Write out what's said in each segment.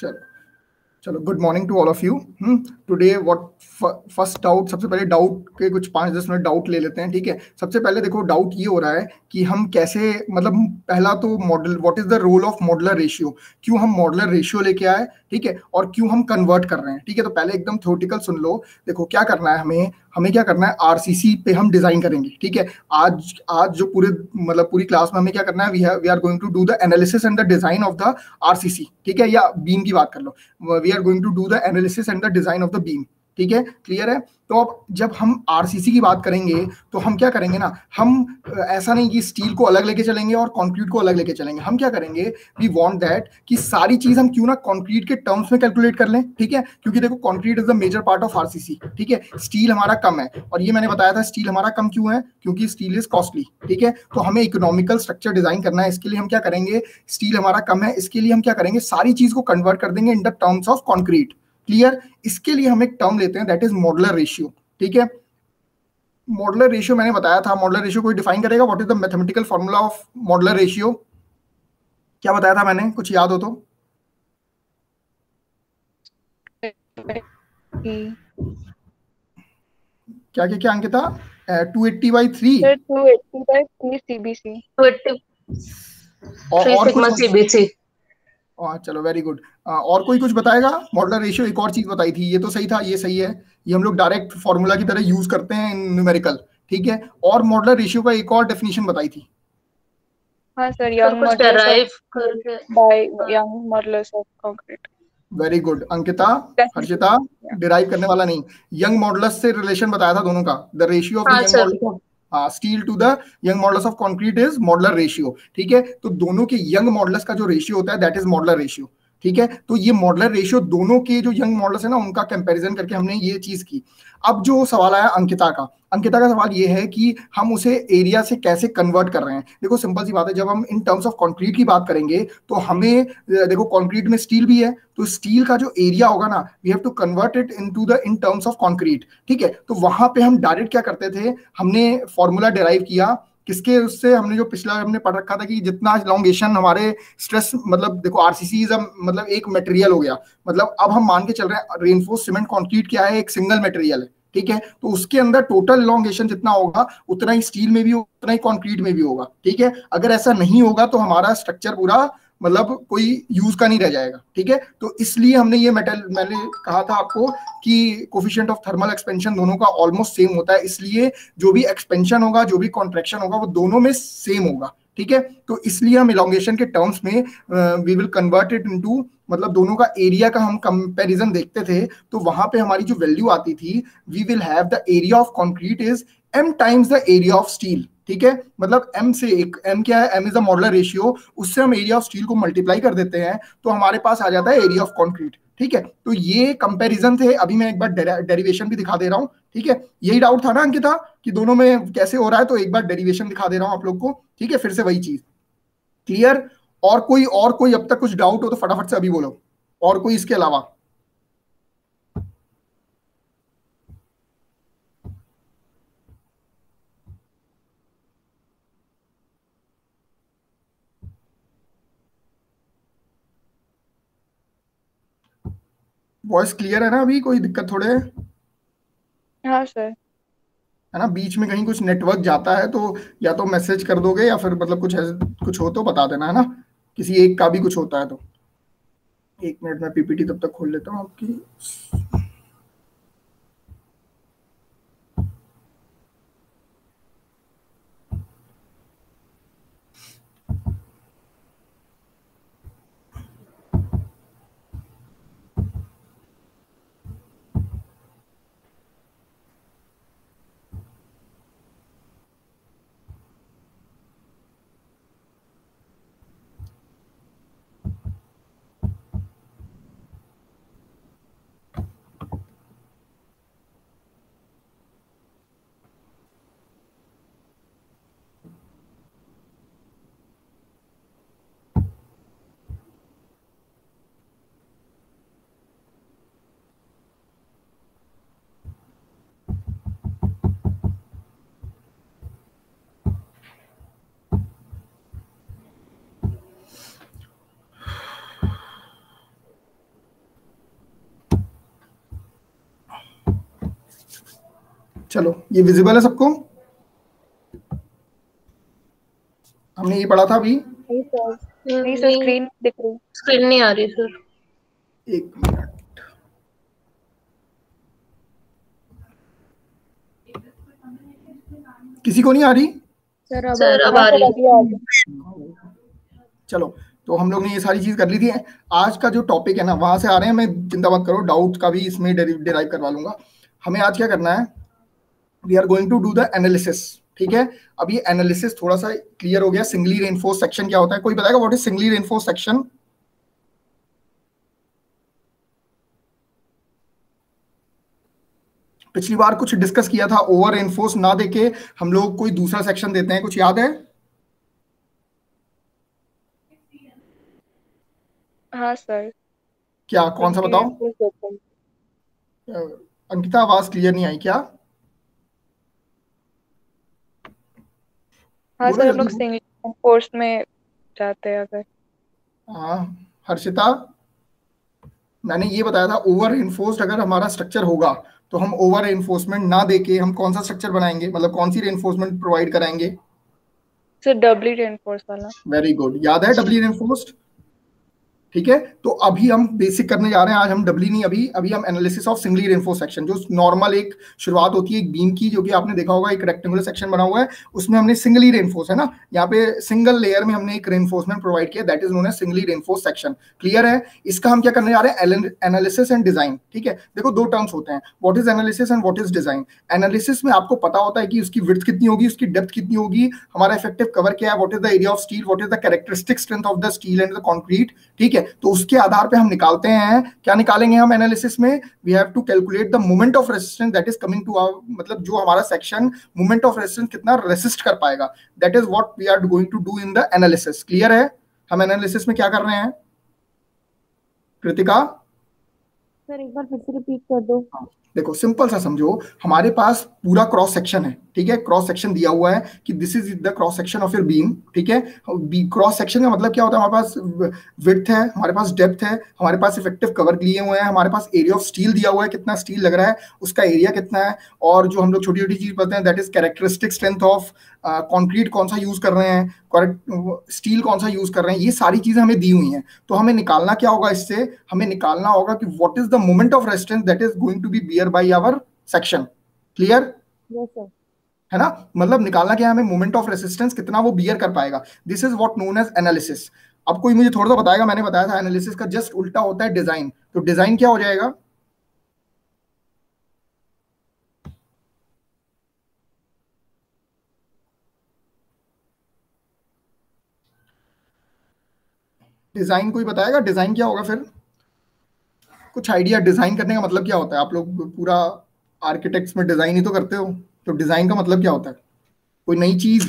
चलो चलो, good morning to all of you. Today what first doubt, सबसे पहले डाउट के कुछ 5-10 मिनट डाउट ले लेते हैं, ठीक है। सबसे पहले देखो, डाउट ये हो रहा है कि हम कैसे, मतलब पहला तो model, what is the role of modular ratio, क्यों हम मॉडुलर रेशियो लेके आए, ठीक है, और क्यों हम कन्वर्ट कर रहे हैं, ठीक है। तो पहले एकदम थ्योरेटिकल सुन लो। देखो क्या करना है हमें, क्या करना है, आरसीसी पे हम डिजाइन करेंगे, ठीक है। आज आज जो पूरे, मतलब पूरी क्लास में हमें क्या करना है, we are going to do the analysis and the design of the RCC, ठीक है, या बीम की बात कर लो। We are going to do the analysis and the design of the beam, ठीक है, क्लियर है। तो अब जब हम आरसीसी की बात करेंगे तो हम क्या करेंगे ना, हम ऐसा नहीं कि स्टील को अलग लेके चलेंगे और कंक्रीट को अलग लेके चलेंगे। हम क्या करेंगे, वी वांट दैट कि सारी चीज हम क्यों ना कंक्रीट के टर्म्स में कैलकुलेट कर लें, ठीक है, क्योंकि देखो concrete is the major part of RCC, ठीक है। स्टील हमारा कम है, और ये मैंने बताया था स्टील हमारा कम क्यों है, क्योंकि स्टील इज कॉस्टली, ठीक है। तो हमें इकोनॉमिकल स्ट्रक्चर डिजाइन करना है, इसके लिए हम क्या करेंगे, स्टील हमारा कम है, इसके लिए हम क्या करेंगे, सारी चीज को कन्वर्ट कर देंगे in the terms of concrete, clear. इसके लिए हम एक टर्म लेते हैं, दैट इज मॉडुलर रेशियो, ठीक है। मॉडुलर रेशियो मैंने बताया था, मॉडुलर रेशियो कोई डिफाइन करेगा, what is the mathematical formula of modular ratio, क्या बताया था मैंने, कुछ याद हो तो। क्या क्या क्या अंकिता, 280/3 CBC और कुछ, CBC। चलो वेरी गुड। और कोई कुछ बताएगा, मॉडुलर रेशियो एक और चीज बताई थी, ये तो सही था, ये सही है, ये हम लोग डायरेक्ट फॉर्मूला की तरह यूज करते हैं न्यूमेरिकल, ठीक है। और मॉडुलर रेशियो का एक और डेफिनेशन बताई थी। हाँ sir, young modulus of concrete. Very good Ankita, Harshita, derive करने वाला नहीं, यंग मॉडुलस से रिलेशन बताया था दोनों का, the ratio of the Young modulus of steel to the Young modulus of concrete is modular ratio, ठीक है। तो दोनों के यंग मॉडुलस का जो रेशियो होता है दैट इज मॉडुलर रेशियो, ठीक है। तो ये मॉडुलर रेशियो दोनों के जो यंग मॉडुलस है ना, उनका कंपैरिजन करके हमने ये चीज की। अब जो सवाल आया अंकिता का सवाल ये है कि हम उसे एरिया से कैसे कन्वर्ट कर रहे हैं। देखो सिंपल सी बात है, जब हम इन टर्म्स ऑफ कंक्रीट की बात करेंगे तो हमें, देखो कंक्रीट में स्टील भी है, तो स्टील का जो एरिया होगा ना, we have to convert it into the in terms of concrete, ठीक है। तो वहां पे हम डायरेक्ट क्या करते थे, हमने फॉर्मूला डिराइव किया किसके, उससे हमने जो पिछला हमने पढ़ रखा था कि जितना लॉन्गेशन हमारे स्ट्रेस, मतलब देखो आरसीसी इज मतलब एक मटेरियल हो गया, मतलब अब हम मान के चल रहे हैं रेनफोर्स सीमेंट कंक्रीट क्या है, एक सिंगल मटेरियल है, ठीक है। तो उसके अंदर टोटल लॉन्गेशन जितना होगा उतना ही स्टील में भी होगा, उतना ही कंक्रीट में भी होगा, ठीक है। अगर ऐसा नहीं होगा तो हमारा स्ट्रक्चर पूरा, मतलब कोई यूज का नहीं रह जाएगा, ठीक है। तो इसलिए हमने ये मेटल, मैंने कहा था आपको कि कोफिशिएंट ऑफ थर्मल एक्सपेंशन दोनों का ऑलमोस्ट सेम होता है, इसलिए जो भी एक्सपेंशन होगा, जो भी कॉन्ट्रैक्शन होगा, वो दोनों में सेम होगा, ठीक है। तो इसलिए हम इलोंगेशन के टर्म्स में we will convert it into, मतलब दोनों का एरिया का हम कंपैरिजन देखते थे, तो वहां पे हमारी जो वैल्यू आती थी, we will have the area of concrete is m times the area of steel, ठीक है। मतलब m से एक, m क्या है, m is the modular ratio, उससे हम एरिया ऑफ स्टील को मल्टीप्लाई कर देते हैं तो हमारे पास आ जाता है एरिया ऑफ कंक्रीट, ठीक है। तो ये कंपैरिजन थे, अभी मैं एक बार डेरिवेशन भी दिखा दे रहा हूँ, ठीक है। यही डाउट था ना अंकिता कि दोनों में कैसे हो रहा है, तो एक बार डेरिवेशन दिखा दे रहा हूँ आप लोग को, ठीक है, फिर से वही चीज, क्लियर। और कोई अब तक कुछ डाउट हो तो फटाफट से अभी बोलो, और कोई इसके अलावा। वॉइस क्लियर है ना, अभी कोई दिक्कत थोड़े है? हाँ सर। है ना, बीच में कहीं कुछ नेटवर्क जाता है तो या तो मैसेज कर दोगे, या फिर मतलब कुछ ऐसे कुछ हो तो बता देना, है ना, किसी एक का भी कुछ होता है तो। एक मिनट में पीपीटी तब तक खोल लेता हूँ आपकी। चलो ये विजिबल है सबको, हमने ये पढ़ा था अभी। नहीं सर स्क्रीन दिख रही, स्क्रीन नहीं आ रही सर। एक मिनट, किसी को नहीं आ रही? सर अब आ रही। चलो तो हम लोग ने ये सारी चीज कर ली थी। आज का जो टॉपिक है ना वहां से आ रहे हैं, मैं चिंता मत करो, डाउट का भी इसमें डिराइव करवा लूंगा। हमें आज क्या करना है, we are going to do the analysis. ठीक है, अब ये एनालिसिस थोड़ा सा क्लियर हो गया। सिंगली रेनफोर्स सेक्शन क्या होता है, कोई बताएगा what is singly reinforce section? पिछली बार कुछ डिस्कस किया था, ओवर रेनफोर्स ना देके हम लोग कोई दूसरा सेक्शन देते हैं, कुछ याद है? हाँ सर। क्या, कौन सा बताओ? अंकिता आवाज क्लियर नहीं आई क्या? हाँ बोलो सर, हम लोग जल्दी। सिंगल कोर्स में जाते हैं अगर। हाँ हर्षिता, मैंने ये बताया था ओवर रेनफोर्स्ड अगर हमारा स्ट्रक्चर होगा तो हम ओवर रेनफोर्समेंट ना देके हम कौन सा स्ट्रक्चर बनाएंगे, मतलब कौन सी रेनफोर्समेंट प्रोवाइड कराएंगे? सर डबली रेनफोर्स वाला। वेरी गुड, याद है डबली रेनफोर्स्ड। ठीक है, तो अभी हम बेसिक करने जा रहे हैं। आज हम डबली नहीं, अभी अभी हम analysis of singly reinforce section, जो नॉर्मल एक शुरुआत होती है एक बीम की, जो कि आपने देखा होगा एक रेक्टेंगुलर सेक्शन बना हुआ है, उसमें हमने सिंगली रेनफोर्स है ना, यहाँ पे सिंगल लेयर में हमने एक रेनफोर्समेंट प्रोवाइड किया, that is known as singly reinforce section. Clear है? इसका हम क्या करने जा रहे हैं, एनालिसिस एंड डिजाइन। ठीक है, देखो दो टर्म्स होते हैं, what is analysis and what is design. Analysis में आपको पता होता है कि उसकी विड्थ कितनी होगी, उसकी डेप्थ कितनी होगी, हमारा इफेक्टिव कवर क्या है, what is the area of steel, what is the characteristic strength of the steel and the concrete. ठीक है, तो उसके आधार पे हम निकालते हैं, क्या निकालेंगे हम एनालिसिस में, we have to calculate the moment of resistance that is coming to our, मतलब जो हमारा सेक्शन मोमेंट ऑफ रेजिस्टेंस कितना रेसिस्ट कर पाएगा, that is what we are going to do in the analysis. Clear है? हम analysis में क्या कर रहे हैं? कृतिका सर एक बार फिर से रिपीट कर दो। देखो सिंपल सा समझो, हमारे पास पूरा क्रॉस सेक्शन है। ठीक है, क्रॉस सेक्शन दिया हुआ है कि this is the cross section of your beam. ठीक है, क्रॉस सेक्शन का मतलब क्या होता है, हमारे पास विड्थ है, हमारे पास डेप्थ है, हमारे पास इफेक्टिव कवर लिए हुए हैं, हमारे पास एरिया ऑफ स्टील दिया हुआ है, कितना स्टील लग रहा है, उसका एरिया कितना है, और जो हम लोग छोटी छोटी चीज पढ़ते हैं that is characteristic strength of concrete कौन सा यूज कर रहे हैं, स्टील कौन सा यूज कर रहे हैं, ये सारी चीजें हमें दी हुई हैं। तो हमें निकालना क्या होगा, इससे हमें निकालना होगा कि what is the moment of resistance that is going to be bear by our section. Clear yes sir. है ना? मतलब निकालना क्या है हमें, मोमेंट ऑफ रेजिस्टेंस कितना वो बियर कर पाएगा, this is what known as analysis. अब कोई मुझे थोड़ा सा बताएगा, मैंने बताया था एनालिसिस का जस्ट उल्टा होता है डिजाइन, तो डिजाइन क्या हो जाएगा? डिजाइन कोई बताएगा, डिजाइन क्या होगा फिर? कुछ आइडिया, डिजाइन करने का मतलब क्या होता है? आप लोग पूरा आर्किटेक्ट्स में डिजाइन ही तो करते हो, तो डिजाइन का मतलब क्या होता है? कोई नई चीज?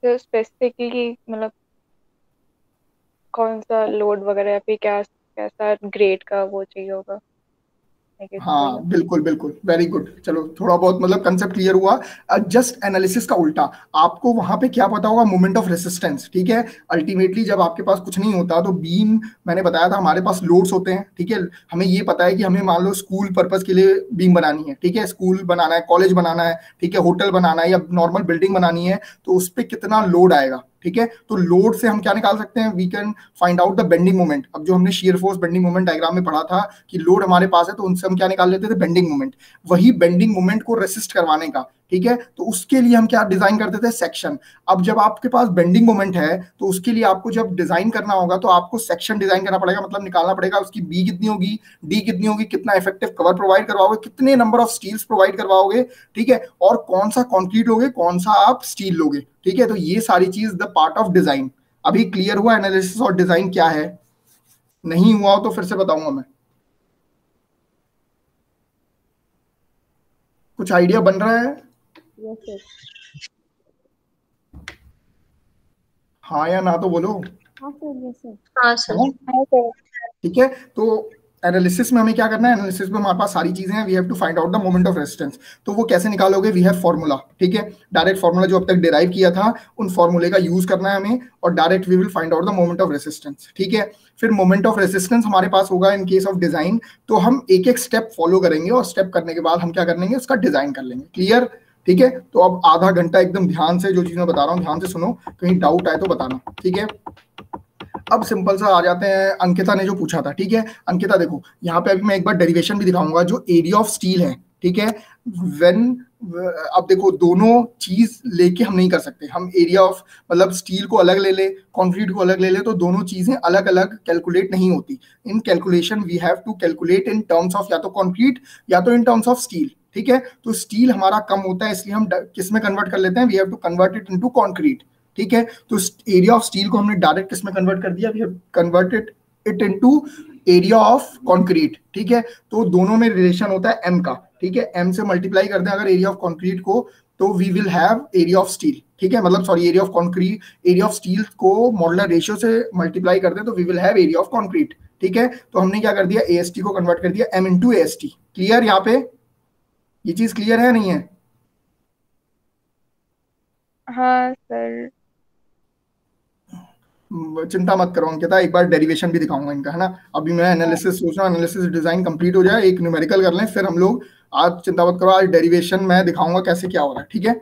तो स्पेसिफिकली मतलब कौन सा लोड वगैरह या फिर क्या कैसा ग्रेड का वो चाहिए होगा, I guess वही। हाँ बिल्कुल बिल्कुल, वेरी गुड। चलो थोड़ा बहुत मतलब कंसेप्ट क्लियर हुआ। जस्ट एनालिसिस का उल्टा, आपको वहां पे क्या पता होगा, मोमेंट ऑफ रेसिस्टेंस। ठीक है, अल्टीमेटली जब आपके पास कुछ नहीं होता तो बीम, मैंने बताया था हमारे पास लोड्स होते हैं। ठीक है, हमें ये पता है कि हमें मान लो स्कूल पर्पस के लिए बीम बनानी है, ठीक है, स्कूल बनाना है, कॉलेज बनाना है, ठीक है, होटल बनाना है या नॉर्मल बिल्डिंग बनानी है, तो उस पर कितना लोड आएगा। ठीक है, तो लोड से हम क्या निकाल सकते हैं, we can find out the bending moment. अब जो हमने shear force bending moment diagram में पढ़ा था कि लोड हमारे पास है, तो उनसे हम क्या निकाल लेते थे, बेंडिंग मोमेंट। वही बेंडिंग मोमेंट को रेसिस्ट करवाने का, ठीक है, तो उसके लिए हम क्या डिजाइन करते थे, सेक्शन। अब जब आपके पास बेंडिंग मोमेंट है तो उसके लिए आपको जब डिजाइन करना होगा तो आपको सेक्शन डिजाइन करना पड़ेगा, मतलब निकालना पड़ेगा उसकी बी कितनी होगी, डी कितनी होगी, कितना इफेक्टिव कवर प्रोवाइड करवाओगे, कितने नंबर ऑफ स्टील्स प्रोवाइड करवाओगे, ठीक है, और कौन सा कंक्रीट लोगे, कौन सा आप स्टील लोगे। ठीक है, तो ये सारी चीज द पार्ट ऑफ डिजाइन। अभी क्लियर हुआ एनालिसिस और डिजाइन क्या है? नहीं हुआ हो तो फिर से बताऊंगा मैं। कुछ आइडिया बन रहा है? Yes sir. हाँ या ना तो बोलो। हाँ सर। Yes sir. हाँ सर। हाँ सर। ठीक है, तो एनालिसिस में हमें क्या करना है, एनालिसिस में हमारे पास सारी चीजें हैं, we have to find out the moment of resistance. तो वो कैसे निकालोगे, वी हैव फॉर्मूला, ठीक है, डायरेक्ट फॉर्मूला जो अब तक डिराइव किया था उन फॉर्मूले का यूज करना है हमें, और direct we will find out the moment of resistance, ठीक है। फिर मोमेंट ऑफ रेजिस्टेंस हमारे पास होगा इन केस ऑफ डिजाइन, तो हम एक एक स्टेप फॉलो करेंगे और स्टेप करने के बाद हम क्या कर लेंगे, उसका डिजाइन कर लेंगे। क्लियर, ठीक है। तो अब आधा घंटा एकदम ध्यान से जो चीज मैं बता रहा हूँ ध्यान से सुनो, कहीं डाउट आए तो बताना, ठीक है। अब सिंपल सा आ जाते हैं, अंकिता ने जो पूछा था, ठीक है। अंकिता देखो यहाँ पे अभी मैं एक बार डेरिवेशन भी दिखाऊंगा, जो एरिया ऑफ स्टील है, ठीक है, व्हेन, अब देखो दोनों चीज लेके हम नहीं कर सकते, हम एरिया ऑफ मतलब स्टील को अलग ले ले, कंक्रीट को अलग ले ले, तो दोनों चीजें अलग अलग कैलकुलेट नहीं होती। In calculation we have to calculate in terms of या तो कंक्रीट या तो इन टर्म्स ऑफ स्टील, ठीक है। तो स्टील हमारा कम होता है, इसलिए हम किस में कन्वर्ट कर लेते हैं, we have to convert it into concrete, ठीक है। तो एरिया ऑफ स्टील को हमने डायरेक्ट किसमें कन्वर्ट कर दिया, we have converted it into area of concrete, ठीक है। तो दोनों में रिलेशन होता है m का, ठीक है, m से मल्टीप्लाई कर दें अगर एरिया ऑफ कंक्रीट को, तो we will have area of steel, ठीक है, मतलब sorry area of concrete, area of steel को मॉडुलर रेशियो से मल्टीप्लाई कर दें तो we will have area of concrete, ठीक है। तो हमने क्या कर दिया, AST को कन्वर्ट कर दिया m इंटू AST। क्लियर, यहाँ पे ये चीज क्लियर है नहीं है? हाँ सर। चिंता मत करो अंकिता, एक बार डेरिवेशन भी दिखाऊंगा इनका, है ना। अभी मैं एनालिसिस सोच रहा हूँ, एनालिसिस डिजाइन कंप्लीट हो जाए, एक न्यूमेरिकल कर लें, फिर हम लोग, आज चिंता मत करो, आज डेरिवेशन मैं दिखाऊंगा कैसे क्या हो रहा है, ठीक है।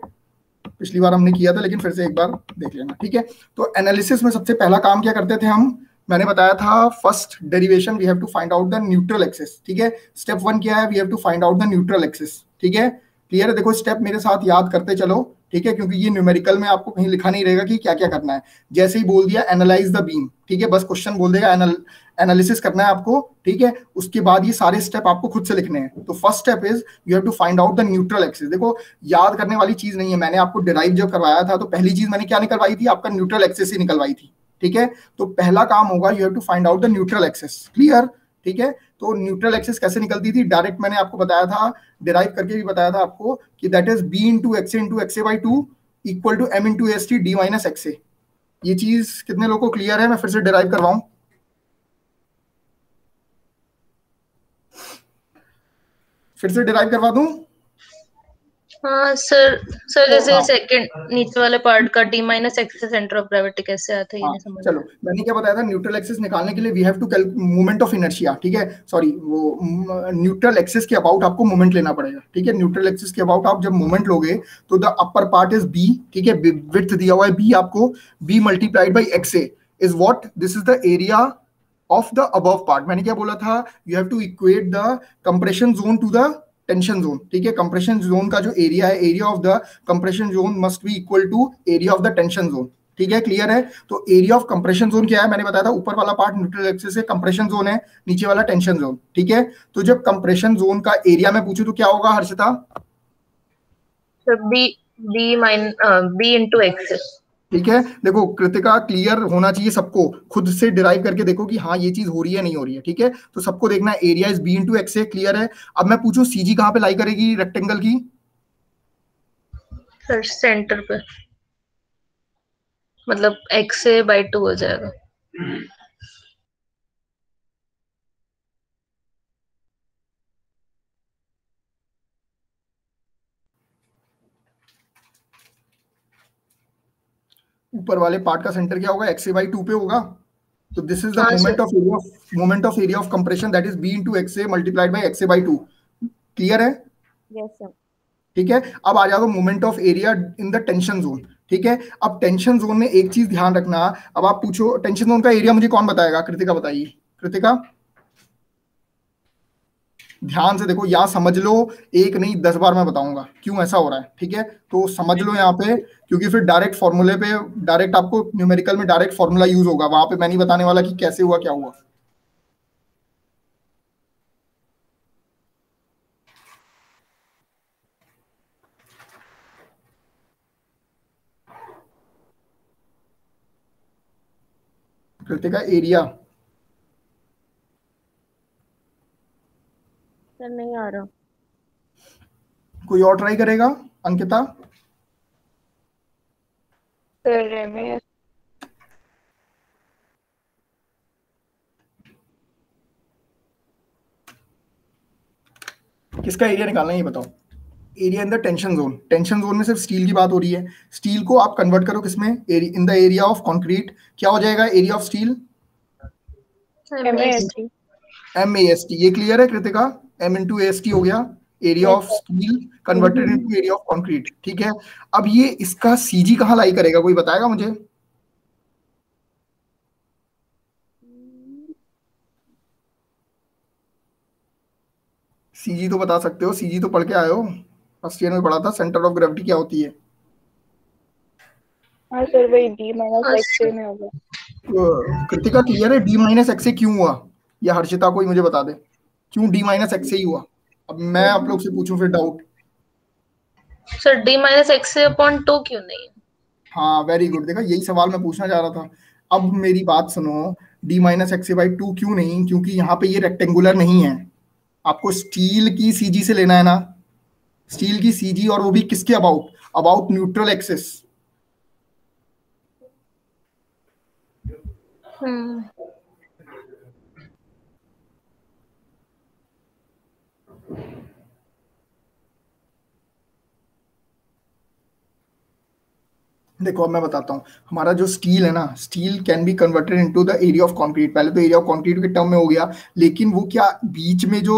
पिछली बार हमने किया था लेकिन फिर से एक बार देख लेना, ठीक है। तो एनालिसिस में सबसे पहला काम क्या करते थे हम, मैंने बताया था, first derivation we have to find out the neutral axis, ठीक है। स्टेप 1 क्या है, we have to find out the neutral axis, ठीक है। क्लियर है, देखो स्टेप मेरे साथ याद करते चलो, ठीक है, क्योंकि ये न्यूमेरिकल में आपको कहीं लिखा नहीं रहेगा कि क्या क्या करना है। जैसे ही बोल दिया एनालाइज द बीम, ठीक है, बस क्वेश्चन बोल देगा एनालिसिस करना है आपको, ठीक है। उसके बाद ये सारे स्टेप आपको खुद से लिखने हैं। तो first step is you have to find out the neutral axis. देखो याद करने वाली चीज नहीं है, मैंने आपको डिराइव जब करवाया था तो पहली चीज मैंने क्या निकलवाई थी, आपका न्यूट्रल एक्सिस ही निकलवाई थी, ठीक है। तो पहला काम होगा you have to find out the neutral axis. Clear, ठीक है। तो न्यूट्रल एक्सिस कैसे निकलती थी, डायरेक्ट मैंने आपको बताया था, डिराइव करके भी बताया था आपको कि that is b into x into x by 2 equal to m into S T D minus x. ये चीज कितने लोगों को क्लियर है, मैं फिर से डिराइव करवाऊं? फिर से डिराइव करवा दूं? हाँ सर। सर जैसे सेकंड नीचे वाले पार्ट का d माइनस एक्स से सेंटर ऑफ ग्रेविटी कैसे आता है, ये नहीं समझ। चलो मैंने क्या बताया था, न्यूट्रल एक्सिस निकालने के लिए we have to moment of inertia, ठीक है, सॉरी वो न्यूट्रल एक्सिस के अबाउट आपको मोमेंट लेना पड़ेगा, ठीक है। न्यूट्रल एक्सिस के अबाउट आप जब मोमेंट लोगे तो the upper part is b, ठीक है, विड्थ दिया हुआ है b आपको, b multiplied by x is what, this is the area of the above part. मैंने क्या बोला था, you have to equate the compression zone to the tension zone, ठीक है। कंप्रेशन जोन का जो एरिया है, area of the compression zone must be equal to area of the tension zone, ठीक है। क्लियर है। तो एरिया ऑफ कंप्रेशन जोन क्या है, मैंने बताया था, ऊपर वाला पार्ट न्यूट्रल एक्सिस से कंप्रेशन जोन है, नीचे वाला टेंशन जोन, ठीक है। तो जब कंप्रेशन जोन का एरिया में पूछूं तो क्या होगा हर्षिता? b into x. ठीक है, देखो कृतिका क्लियर होना चाहिए सबको, खुद से डिराइव करके देखो कि हाँ ये चीज हो रही है नहीं हो रही है, ठीक है। तो सबको देखना है area is b into x, clear है। अब मैं पूछूं सीजी कहाँ पे लाई करेगी रेक्टेंगल की? सर सेंटर पे, मतलब x से बाई 2 हो जाएगा। ऊपर वाले पार्ट का सेंटर क्या होगा, एक्स बाई 2 पे होगा। तो this is the moment of area of compression, that is b into x multiplied by x by 2। Clear है? Yes sir. ठीक है। अब आ जाओ moment of area in the tension zone, ठीक है। अब टेंशन जोन में एक चीज ध्यान रखना, अब आप पूछो टेंशन जोन का एरिया मुझे कौन बताएगा, कृतिका बताइए। कृतिका ध्यान से देखो, या समझ लो, एक नहीं 10 बार मैं बताऊंगा क्यों ऐसा हो रहा है, ठीक है। तो समझ लो यहाँ पे, क्योंकि फिर डायरेक्ट फॉर्मूले पे, डायरेक्ट आपको न्यूमेरिकल में डायरेक्ट फॉर्मूला यूज होगा, वहां पे मैं नहीं बताने वाला कि कैसे हुआ क्या हुआ। कृतिका एरिया सर नहीं आ रहा। कोई और ट्राई करेगा? अंकिता सर में किसका एरिया निकालना है ये बताओ। Area in the tension zone, tension zone में सिर्फ स्टील की बात हो रही है। स्टील को आप कन्वर्ट करो किसमें, in the area of concrete, क्या हो जाएगा area of steel, MAST। MAST। ये क्लियर है कृतिका, M इंटू AST हो गया area of steel converted into area of concrete. ठीक है, अब ये इसका CG कहाँ लाई करेगा, कोई बताएगा मुझे? CG तो बता सकते हो, CG तो पढ़ के आए हो, फर्स्ट ईयर में पढ़ा था सेंटर ऑफ ग्रेविटी क्या होती है। हाँ सर वही D-XA में होगा। कृतिका क्लियर है D-XA क्यों हुआ, या हर्षिता कोई मुझे बता दे क्यों D-XA ही हुआ। अब मैं आप लोग से पूछूं फिर डाउट। सर D-XA/2 क्यों नहीं? हाँ वेरी गुड, देखा यही सवाल मैं पूछना चाह रहा था। अब मेरी बात सुनो, D-XA/2 क्यों नहीं, क्योंकि यहाँ पे ये रेक्टेंगुलर नहीं है। आपको स्टील की CG से लेना है ना, स्टील की CG, और वो भी किसके अबाउट, अबाउट न्यूट्रल एक्सिस। देखो अब मैं बताता हूँ, हमारा जो स्टील है ना, steel can be converted into the area of concrete. पहले तो एरिया ऑफ कंक्रीट के टर्म में हो गया, लेकिन वो क्या बीच में जो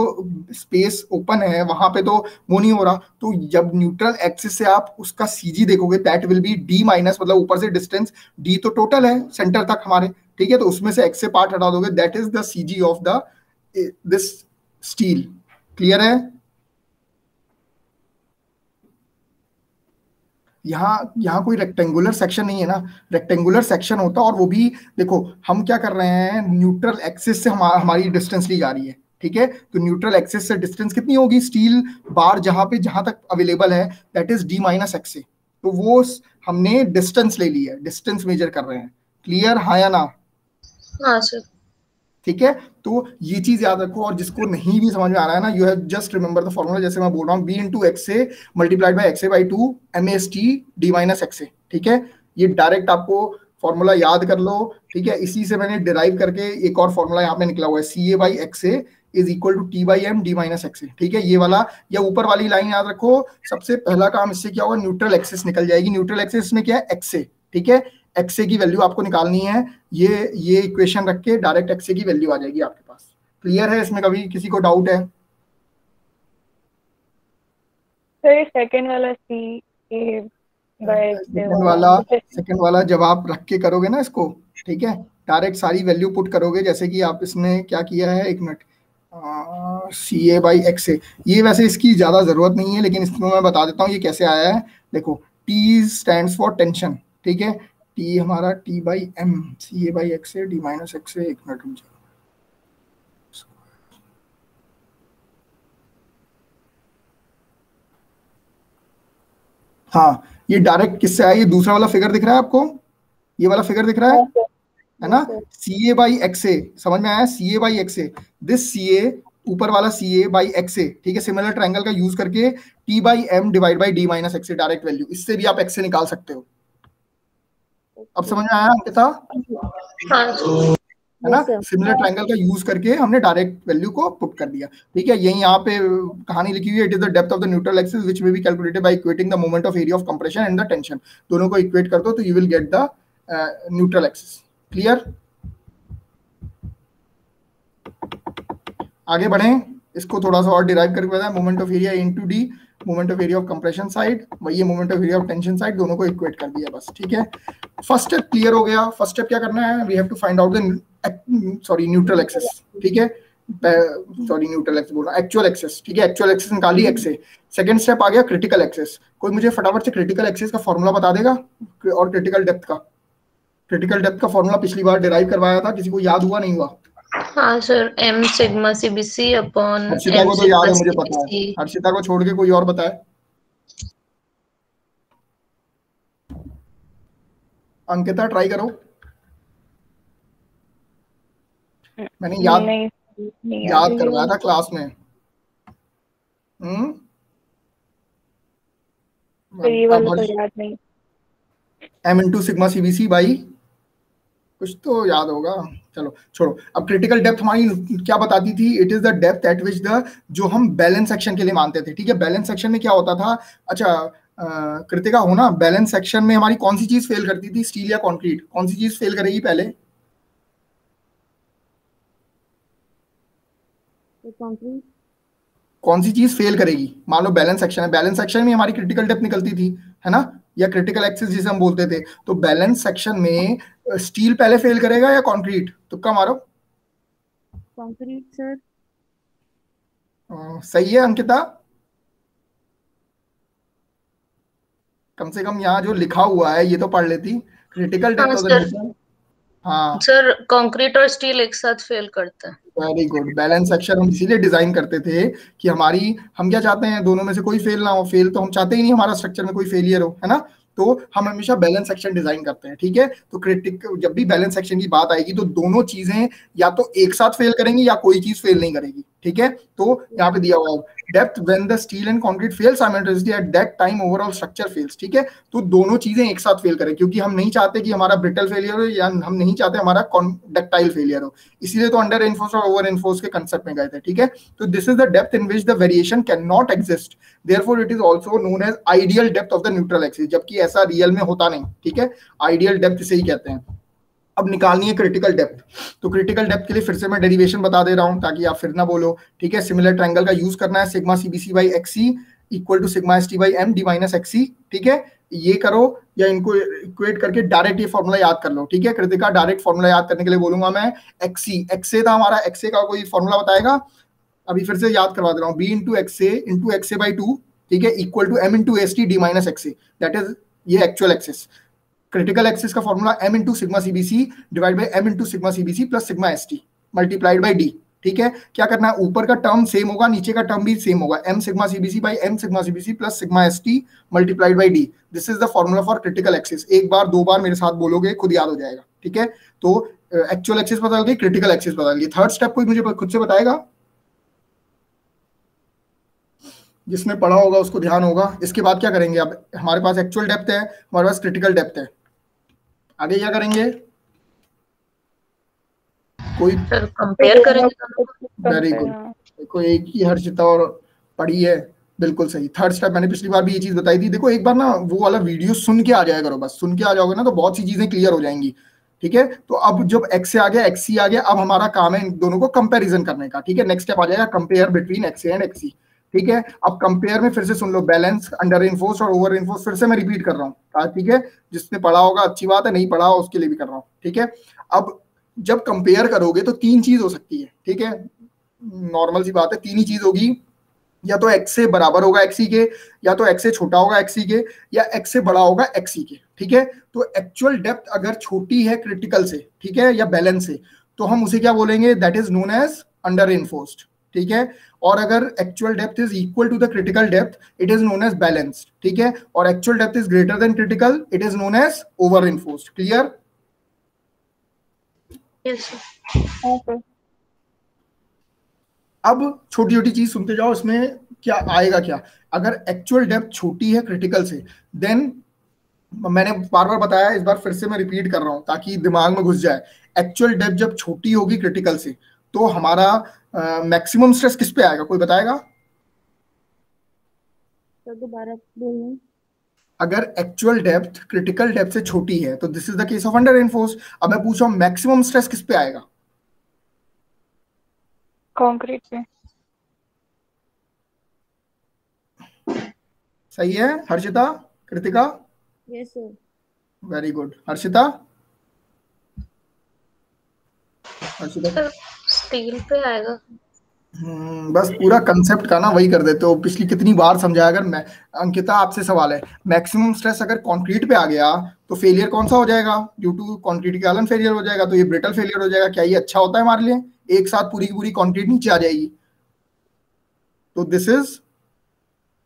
स्पेस ओपन है वहां पे तो वो नहीं हो रहा। तो जब न्यूट्रल एक्सिस से आप उसका CG देखोगे, दैट विल बी D-, मतलब ऊपर से डिस्टेंस D तो टोटल है सेंटर तक हमारे, ठीक है, तो उसमें से X से पार्ट हटा दोगे, that is the CG of the this steel. Clear है? यहाँ कोई रेक्टेंगुलर सेक्शन नहीं है ना, रेक्टेंगुलर सेक्शन होता और वो भी देखो हम क्या कर रहे हैं, न्यूट्रल एक्सिस से हमारी डिस्टेंस ली जा रही है। ठीक है, तो न्यूट्रल एक्सिस से डिस्टेंस कितनी होगी, स्टील बार जहां तक अवेलेबल है दैट इज D-XA, तो वो हमने डिस्टेंस ले ली है, डिस्टेंस मेजर कर रहे हैं। क्लियर, हाँ या ना? हाँ सर। ठीक है, तो ये चीज याद रखो, और जिसको नहीं भी समझ में आ रहा है ना, you have just remember the formula, जैसे मैं बोल रहा हूँ B/XA multiplied by XA/2 MAST D-XA। ठीक है, ये डायरेक्ट आपको फॉर्मूला याद कर लो। ठीक है, इसी से मैंने डिराइव करके एक और फॉर्मूला यहाँ पे निकला हुआ है, CA/XA is equal to T/M D-XA। ठीक है, ये वाला या ऊपर वाली लाइन याद रखो। सबसे पहला काम इससे क्या होगा, न्यूट्रल एक्सिस निकल जाएगी। न्यूट्रल एक्सिस में क्या है, XA। ठीक है, XA की वैल्यू आपको निकालनी है, ये इक्वेशन रख के डायरेक्ट XA की वैल्यू आ जाएगी आपके पास। क्लियर है? इसमें कभी किसी को डाउट है? सर सेकंड वाला सेकंड वाला जब आप रख के करोगे ना इसको, ठीक है, डायरेक्ट सारी वैल्यू पुट करोगे, जैसे कि आप इसमें क्या किया है, एक मिनट, CA/XA, ये वैसे इसकी ज्यादा जरूरत नहीं है, लेकिन इसमें मैं बता देता हूँ ये कैसे आया है। देखो T स्टैंड्स फॉर टेंशन, ठीक है, T हमारा T/M CA/XA D-XA, एक मिनट रुक जाओ, हाँ ये डायरेक्ट किससे आया, ये दूसरा वाला फिगर दिख रहा है आपको, ये वाला फिगर दिख रहा है ना, CA/XA, समझ में आया, CA/XA, दिस CA ऊपर वाला CA/XA, ठीक है, सिमिलर ट्रायंगल का यूज करके T/M divide by D-XA direct value, इससे भी आप XA निकाल सकते हो। अब समझ में आया अंकिता? है ना, सिमिलर ट्रायंगल का यूज करके हमने डायरेक्ट वैल्यू को पुट कर दिया। ठीक है, यही यहाँ पे कहानी लिखी हुई है, it is the depth of the neutral axis which may be calculated by equating the moment of area of compression and the tension. दोनों को इक्वेट कर दो तो you will get the neutral axis. Clear? आगे बढ़ें, इसको थोड़ा सा और डिराइव करके बताएं, moment of area into D, moment of area of compression side, वही moment of area of tension side, दोनों को इक्वेट कर दिया बस। ठीक है, फर्स्ट स्टेप क्लियर हो गया। फर्स्ट स्टेप क्या करना है, we have to find out the neutral axis. ठीक है, न्यूट्रल एक्सिस बोल रहा, एक्चुअल एक्सिस। ठीक है, एक्चुअल एक्सिस निकाली XA। सेकंड स्टेप आ गया क्रिटिकल एक्सिस। कोई मुझे फटाफट से क्रिटिकल एक्सिस का फॉर्मूला बता देगा, और क्रिटिकल डेप्थ का, क्रिटिकल डेप्थ का फॉर्मूला पिछली बार डिराइव करवाया था, किसी को याद हुआ नहीं हुआ? हाँ sir, M sigma CBC upon Harshita को तो याद है, मुझे पता है, हर्षिता को छोड़ के कोई और बताए। अंकिता ट्राई करो, मैंने याद करवाया था क्लास में। ये वाला तो याद नहीं। M into sigma CBC by कुछ तो याद होगा, चलो छोड़ो। अब क्रिटिकल डेप्थ हमारी क्या बताती थी? It is the depth eight which the, जो हम बैलेंस सेक्शन के लिए मानते थे, ठीक है। बैलेंस सेक्शन में क्या होता था? अच्छा कृतिका हो ना, बैलेंस सेक्शन में हमारी कौन सी चीज फेल करती थी, स्टील या कंक्रीट? कौन सी चीज फेल करेगी पहले? कंक्रीट। कौन सी चीज फेल करेगी? मान लो बैलेंस सेक्शन है, बैलेंस सेक्शन में हमारी क्रिटिकल डेप्थ निकलती थी, है ना, या क्रिटिकल एक्सिस जिसे हम बोलते थे। तो बैलेंस सेक्शन में स्टील पहले फेल करेगा या कंक्रीट? तुक्का मारो। Concrete sir. सही है अंकिता। कम से कम यहाँ जो लिखा हुआ है ये तो पढ़ लेती, critical depth of the neutral. हाँ सर कंक्रीट और स्टील एक साथ फेल करते हैं। Very good. बैलेंस सेक्शन हम इसीलिए डिजाइन करते थे कि हम क्या चाहते हैं, दोनों में से कोई फेल ना हो। फेल तो हम चाहते ही नहीं हमारा स्ट्रक्चर में कोई फेलियर हो, है ना। तो हम हमेशा बैलेंस सेक्शन डिजाइन करते हैं, ठीक है। तो जब भी बैलेंस सेक्शन की बात आएगी तो दोनों चीजें या तो एक साथ फेल करेंगी या कोई चीज फेल नहीं करेगी, ठीक है। तो यहाँ पे दिया हुआ depth when the steel and concrete fail simultaneously at that time overall structure fails, ठीक है। तो दोनों चीजें एक साथ फेल करें, क्योंकि हम नहीं चाहते कि हमारा ब्रिटल फेलियर हो या हम नहीं चाहते हमारा डक्टाइल फेलियर हो। इसीलिए तो अंडर एनफोर्स और ओवर एनफोर्स के कंसेप्ट में गए थे, ठीक है। तो this is the depth in which the variation can not exist, therefore it is also known as ideal depth of the neutral axis, जबकि ऐसा रियल में होता नहीं, ठीक है। आइडियल डेप्थ इसे ही कहते हैं। अब निकालनी है क्रिटिकल डेप्थ। तो क्रिटिकल डेप्थ के लिए फिर से मैं डेरिवेशन बता दे रहा हूं ताकि आप फिर ना बोलो, ठीक है। सिमिलर ट्रायंगल का यूज करना है, sigma CBC by x c equal to sigma ST by M D minus x c, ठीक है। ये करो या इनको इक्वेट करके डायरेक्ट ये फॉर्मूला याद कर लो, ठीक है। कृतिका डायरेक्ट फॉर्मूला याद करने के लिए बोलूंगा मैं। एक्सी, एक्से था हमारा, एक्से का कोई फॉर्मूला बताएगा? अभी फिर से याद करवा दे रहा हूँ, बी इंटू एक्से बाई 2, ठीक है, equal to m into S T D minus x a, that is ये एक्चुअल एक्सिस। क्रिटिकल एक्सिस का फॉर्मूला m इंटू सिग्मा सीबीसी divide by m into sigma CBC plus sigma st multiplied by d, ठीक है। क्या करना है, ऊपर का टर्म सेम होगा, नीचे का टर्म भी सेम होगा, m sigma CBC by m sigma CBC plus sigma st multiplied by d। This is the formula for critical axis. एक बार दो बार मेरे साथ बोलोगे खुद याद हो जाएगा, ठीक है। तो एक्चुअल एक्सिस बदल गई, क्रिटिकल एक्सिस बदल गई। थर्ड स्टेप कोई मुझे खुद से बताएगा? जिसने पढ़ा होगा उसको ध्यान होगा। इसके बाद क्या करेंगे? अब हमारे पास एक्चुअल डेप्थ है, हमारे पास क्रिटिकल डेप्थ है, आगे क्या करेंगे? कोई कंपेयर करेंगे। Very good. देखो एक ही हर्षिता और पढ़ी है, बिल्कुल सही। थर्ड स्टेप मैंने पिछली बार भी ये चीज बताई थी। देखो एक बार ना वो वाला वीडियो सुन के आ जाया करो, बस सुन के आ जाओगे ना तो बहुत सी चीजें क्लियर हो जाएंगी, ठीक है। तो अब जब एक्स से आ गया, एक्सी आ गया, अब हमारा काम है इन दोनों को कंपेरिजन करने का, ठीक है। नेक्स्ट स्टेप आ जाएगा compare between x and x c, ठीक है। अब कंपेयर में फिर से सुन लो, बैलेंस, अंडर इनफोर्स और ओवर इनफोर्स, फिर से मैं रिपीट कर रहा हूँ, ठीक है। जिसने पढ़ा होगा अच्छी बात है, नहीं पढ़ा हो उसके लिए भी कर रहा हूँ, ठीक है। अब जब कंपेयर करोगे तो तीन चीज हो सकती है, ठीक है। नॉर्मल सी बात है, तीन ही चीज होगी, या तो एक्स से बराबर होगा एक्सी के, या तो एक्स से छोटा होगा एक्सी के, या एक्स से बड़ा होगा एक्सी के, ठीक है। तो एक्चुअल डेप्थ अगर छोटी है क्रिटिकल से, ठीक है, या बैलेंस से, तो हम उसे क्या बोलेंगे? That is known as under enforced, ठीक है। और अगर actual depth is equal to the critical depth, it is known as balanced, ठीक है। और actual depth is greater than critical, it is known as over enforced. Clear? अब छोटी छोटी चीज सुनते जाओ, इसमें क्या आएगा क्या। अगर एक्चुअल डेप्थ छोटी है क्रिटिकल से, देन मैंने बार बार बताया, इस बार फिर से मैं रिपीट कर रहा हूं ताकि दिमाग में घुस जाए। एक्चुअल डेप्थ जब छोटी होगी क्रिटिकल से, तो हमारा मैक्सिमम स्ट्रेस किस पे आएगा? कोई बताएगा? दोबारा बोलूं? अगर एक्चुअल डेप्थ क्रिटिकल डेप्थ से छोटी है तो this is the case of under enforce. अब मैं पूछ रहा हूं मैक्सिमम स्ट्रेस किस पे आएगा? कंक्रीट पे। सही है Harshita, Kritika? Yes sir. Very good. Harshita? Harshita steel पे आएगा। बस पूरा कंसेप्ट का ना वही कर देते हो, पिछली कितनी बार समझाया। अगर मैं, अंकिता आपसे सवाल है, मैक्सिमम स्ट्रेस अगर कंक्रीट पे आ गया तो फेलियर कौन सा हो जाएगा? ड्यू टू कंक्रीट के आलन फेलियर हो जाएगा, तो ये ब्रिटल फेलियर हो जाएगा। क्या ये अच्छा होता है हमारे लिए? एक साथ पूरी की पूरी कंक्रीट नीचे आ जाएगी, तो दिस इज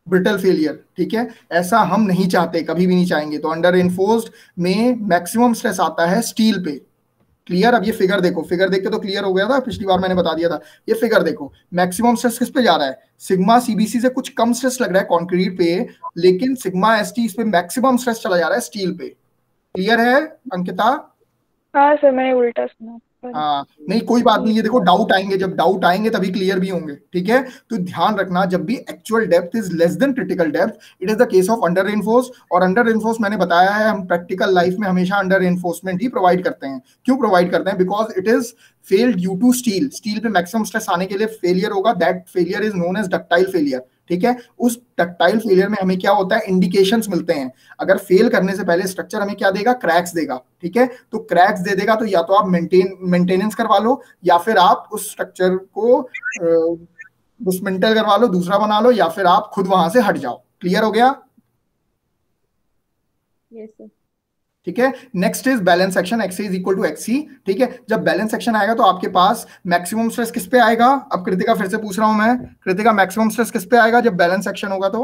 ब्रिटल फेलियर, ठीक है। ऐसा हम नहीं चाहते, कभी भी नहीं चाहेंगे। तो अंडर इनफोर्स्ड में मैक्सिमम स्ट्रेस आता है स्टील पे। क्लियर? अब ये फिगर देखो, फिगर देख के तो क्लियर हो गया था, पिछली बार मैंने बता दिया था। ये फिगर देखो, मैक्सिमम स्ट्रेस किस पे जा रहा है? सिग्मा सीबीसी से कुछ कम स्ट्रेस लग रहा है कंक्रीट पे, लेकिन सिग्मा एसटी इस पे मैक्सिमम स्ट्रेस चला जा रहा है स्टील पे। क्लियर है अंकिता? हाँ सर, मैंने उल्टा सुना। हाँ नहीं कोई बात नहीं, ये देखो डाउट आएंगे, जब डाउट आएंगे तभी क्लियर भी होंगे, ठीक है। तो ध्यान रखना, जब भी actual depth is less than critical depth, it is the case of under reinforce. और अंडर रेनफोर्स मैंने बताया है, हम प्रैक्टिकल लाइफ में हमेशा अंडर रेनफोर्समेंट ही प्रोवाइड करते हैं। क्यों प्रोवाइड करते हैं? Because it is failed due to steel. Steel पे मैक्सिमम स्ट्रेस आने के लिए फेलियर होगा, that failure is known as ductile failure, ठीक है। उस डक्टाइल फेलियर में हमें क्या होता है, इंडिकेशंस मिलते हैं। अगर फेल करने से पहले स्ट्रक्चर हमें क्या देगा, क्रैक्स देगा, ठीक है। तो क्रैक्स दे देगा तो या तो आप मेंटेनेंस करवा लो, या फिर आप उस स्ट्रक्चर को डिसमेंटल करवा लो, दूसरा बना लो, या फिर आप खुद वहां से हट जाओ। क्लियर हो गया? Yes sir. ठीक है। Next is balance section, x is equal to x c, ठीक है। जब बैलेंस सेक्शन आएगा तो आपके पास मैक्सिमम स्ट्रेस किस पे आएगा? अब कृतिका फिर से पूछ रहा हूं मैं, कृतिका मैक्सिमम स्ट्रेस किस पे आएगा जब बैलेंस सेक्शन होगा? तो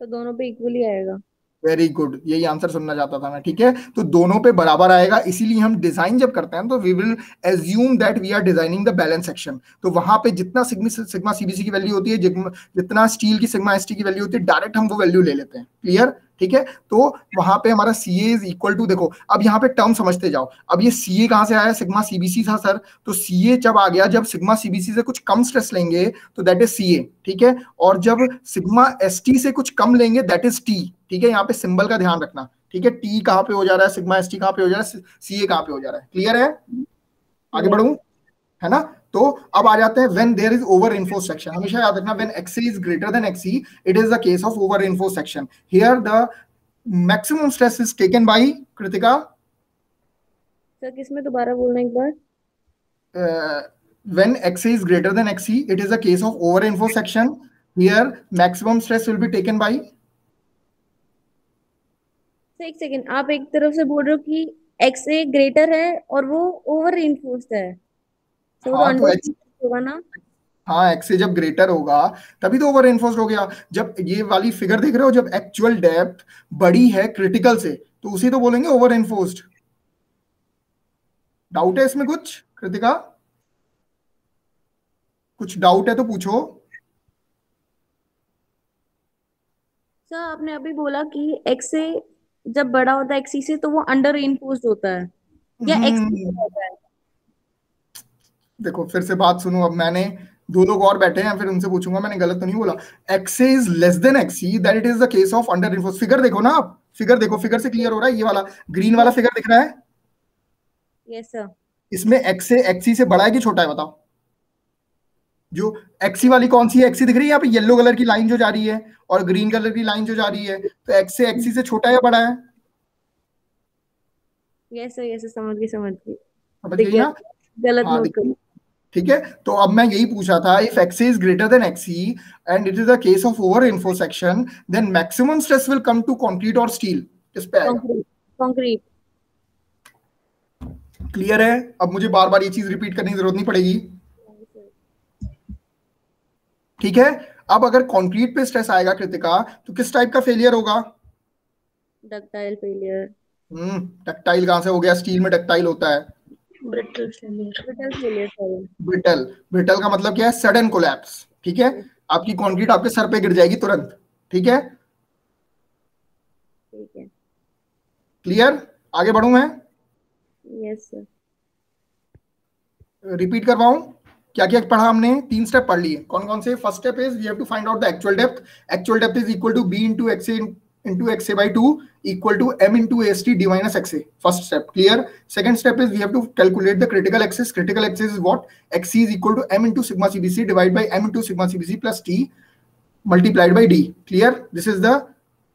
दोनों पे इक्वली आएगा। वेरी गुड, यही आंसर सुनना चाहता था मैं, ठीक है। तो दोनों पे बराबर आएगा, इसीलिए हम डिजाइन जब करते हैं तो we will assume that we are designing the balance section. तो वहां पे जितना सिग्मा सीबीसी की वैल्यू होती है, जितना स्टील की सिग्मा एसटी की वैल्यू होती है, डायरेक्ट हम वो वैल्यू ले लेते हैं। क्लियर? ठीक है। तो वहां पे हमारा सी ए इज इक्वल टू, देखो अब यहाँ पे टर्म समझते जाओ। अब ये सी ए कहां से आया? सिग्मा सीबीसी था सर। तो सी ए जब आ गया, जब सिग्मा सीबीसी से कुछ कम स्ट्रेस लेंगे तो दैट इज सी ए, ठीक है। और जब सिग्मा एसटी से कुछ कम लेंगे दैट इज टी, ठीक है। यहाँ पे सिंबल का ध्यान रखना, ठीक है। टी कहाँ पे हो जा रहा है, सिग्मा एसटी कहाँ पे हो जा रहा है, सी ए कहाँ पे हो जा रहा है। क्लियर है? आगे बढ़ूं, है ना। तो अब आ जाते हैं when there is over reinforce section. हमेशा याद रखना, when x c is greater than x c, it is the case of over reinforce section. Here the maximum stress is taken by, Kritika sir किसमें दोबारा बोलना एक बार? when XA is greater than XC, it is a case of over reinforced section. Here maximum stress will be taken by, एक second, आप एक तरफ से बोल रहे हो कि एक्स ए ग्रेटर है और वो ओवर रेनफोर्स्ड है, तो हाँ तो होगा ना? हाँ, एक्से जब ग्रेटर होगा तभी तो ओवर रेनफोर्स्ड हो गया। जब ये वाली फिगर देख रहे हो, जब एक्चुअल डेप्थ बड़ी है क्रिटिकल से, तो उसी तो बोलेंगे ओवर रेनफोर्स्ड। डाउट है इसमें कुछ कृतिका? कुछ डाउट है तो पूछो। सर आपने अभी बोला कि एक्स ए जब बड़ा होता है एक्सी से तो वो अंडर रेनफोर्स्ड होता है, या एक्सी होता है? देखो फिर से बात सुनो, अब मैंने दो लोग और बैठे हैं, फिर उनसे पूछूंगा, मैंने गलत तो नहीं बोला। X is less than xc, that it is the case of under reinforce. Figure देखो ना आप, फिगर देखो, फिगर से क्लियर हो रहा है। ये वाला ग्रीन वाला फिगर दिख रहा है? Yes sir. इसमें एक्से एक्सी से बड़ा है कि छोटा है बताओ? जो एक्सी वाली कौन सी है? एक्सी दिख रही है यहाँ पे, येलो कलर की लाइन जो जा रही है और ग्रीन कलर की लाइन जो जा रही है, तो एक्से एक्सी से छोटा है या बड़ा है? यस सर, यस समझ गई, समझ गई। समझ गई ना? गलत हाँ, नोट करो। ठीक है। तो अब मैं यही पूछा था, if x a is greater than x c and it is a case of over reinforce section, then maximum stress will come to concrete और स्टील। किस पे आएगा? कंक्रीट। क्लियर है? अब मुझे बार बार ये चीज रिपीट करने की जरूरत नहीं पड़ेगी, ठीक है। अब अगर कंक्रीट पे स्ट्रेस आएगा कृतिका, तो किस टाइप का फेलियर होगा? Ductile failure. डक्टाइल कहां से हो गया? स्टील में डक्टाइल होता है। Brittle failure. Brittle failure sir. Brittle, brittle का मतलब क्या है? सडन कोलैप्स, ठीक है। आपकी कंक्रीट आपके सर पे गिर जाएगी तुरंत, ठीक है। ठीक है। क्लियर? आगे बढ़ूं मैं? Yes sir. रिपीट करवाऊं? क्या क्या पढ़ा हमने? 3 स्टेप पढ़ लिए। कौन कौन से? First step is we have to find out the actual depth. Actual depth is equal to b into x into XA by 2 equal to M into AST D minus XA. First step, clear? Second step is we have to calculate the critical axis. Critical axis is what? XC is equal to M into sigma CBC divided by M into sigma CBC plus T multiplied by D. Clear? This is the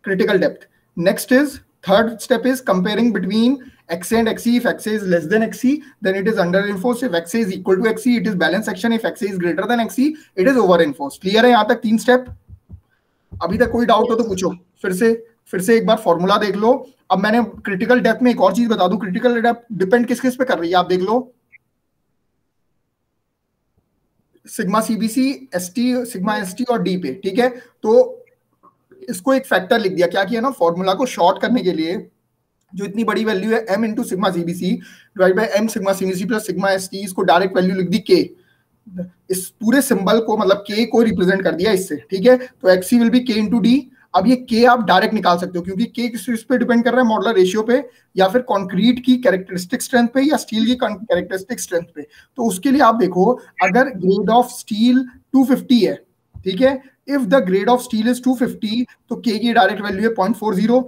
critical depth. Next is, third step is comparing between XA and XC. If XA is less than XC, then it is under reinforced. If XA is equal to XC, it is balance section. If XA is greater than XC, it is over reinforced. Clear है यहाँ तक 3 step? अभी तक कोई doubt हो तो पूछो। फिर से एक बार फॉर्मूला देख लो। अब मैंने क्रिटिकल डेप्थ में एक और चीज बता दूं, क्रिटिकल डेप्थ डिपेंड किस किस पे कर रही है, आप देख लो। Sigma CBC, ST, sigma ST और डी पे, ठीक है। तो इसको एक फैक्टर लिख दिया, क्या किया ना, फॉर्मूला को शॉर्ट करने के लिए, जो इतनी बड़ी वैल्यू है m इंटू सिग्मा सीबीसी divide by m sigma CBC plus sigma ST, इसको डायरेक्ट वैल्यू लिख दी k। इस पूरे सिंबल को, मतलब k को रिप्रेजेंट कर दिया इससे, ठीक है। तो x c will be k into d. अब ये के आप डायरेक्ट निकाल सकते हो, क्योंकि के किस पे डिपेंड कर रहा है, मॉडुलर रेशियो पे, या फिर कंक्रीट की कैरेक्टरिस्टिक स्ट्रेंथ पे, या स्टील की कैरेक्टरिस्टिक स्ट्रेंथ पे। तो उसके लिए आप देखो, अगर ग्रेड ऑफ स्टील 250 है, ठीक है, if the grade of steel is 250, तो के की डायरेक्ट वैल्यू है 0.40,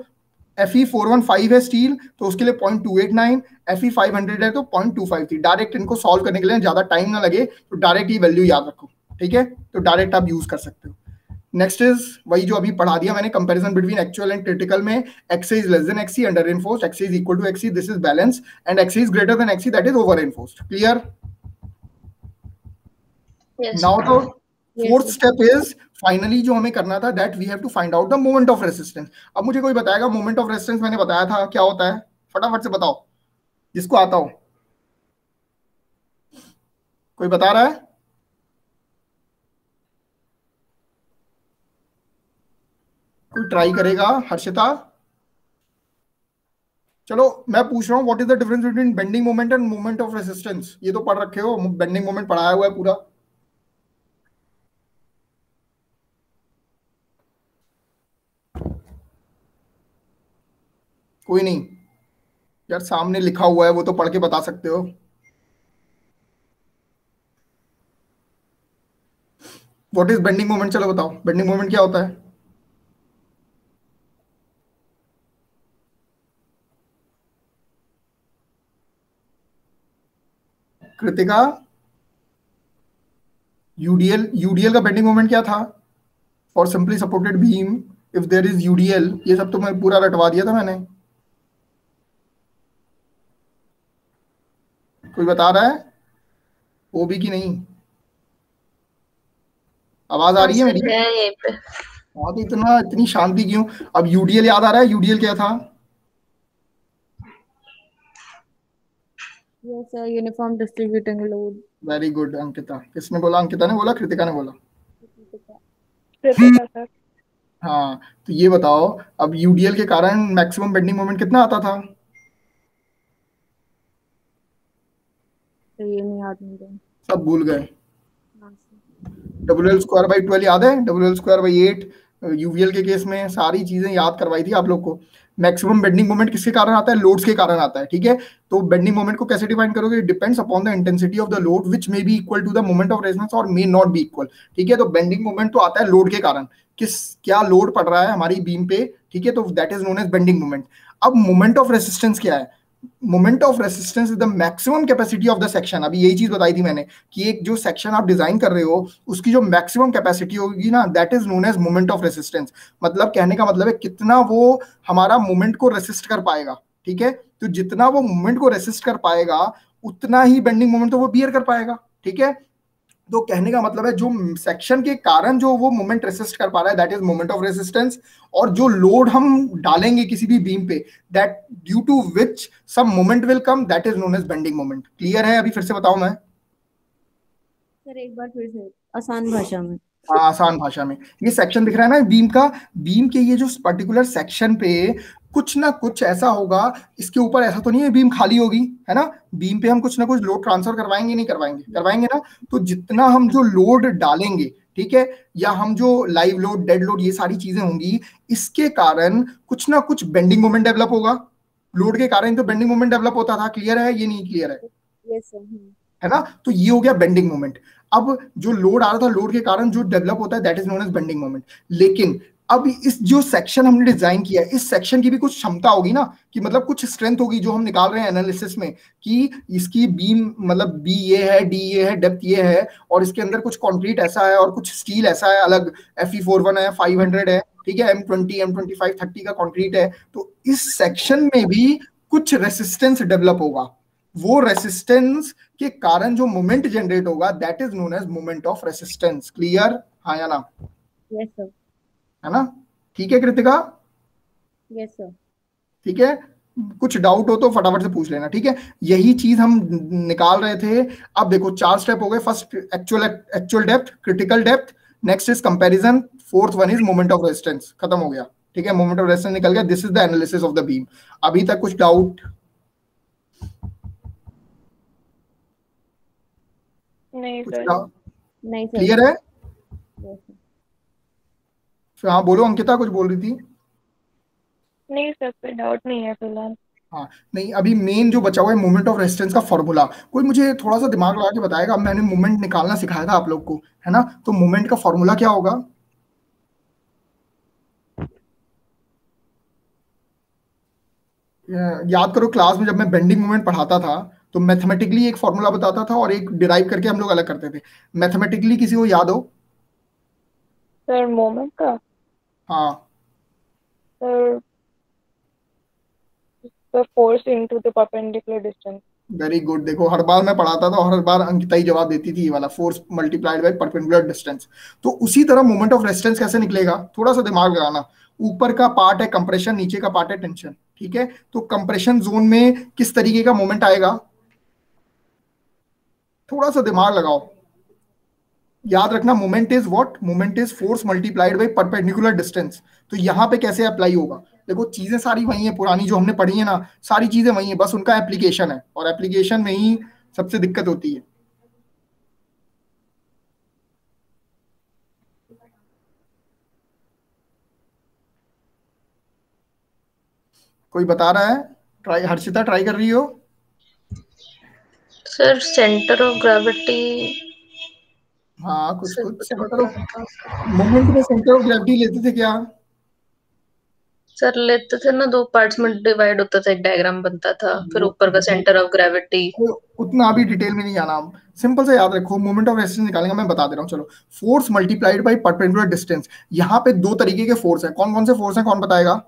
Fe 415 है स्टील, तो उसके लिए 0.289, Fe 500 है तो 0.253। डायरेक्ट इनको सॉल्व करने के लिए ज्यादा टाइम ना लगे, तो डायरेक्ट ये वैल्यू याद रखो, ठीक है, तो डायरेक्ट आप यूज कर सकते हो। नेक्स्ट इज वही जो अभी पढ़ा दिया मैंने, comparison between actual and critical में x is less than xc under reinforced, x is equal to xc, this is balance, and x is greater than xc, that is over reinforced. Clear? Now the fourth step is finally जो हमें करना था, that we have to find out the moment of resistance. अब मुझे कोई बताएगा moment of resistance मैंने बताया था क्या होता है, फटाफट से बताओ जिसको आता हो। कोई बता रहा है? कोई ट्राई करेगा? हर्षिता? चलो मैं पूछ रहा हूँ, what is the difference between bending moment end moment of resistance? ये तो पढ़ रखे हो, बेंडिंग मोमेंट पढ़ाया हुआ है पूरा। कोई नहीं यार, सामने लिखा हुआ है वो तो पढ़ के बता सकते हो। What is bending moment? चलो बताओ बेंडिंग मोमेंट क्या होता है। कृतिका? यूडीएल का बेंडिंग मोमेंट क्या था? For simply supported beam if there is UDL, ये सब तो मैं पूरा रटवा दिया था मैंने। कोई बता रहा है? वो भी कि नहीं? आवाज आ रही है मेरी? हाँ, तो इतनी शांति क्यों? अब यूडीएल याद आ रहा है? यूडीएल क्या था? Yes sir, uniform distributing load. Very good Ankita. किसने बोला? अंकिता ने बोला, कृतिका ने बोला? कृतिका सर। हाँ, तो ये बताओ, अब यूडीएल के कारण मैक्सिमम बेंडिंग मोमेंट कितना आता था? तो ये नहीं याद नहीं रहा। सब भूल गए। WL²/12 याद है? WL²/8 यूवीएल के केस में सारी चीजें याद करवाई थी आप लोग को। मैक्सिमम बेंडिंग मोमेंट किसके कारण आता है? लोड्स के कारण आता है, ठीक है। तो बेंडिंग मोमेंट को कैसे डिफाइन करोगे? Depends upon the intensity of the load which may be equal to the moment of resistance और मे नॉट बी इक्वल, ठीक है। तो बेंडिंग मोमेंट तो आता है लोड के कारण, क्या लोड पड़ रहा है हमारी बीम पे, ठीक है, तो that is known as bending moment. अब मोमेंट ऑफ रेसिस्टेंस क्या है? Moment of resistance is the maximum capacity of the section. अभी यही चीज बताई थी मैंने कि एक जो सेक्शन आप डिजाइन कर रहे हो उसकी जो मैक्सिमम कैपेसिटी होगी ना, that is known as moment of resistance. मतलब कहने का मतलब है कितना वो हमारा मोमेंट को रेसिस्ट कर पाएगा, ठीक है। तो जितना वो मोमेंट को रेसिस्ट कर पाएगा उतना ही बेंडिंग मोमेंट तो वो बियर कर पाएगा, ठीक है। तो कहने का मतलब है जो सेक्शन के कारण जो वो मोमेंट रेसिस्ट कर पा रहा है that is moment of resistance, और जो लोड हम डालेंगे किसी भी बीम पे that due to which some moment will come, that is known as bending moment. Clear है? अभी फिर से बताऊं मैं? सर एक बार फिर से आसान भाषा में। आसान भाषा में, ये सेक्शन दिख रहा है ना बीम का, बीम के ये जो पर्टिकुलर सेक्शन पे कुछ ना कुछ ऐसा होगा, इसके ऊपर ऐसा तो नहीं है बीम खाली होगी, है ना। बीम पे हम कुछ ना कुछ लोड ट्रांसफर करवाएंगे, नहीं करवाएंगे? करवाएंगे ना। तो जितना हम जो लोड डालेंगे, ठीक है, या हम जो लाइव लोड, डेड लोड, ये सारी चीजें होंगी, इसके कारण कुछ ना कुछ बेंडिंग मोमेंट डेवलप होगा। लोड के कारण तो बेंडिंग मोमेंट डेवलप होता था। क्लियर है? ये नहीं क्लियर है? Yes sir. है ना। तो ये हो गया बेंडिंग मोमेंट। अब जो लोड आ रहा था, लोड के कारण जो डेवलप होता है that is known as bending moment. लेकिन अब इस जो सेक्शन हमने डिजाइन किया है, इस सेक्शन की भी कुछ क्षमता होगी ना, कि मतलब कुछ स्ट्रेंथ होगी जो हम निकाल रहे हैं एनालिसिस में, कि इसकी बीम मतलब बी ये है, डी ये है, डेप्थ ये है, और इसके अंदर कुछ कंक्रीट ऐसा है और कुछ स्टील ऐसा है अलग, Fe41 है, 500 है, ठीक है, M20, M25, 30 का कंक्रीट है। तो इस सेक्शन में भी कुछ रेसिस्टेंस डेवलप होगा। वो रेसिस्टेंस के कारण जो मोमेंट जनरेट होगा that is known as moment of resistance. Clear? हाँ या ना? Yes sir. है ना? ठीक है कृतिका? Yes sir. ठीक है, कुछ डाउट हो तो फटाफट से पूछ लेना, ठीक है। यही चीज हम निकाल रहे थे। अब देखो 4 स्टेप हो गए। First actual depth, critical depth, next is comparison, fourth one is moment of resistance. खत्म हो गया, ठीक है, मोमेंट ऑफ रेजिस्टेंस निकल गया। This is the analysis of the beam. अभी तक कुछ डाउट? नहीं सर। नहीं सर। क्लियर है? हाँ बोलो अंकिता, कुछ बोल रही थी। नहीं सर, कोई डाउट नहीं है फिलहाल। हाँ नहीं, अभी मेन जो बचा हुआ है मोमेंट ऑफ रेजिस्टेंस का फॉर्मूला, कोई मुझे थोड़ा सा दिमाग लगा के बताएगा। अब मैंने मोमेंट निकालना सिखाया था आप लोग को, है ना, तो मोमेंट का फॉर्मूला क्या होगा? याद करो, क्लास में जब मैं बेंडिंग मोमेंट पढ़ाता था तो मैथमेटिकली एक फॉर्मूला बताता था और एक डिराइव करके हम लोग अलग करते थे। मैथमेटिकली किसी को याद हो? सर मोमेंट का? हाँ। Sir the force into the perpendicular distance। Very good. देखो हर बार मैं पढ़ाता था और हर बार अंकिता ही जवाब देती थी, ये वाला force multiplied by perpendicular distance. तो उसी तरह मोमेंट ऑफ रेजिस्टेंस कैसे निकलेगा, थोड़ा सा दिमाग लगाना। ऊपर का पार्ट है कंप्रेशन, नीचे का पार्ट है टेंशन, ठीक है। तो कंप्रेशन जोन में किस तरीके का मोमेंट आएगा, थोड़ा सा दिमाग लगाओ। याद रखना, moment is what, moment is force multiplied by perpendicular distance. तो यहाँ पे कैसे अप्लाई होगा? देखो चीजें सारी वही है, पुरानी जो हमने पढ़ी है ना, सारी चीजें वही है, बस उनका एप्लीकेशन है, और एप्लीकेशन में ही सबसे दिक्कत होती है। कोई बता रहा है? ट्राई, हर्षिता ट्राई कर रही हो? Sir centre of gravity. हाँ कुछ सर कुछ कुछ सेंटर ऑफ, बताता मोमेंट में सेंटर ऑफ ग्रेविटी लेते थे क्या? सर, लेते थे ना, दो पार्ट्स में डिवाइड होता था, एक डायग्राम बनता था, फिर ऊपर का सेंटर ऑफ ग्रेविटी। तो उतना अभी डिटेल में नहीं जाना, हम सिंपल से याद रखो, मोमेंट ऑफ रेजिस्टेंस निकालेंगे, मैं बता दे रहा हूँ। चलो, force multiplied by perpendicular distance. यहाँ पे दो तरीके के फोर्स है, कौन कौन से फोर्स है कौन बताएगा?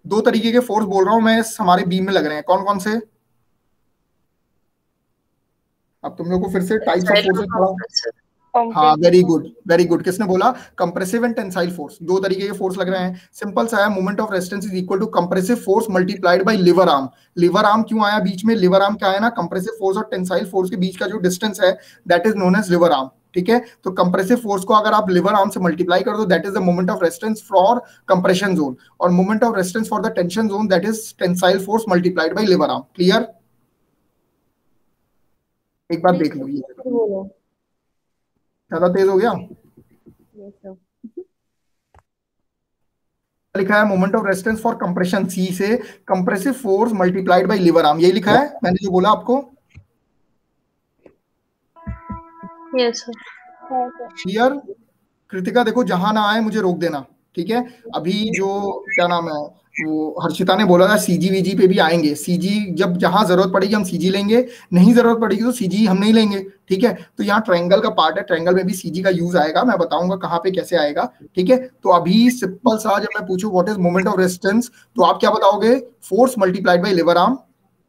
दो तरीके के फोर्स बोल रहा हूँ मैं, हमारे बीम में लग रहे हैं, कौन कौन से? अब तुम लोग को फिर से टाइप्स ऑफ फोर्सेस पढ़ा। हाँ वेरी गुड, वेरी गुड। किसने बोला? कंप्रेसिव एंड टेंसाइल फोर्स, दो तरीके के फोर्स लग रहे हैं। सिंपल सा है, moment of resistance is equal to compressive force multiplied by lever arm. Lever arm क्यों आया बीच में? लिवर आर्म क्या है ना, कंप्रेसिव फोर्स और टेंसाइल फोर्स के बीच का जो डिस्टेंस है, that is known as lever arm, ठीक है। तो कंप्रेसिव फोर्स को अगर आप लिवर आर्म से मल्टीप्लाई कर दो, that is the moment of resistance for compression zone, और moment of resistance for the tension zone, that is tensile force multiplied by lever arm. Clear? एक बार देख लो, ये बोलो। ज्यादा तेज हो गया? Yes sir. लिखा है moment of resistance for compression, C से compressive force multiplied by lever arm, यही लिखा है मैंने जो बोला आपको। Yes sir. क्लियर? कृतिका देखो, जहां ना आए मुझे रोक देना, ठीक है। अभी जो क्या नाम है, वो हर्षिता ने बोला था सीजी वीजी पे भी आएंगे, सीजी जब जहां जरूरत पड़ेगी हम सीजी लेंगे, नहीं जरूरत पड़ेगी तो सीजी हम नहीं लेंगे, ठीक है। तो यहाँ ट्रायंगल का पार्ट है, ट्रायंगल में भी सीजी का यूज आएगा, मैं बताऊंगा कहाँ पे कैसे आएगा, ठीक है। तो अभी सिंपल सा, जब मैं पूछूं what is moment of resistance, तो आप क्या बताओगे? Force multiplied by lever arm.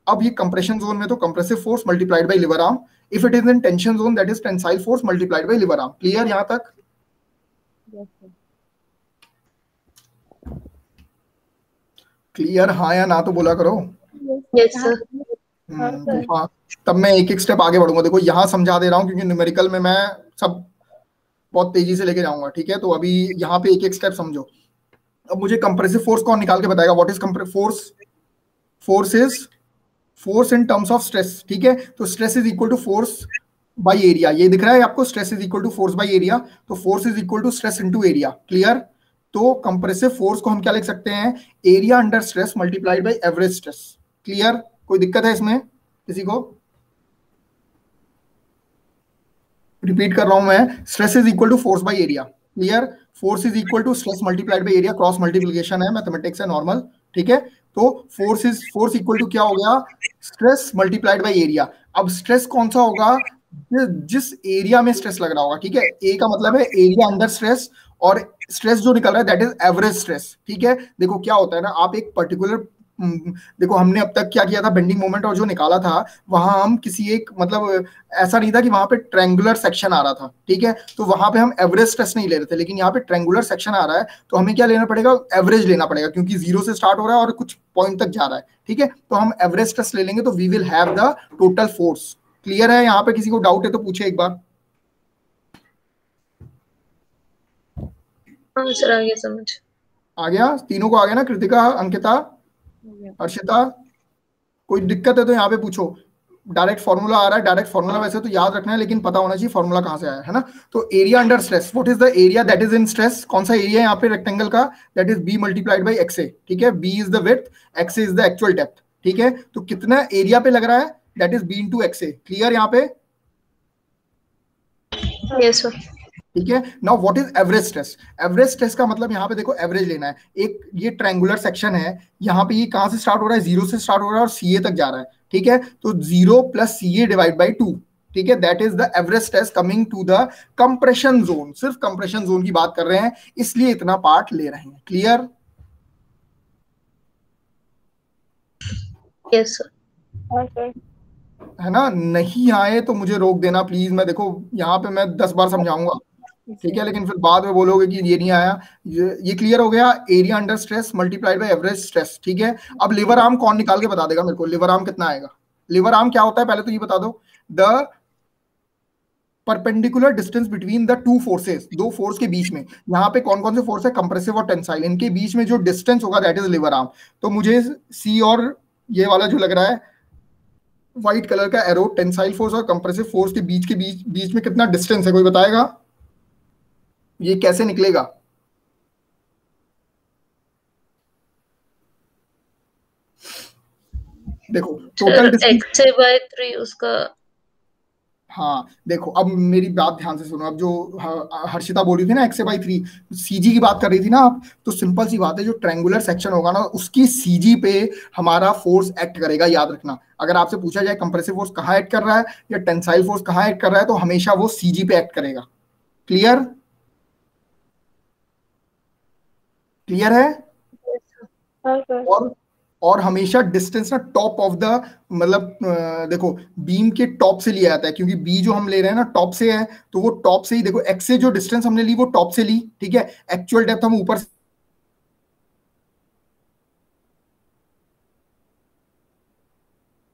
अब ये कंप्रेशन जोन में तो compressive force multiplied by lever arm, if it is in tension zone that is tensile force multiplied by lever arm. Clear यहाँ तक? Yes sir. क्लियर हाँ या ना तो बोला करो। Yes sir. तो हाँ, तब मैं एक एक स्टेप आगे बढ़ूंगा। देखो यहाँ समझा दे रहा हूँ क्योंकि न्यूमेरिकल में मैं सब बहुत तेजी से लेके जाऊंगा, ठीक है। तो अभी यहाँ पे एक एक स्टेप समझो। अब मुझे कंप्रेसिव फोर्स कौन निकाल के बताएगा? What is force? Force is force in terms of stress, ठीक है। तो stress is equal to force by area, ये दिख रहा है आपको, stress is equal to force by area. तो force is equal to stress into area. Clear? तो कंप्रेसिव फोर्स को हम क्या लिख सकते हैं? Area under stress multiplied by average stress. Clear? कोई दिक्कत है इसमें किसी को? रिपीट कर रहा हूं मैं, stress is equal to force by area. Clear? Force is equal to stress multiplied by area, cross multiplication है, मैथमेटिक्स है नॉर्मल, ठीक है। तो फोर्स इक्वल टू क्या हो गया? Stress multiplied by area. अब स्ट्रेस कौन सा होगा? जिस एरिया में स्ट्रेस लग रहा होगा, ठीक है। ए का मतलब है एरिया अंडर स्ट्रेस, और स्ट्रेस जो निकल रहा है दैट इज एवरेज स्ट्रेस, ठीक है। देखो क्या होता है ना, आप एक पर्टिकुलर, देखो हमने अब तक क्या किया था, बेंडिंग मोमेंट और जो निकाला था, वहां हम किसी एक, मतलब ऐसा नहीं था कि वहां पे ट्रायंगुलर सेक्शन आ रहा था, ठीक है। तो वहां पे हम एवरेज स्ट्रेस नहीं ले रहे थे, लेकिन यहाँ पे ट्रायंगुलर सेक्शन आ रहा है, तो हमें क्या लेना पड़ेगा? एवरेज लेना पड़ेगा, क्योंकि जीरो से स्टार्ट हो रहा है और कुछ पॉइंट तक जा रहा है, ठीक है। तो हम एवरेज स्ट्रेस ले लेंगे, तो we will have the total force. Clear है? यहाँ पे किसी को डाउट है तो पूछे एक बार। हाँ सर, आ गया समझ। आ गया? तीनों को आ गया ना? कृतिका, अंकिता, हर्षिता, कोई दिक्कत है तो यहाँ पे पूछो। डायरेक्ट फॉर्मूला आ रहा है, डायरेक्ट फॉर्मूला वैसे तो याद रखना है लेकिन पता होना चाहिए फॉर्मूला कहां से आया है ना। तो area under stress, what is the area that is in stress, कौन सा एरिया है यहाँ पे रेक्टेंगल का, that is b multiplied by x a, ठीक है, b is the width, x is the actual depth, ठीक है। तो कितना एरिया पे लग रहा है, that is B into x A, clear यहाँ पे? Yes sir. ठीक है। Now what is average stress, average stress का मतलब यहाँ पे देखो एवरेज लेना है, एक ये ट्रायंगुलर सेक्शन है, यहाँ पे ये कहां से स्टार्ट हो रहा है, 0 से स्टार्ट हो रहा है और सीए तक जा रहा है, ठीक है। तो 0 प्लस सीए डिवाइड बाई 2, ठीक है, that is the average stress coming to the compression zone, सिर्फ कंप्रेशन जोन की बात कर रहे हैं इसलिए इतना पार्ट ले रहे हैं, क्लियर? Yes sir. है ना, नहीं आए तो मुझे रोक देना प्लीज, मैं देखो यहाँ पे मैं 10 बार समझाऊंगा, ठीक है, लेकिन फिर बाद में बोलोगे कि ये नहीं आया। ये क्लियर हो गया, area under stress multiplied by average stress, ठीक है। अब लिवर आर्म कौन निकाल के बता देगा मेरे को, लिवर आर्म कितना आएगा? लिवर आर्म क्या होता है पहले तो ये बता दो, the perpendicular distance between the two forces, दो फोर्स के बीच में, यहाँ पे कौन कौन से फोर्स है, कंप्रेसिव और टेंसाइल, इनके बीच में जो डिस्टेंस होगा दैट इज लिवर आर्म। तो मुझे सी और ये वाला जो लग रहा है व्हाइट कलर का एरो, टेंसाइल फोर्स और कंप्रेसिव फोर्स के बीच में कितना डिस्टेंस है, कोई बताएगा? ये कैसे निकलेगा? देखो टोटल एक्स बाय 3 उसका। हाँ देखो, अब मेरी बात ध्यान से सुनो, अब जो हर्षिता बोल रही थी ना एक्स बाई 3, सीजी की बात कर रही थी ना आप, तो सिंपल सी बात है, जो ट्रायंगुलर सेक्शन होगा ना उसकी सीजी पे हमारा फोर्स एक्ट करेगा, याद रखना। अगर आपसे पूछा जाए कंप्रेसिव फोर्स कहाँ एक्ट कर रहा है या टेंसाइल फोर्स कहाँ एक्ट कर रहा है, तो हमेशा वो सीजी पे एक्ट करेगा, क्लियर? क्लियर है? और हमेशा डिस्टेंस ना टॉप ऑफ द, मतलब देखो बीम के टॉप से लिया जाता है, क्योंकि बी जो हम ले रहे हैं ना टॉप से है, तो वो टॉप से ही, देखो एक्स से जो डिस्टेंस हमने ली वो टॉप से ली, ठीक है, एक्चुअल डेप्थ हम ऊपर से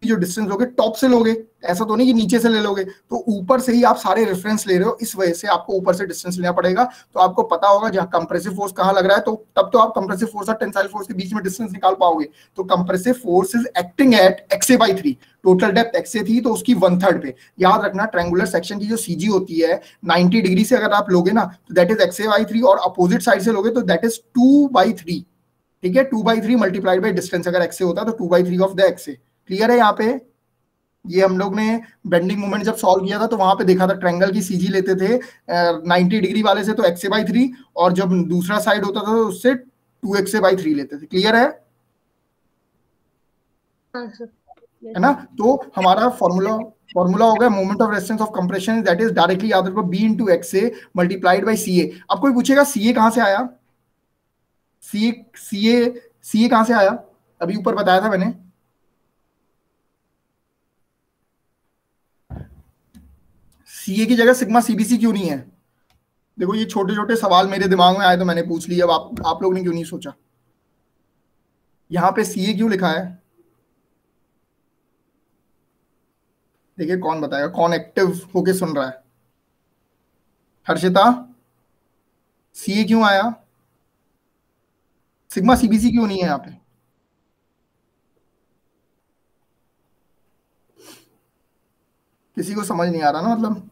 जो डिस्टेंस लोगे टॉप से लोगे, ऐसा तो नहीं कि नीचे से ले लोगे, तो ऊपर से ही आप सारे रेफरेंस ले रहे हो, इस वजह से आपको ऊपर से डिस्टेंस लेना पड़ेगा। तो आपको पता होगा जहां कंप्रेसिव फोर्स कहां लग रहा है, तो तब तो आप कंप्रेसिव फोर्स और टेंसाइल फोर्स के बीच में डिस्टेंस निकाल पाओगे। तो compressive force is acting at X A by 3, total depth X A थी तो उसकी 1/3 पे। याद रखना ट्रायंगुलर सेक्शन की जो सीजी होती है 90 डिग्री से अगर आप लोगे ना तो दैट इज एक्सए बाई 3, और अपोजिट साइड से लोगे तो दैट इज 2/3, ठीक है, 2/3 मल्टीप्लाइड बाई डिस्टेंस, अगर एक्सए होता तो 2/3 ऑफ द एक्सए। क्लियर है यहाँ पे? ये हम लोग ने बेंडिंग मोमेंट जब सॉल्व किया था तो वहां पे देखा था, ट्रायंगल की सीजी लेते थे 90 डिग्री वाले से तो एक्सए बाई 3, और जब दूसरा साइड होता था तो उससे 2 बाई 3 लेते थे। क्लियर है? है ना? तो हमारा फॉर्मूला हो गया moment of resistance of compression, that is directly याद रखो B into X A multiplied by C A. अब कोई पूछेगा सीए कहां से आया, सीए कहां से आया? अभी ऊपर बताया था मैंने, सीए की जगह सिग्मा सीबीसी क्यों नहीं है? देखो ये छोटे छोटे सवाल मेरे दिमाग में आए तो मैंने पूछ लिया, अब आप लोग ने क्यों नहीं सोचा? यहां पे सीए क्यों लिखा है? देखिए कौन बताएगा, कौन एक्टिव होके सुन रहा है? हर्षिता, सीए क्यों आया? सिग्मा सीबीसी क्यों नहीं है यहाँ पे? किसी को समझ नहीं आ रहा ना, मतलब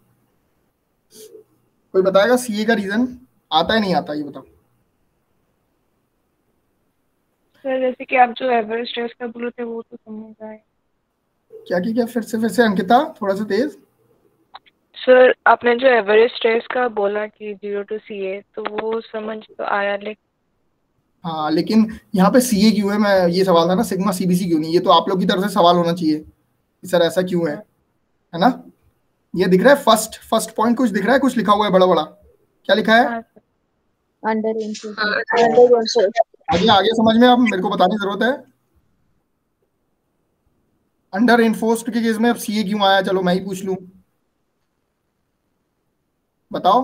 कोई बताएगा सीए का रीजन आता है नहीं आता, ये बताओ। सर जैसे कि आप जो एवरेज स्ट्रेस का बोले थे वो तो समझ आए। क्या फिर से अंकिता थोड़ा सा तेज। सर आपने जो एवरेज स्ट्रेस का बोला कि 0 to CA, तो वो समझ तो आया, लेकिन हाँ लेकिन यहाँ पे सीए क्यों है, मैं ये सवाल था ना, सिग्मा सीबीसी क्यों नहीं? ये तो आप लोग की तरफ से सवाल होना चाहिए कि सर ऐसा क्यों है ना? ये दिख रहा है फर्स्ट पॉइंट, कुछ दिख रहा है, कुछ लिखा हुआ है बड़ा बड़ा, क्या लिखा है? अंडर आगे समझ में, अब मेरे को बताने की जरूरत है। अंडर इन्फोर्स्ड के केस में अब सीए क्यों आया, चलो मैं ही पूछ लूं, बताओ।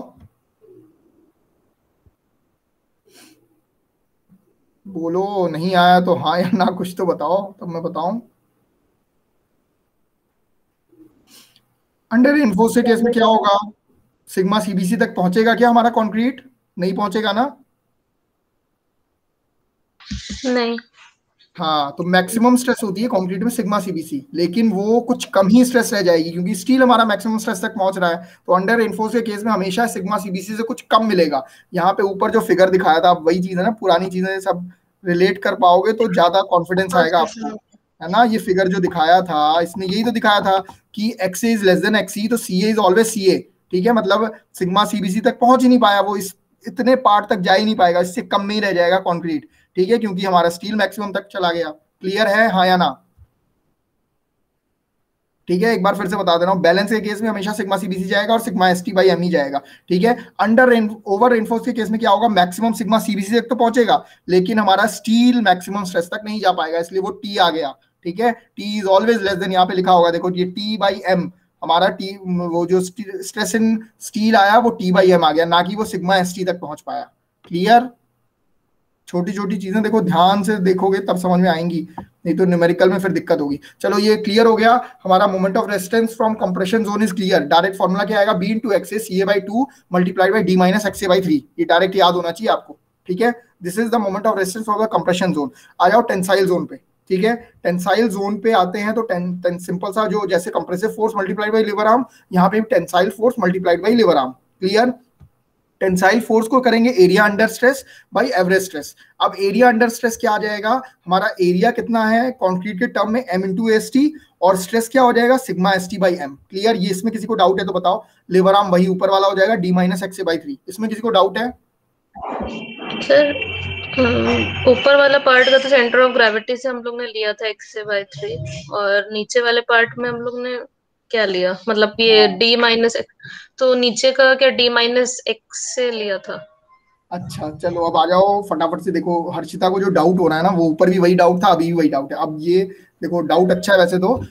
बोलो नहीं आया तो हाँ या ना कुछ तो बताओ, तब मैं बताऊं। अंडर इन्फोर्स्ड केस में क्या होगा, सिग्मा सीबीसी तक पहुंचेगा क्या हमारा कंक्रीट? नहीं पहुंचेगा ना? नहीं। हाँ, तो मैक्सिमम स्ट्रेस होती है कंक्रीट में सिग्मा सीबीसी, लेकिन वो कुछ कम ही स्ट्रेस रह जाएगी क्योंकि स्टील हमारा मैक्सिमम स्ट्रेस तक पहुंच रहा है। तो अंडर रेनफोर्स के केस में हमेशा सिग्मा सीबीसी से कुछ कम मिलेगा। यहाँ पे ऊपर जो फिगर दिखाया था, वही चीज है ना, पुरानी चीजें सब रिलेट कर पाओगे तो ज्यादा कॉन्फिडेंस आएगा आपको, है ना। ये फिगर जो दिखाया था, इसने यही तो दिखाया था कि x is less then x, तो सी इज ऑलवेज सी ए, ठीक है। मतलब सिग्मा सीबीसी तक पहुंच ही नहीं पाया, वो इस इतने पार्ट तक जा ही नहीं पाएगा, इससे कम में ही रह जाएगा कंक्रीट, ठीक है, क्योंकि हमारा स्टील मैक्सिमम तक चला गया। क्लियर है, हाँ या ना? ठीक है, एक बार फिर से बता दे रहा हूं, बैलेंस के केस में हमेशा सिग्मा सीबीसी जाएगा और सिग्मा एसटी बाई एम ही जाएगा, ठीक है। ओवर रेनफोर्स के केस में क्या होगा, मैक्सिमम सिग्मा सीबीसी तक तो पहुंचेगा, लेकिन हमारा स्टील मैक्सिमम स्ट्रेस तक नहीं जा पाएगा, इसलिए वो टी आ गया, ठीक है। T is always less than, यहाँ पे लिखा होगा, देखो ये टी बाई एम, हमारा टी, वो जो स्ट्रेस इन स्टील आया वो टी बाई एम आ गया, ना कि वो सिग्मा एसटी तक पहुंच पाया। क्लियर? छोटी छोटी चीजें देखो, ध्यान से देखोगे तब समझ में आएंगी, नहीं तो न्यूमेरिकल में फिर दिक्कत होगी। चलो ये क्लियर हो गया, हमारा moment of resistance from compression zone is clear. Direct formula क्या आएगा, B into x A C A by 2 multiplied by D minus X A by 3, ये डायरेक्ट याद होना चाहिए आपको, ठीक है। This is the moment of resistance for the compression zone. आ जाओ टेंसाइल जोन पे, ठीक है। टेंसाइल जोन पे आते हैं तो सिंपल सा, जो जैसे compressive force multiplied by lever arm, यहाँ पे tensile force multiplied by lever arm. Clear? Tensile force को करेंगे area under stress by average stress. अब एरिया अंडर स्ट्रेस क्या आ जाएगा, हमारा एरिया कितना है कंक्रीट के टर्म में, m इंटू एस टी, और स्ट्रेस क्या हो जाएगा, sigma S T by M. Clear? ये इसमें किसी को डाउट है तो बताओ। लेवर आर्म वही ऊपर वाला हो जाएगा, डी माइनस एक्स बाई 3। इसमें किसी को डाउट है? सर ऊपर वाला पार्ट का तो सेंटर ऑफ ग्रेविटी से हम लोग ने लिया था एक्स से बाई 3, और नीचे वाले पार्ट में हम लोग ने क्या लिया, मतलब ये डी माइनस एक्स, तो नीचे का क्या डी माइनस एक्स से लिया था। अच्छा चलो अब आ जाओ फटाफट से। देखो हर्षिता को जो डाउट हो रहा है ना, वो ऊपर भी वही डाउट था, अभी भी वही डाउट है। अब ये देखो डाउट अच्छा है वैसे तो,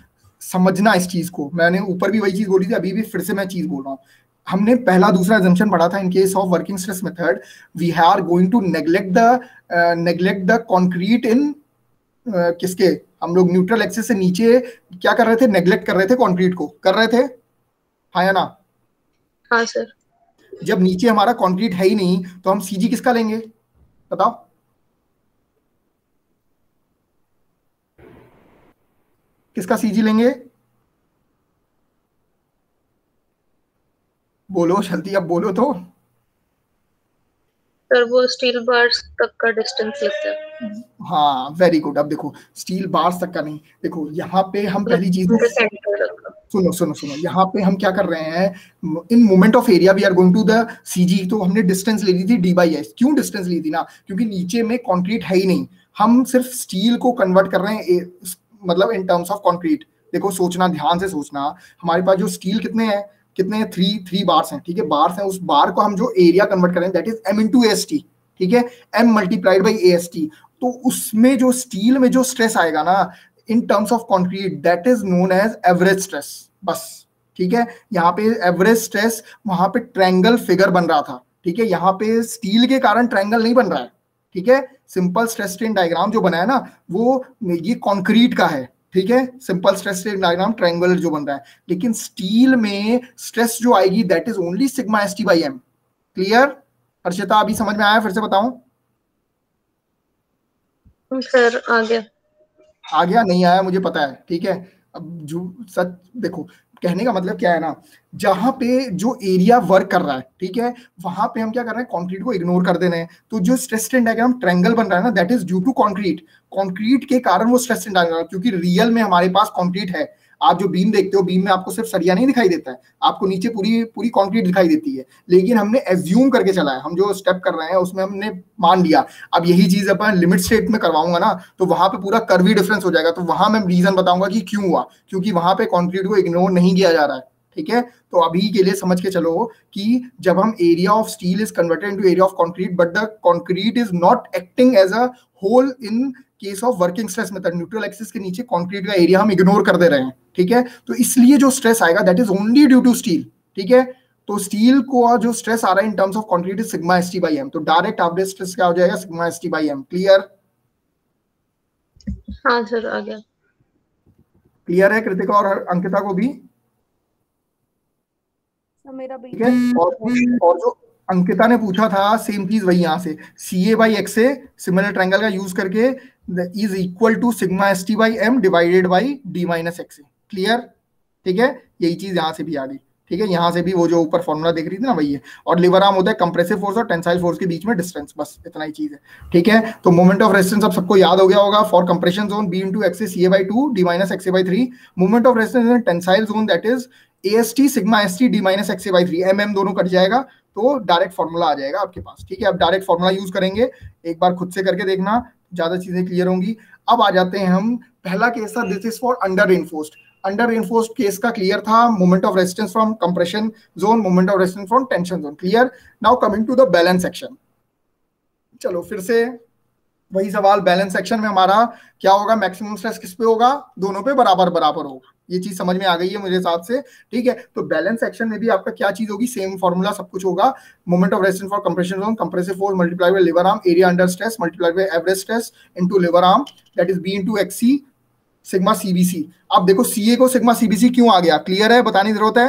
समझना इस चीज को, मैंने ऊपर भी वही चीज बोली थी, अभी भी फिर से मैं चीज बोल रहा हूँ। हमने पहला दूसरा एजम्पशन पढ़ा था, in case of working stress method we are going to neglect the concrete in किसके, हम लोग न्यूट्रल एक्सिस से नीचे क्या कर रहे थे, नेग्लेक्ट कर रहे थे, कंक्रीट को कर रहे थे, हाँ या ना? हाँ सर। जब नीचे हमारा कंक्रीट है ही नहीं तो हम सीजी किसका लेंगे बताओ? किसका सीजी लेंगे? बोलो जल्दी, अब बोलो तो। सर वो स्टील बार्स तक का डिस्टेंस लेते हैं। हाँ वेरी गुड। अब देखो स्टील बार्स तक का नहीं, देखो यहाँ पे हम पहली चीज, सुनो सुनो सुनो, यहाँ पे हम क्या कर रहे हैं, in moment of area we are going to the CG. तो हमने डिस्टेंस ले ली थी डी बाई एस। क्यों डिस्टेंस ली थी ना, क्योंकि नीचे में कंक्रीट है ही नहीं, हम सिर्फ स्टील को कन्वर्ट कर रहे हैं, मतलब इन टर्म्स ऑफ कंक्रीट। देखो सोचना, ध्यान से सोचना, हमारे पास जो स्टील कितने थ्री बार्स हैं, ठीक है, बार्स हैं, उस बार को हम जो एरिया कन्वर्ट करें that is M into S T, ठीक है, M multiplied by A S T. तो उसमें जो स्टील में जो स्ट्रेस आएगा ना in terms of concrete that is known as average stress, बस, ठीक है। यहाँ पे एवरेज स्ट्रेस, वहां पे ट्रायंगल फिगर बन रहा था, ठीक है, यहाँ पे स्टील के कारण ट्रायंगल नहीं बन रहा है, ठीक है। सिंपल स्ट्रेस स्ट्रेन डायग्राम जो बना है ना वो ये कंक्रीट का है, ठीक है, simple stress strain diagram triangular जो बन रहा है, लेकिन स्टील में स्ट्रेस जो आएगी that is only sigma S T by M. Clear Harshita? अभी समझ में आया? फिर से बताऊं? सर आ गया। आ गया? नहीं आया मुझे पता है, ठीक है। अब जो सच देखो, कहने का मतलब क्या है ना, जहां पे जो एरिया वर्क कर रहा है, ठीक है, वहां पे हम क्या कर रहे हैं, कंक्रीट को इग्नोर कर दे रहे हैं। तो जो स्ट्रेस स्ट्रेन डायग्राम ट्रायंगल बन रहा है ना that is due to concrete के कारण वो स्ट्रेस स्ट्रेन डायग्राम, क्योंकि रियल में हमारे पास कंक्रीट है। आप जो बीम देखते हो, बीम में आपको सिर्फ सरिया नहीं दिखाई देता है, आपको नीचे पूरी कंक्रीट दिखाई देती है, लेकिन हमने एज्यूम करके चला है, हम जो स्टेप कर रहे हैं उसमें हमने मान लिया। अब यही चीज अपन लिमिट स्टेट में करवाऊंगा ना तो वहां पे पूरा कर्वी डिफरेंस हो जाएगा, तो वहां मैं रीजन बताऊंगा कि क्यों हुआ, क्योंकि वहां पे कंक्रीट को इग्नोर नहीं किया जा रहा है, ठीक है। तो अभी के लिए समझ के चलो कि जब हम area of steel is converted into area of concrete but the concrete is not acting as a whole in case of working stress method, neutral axis के नीचे कंक्रीट का एरिया हम इग्नोर कर दे रहे हैं, ठीक है। तो इसलिए जो स्ट्रेस आएगा that is only due to steel, ठीक है। तो स्टील को जो स्ट्रेस आ रहा है in terms of concrete is sigma S T by M, तो डायरेक्ट एवरेज स्ट्रेस क्या हो जाएगा, sigma S T by M. Clear? हाँ सर आ गया। क्लियर है कृतिका और अंकिता को भी? मेरा भी ठीक है। और जो अंकिता ने पूछा था सेम चीज वही, यहाँ से सी ए बाई एक्स से सिमिलर ट्रायंगल का यूज करके is equal to sigma S T by M divided by D minus X A. Clear? ठीक है, यही चीज यहां से भी आ गई। ठीक है, यहां से भी वो जो ऊपर फॉर्मूला देख रही थी ना वही है। और लिवर आर्म होता है कंप्रेसिव फोर्स और टेंसाइल फोर्स के बीच में डिस्टेंस, बस इतना ही चीज है। ठीक है, तो मोमेंट ऑफ रेजिस्टेंस अब सबको याद हो गया होगा। For compression zone B into x A C A by 2 D minus X A by 3, moment of resistance in tensile zone that is AST sigma ST D minus X A by 3, MM दोनों cut जाएगा तो direct formula आ जाएगा आपके पास। ठीक है, अब direct formula use करेंगे, एक बार खुद से करके देखना, ज्यादा चीजें क्लियर होंगी। अब आ जाते हैं हम, पहला केस था this is for under reinforced. Under reinforced case का क्लियर था, moment of resistance from compression zone, moment of resistance from tension zone, clear. Now coming to the balance section. चलो फिर से वही सवाल, बैलेंस सेक्शन में हमारा क्या होगा, मैक्सिमम स्ट्रेस किस पे होगा, दोनों पे बराबर बराबर होगा। ये चीज समझ में आ गई है मुझे हिसाब से। ठीक है, तो बैलेंस सेक्शन में भी आपका क्या चीज होगी, सेम फॉर्मूला सब कुछ होगा। Moment of resistance for compression zone, compressive force multiply by lever arm, area under stress multiply by average stress into lever arm, that is B into XC sigma CBC. अब देखो CA को sigma CBC क्यों आ गया, clear है, बताने की जरूरत है?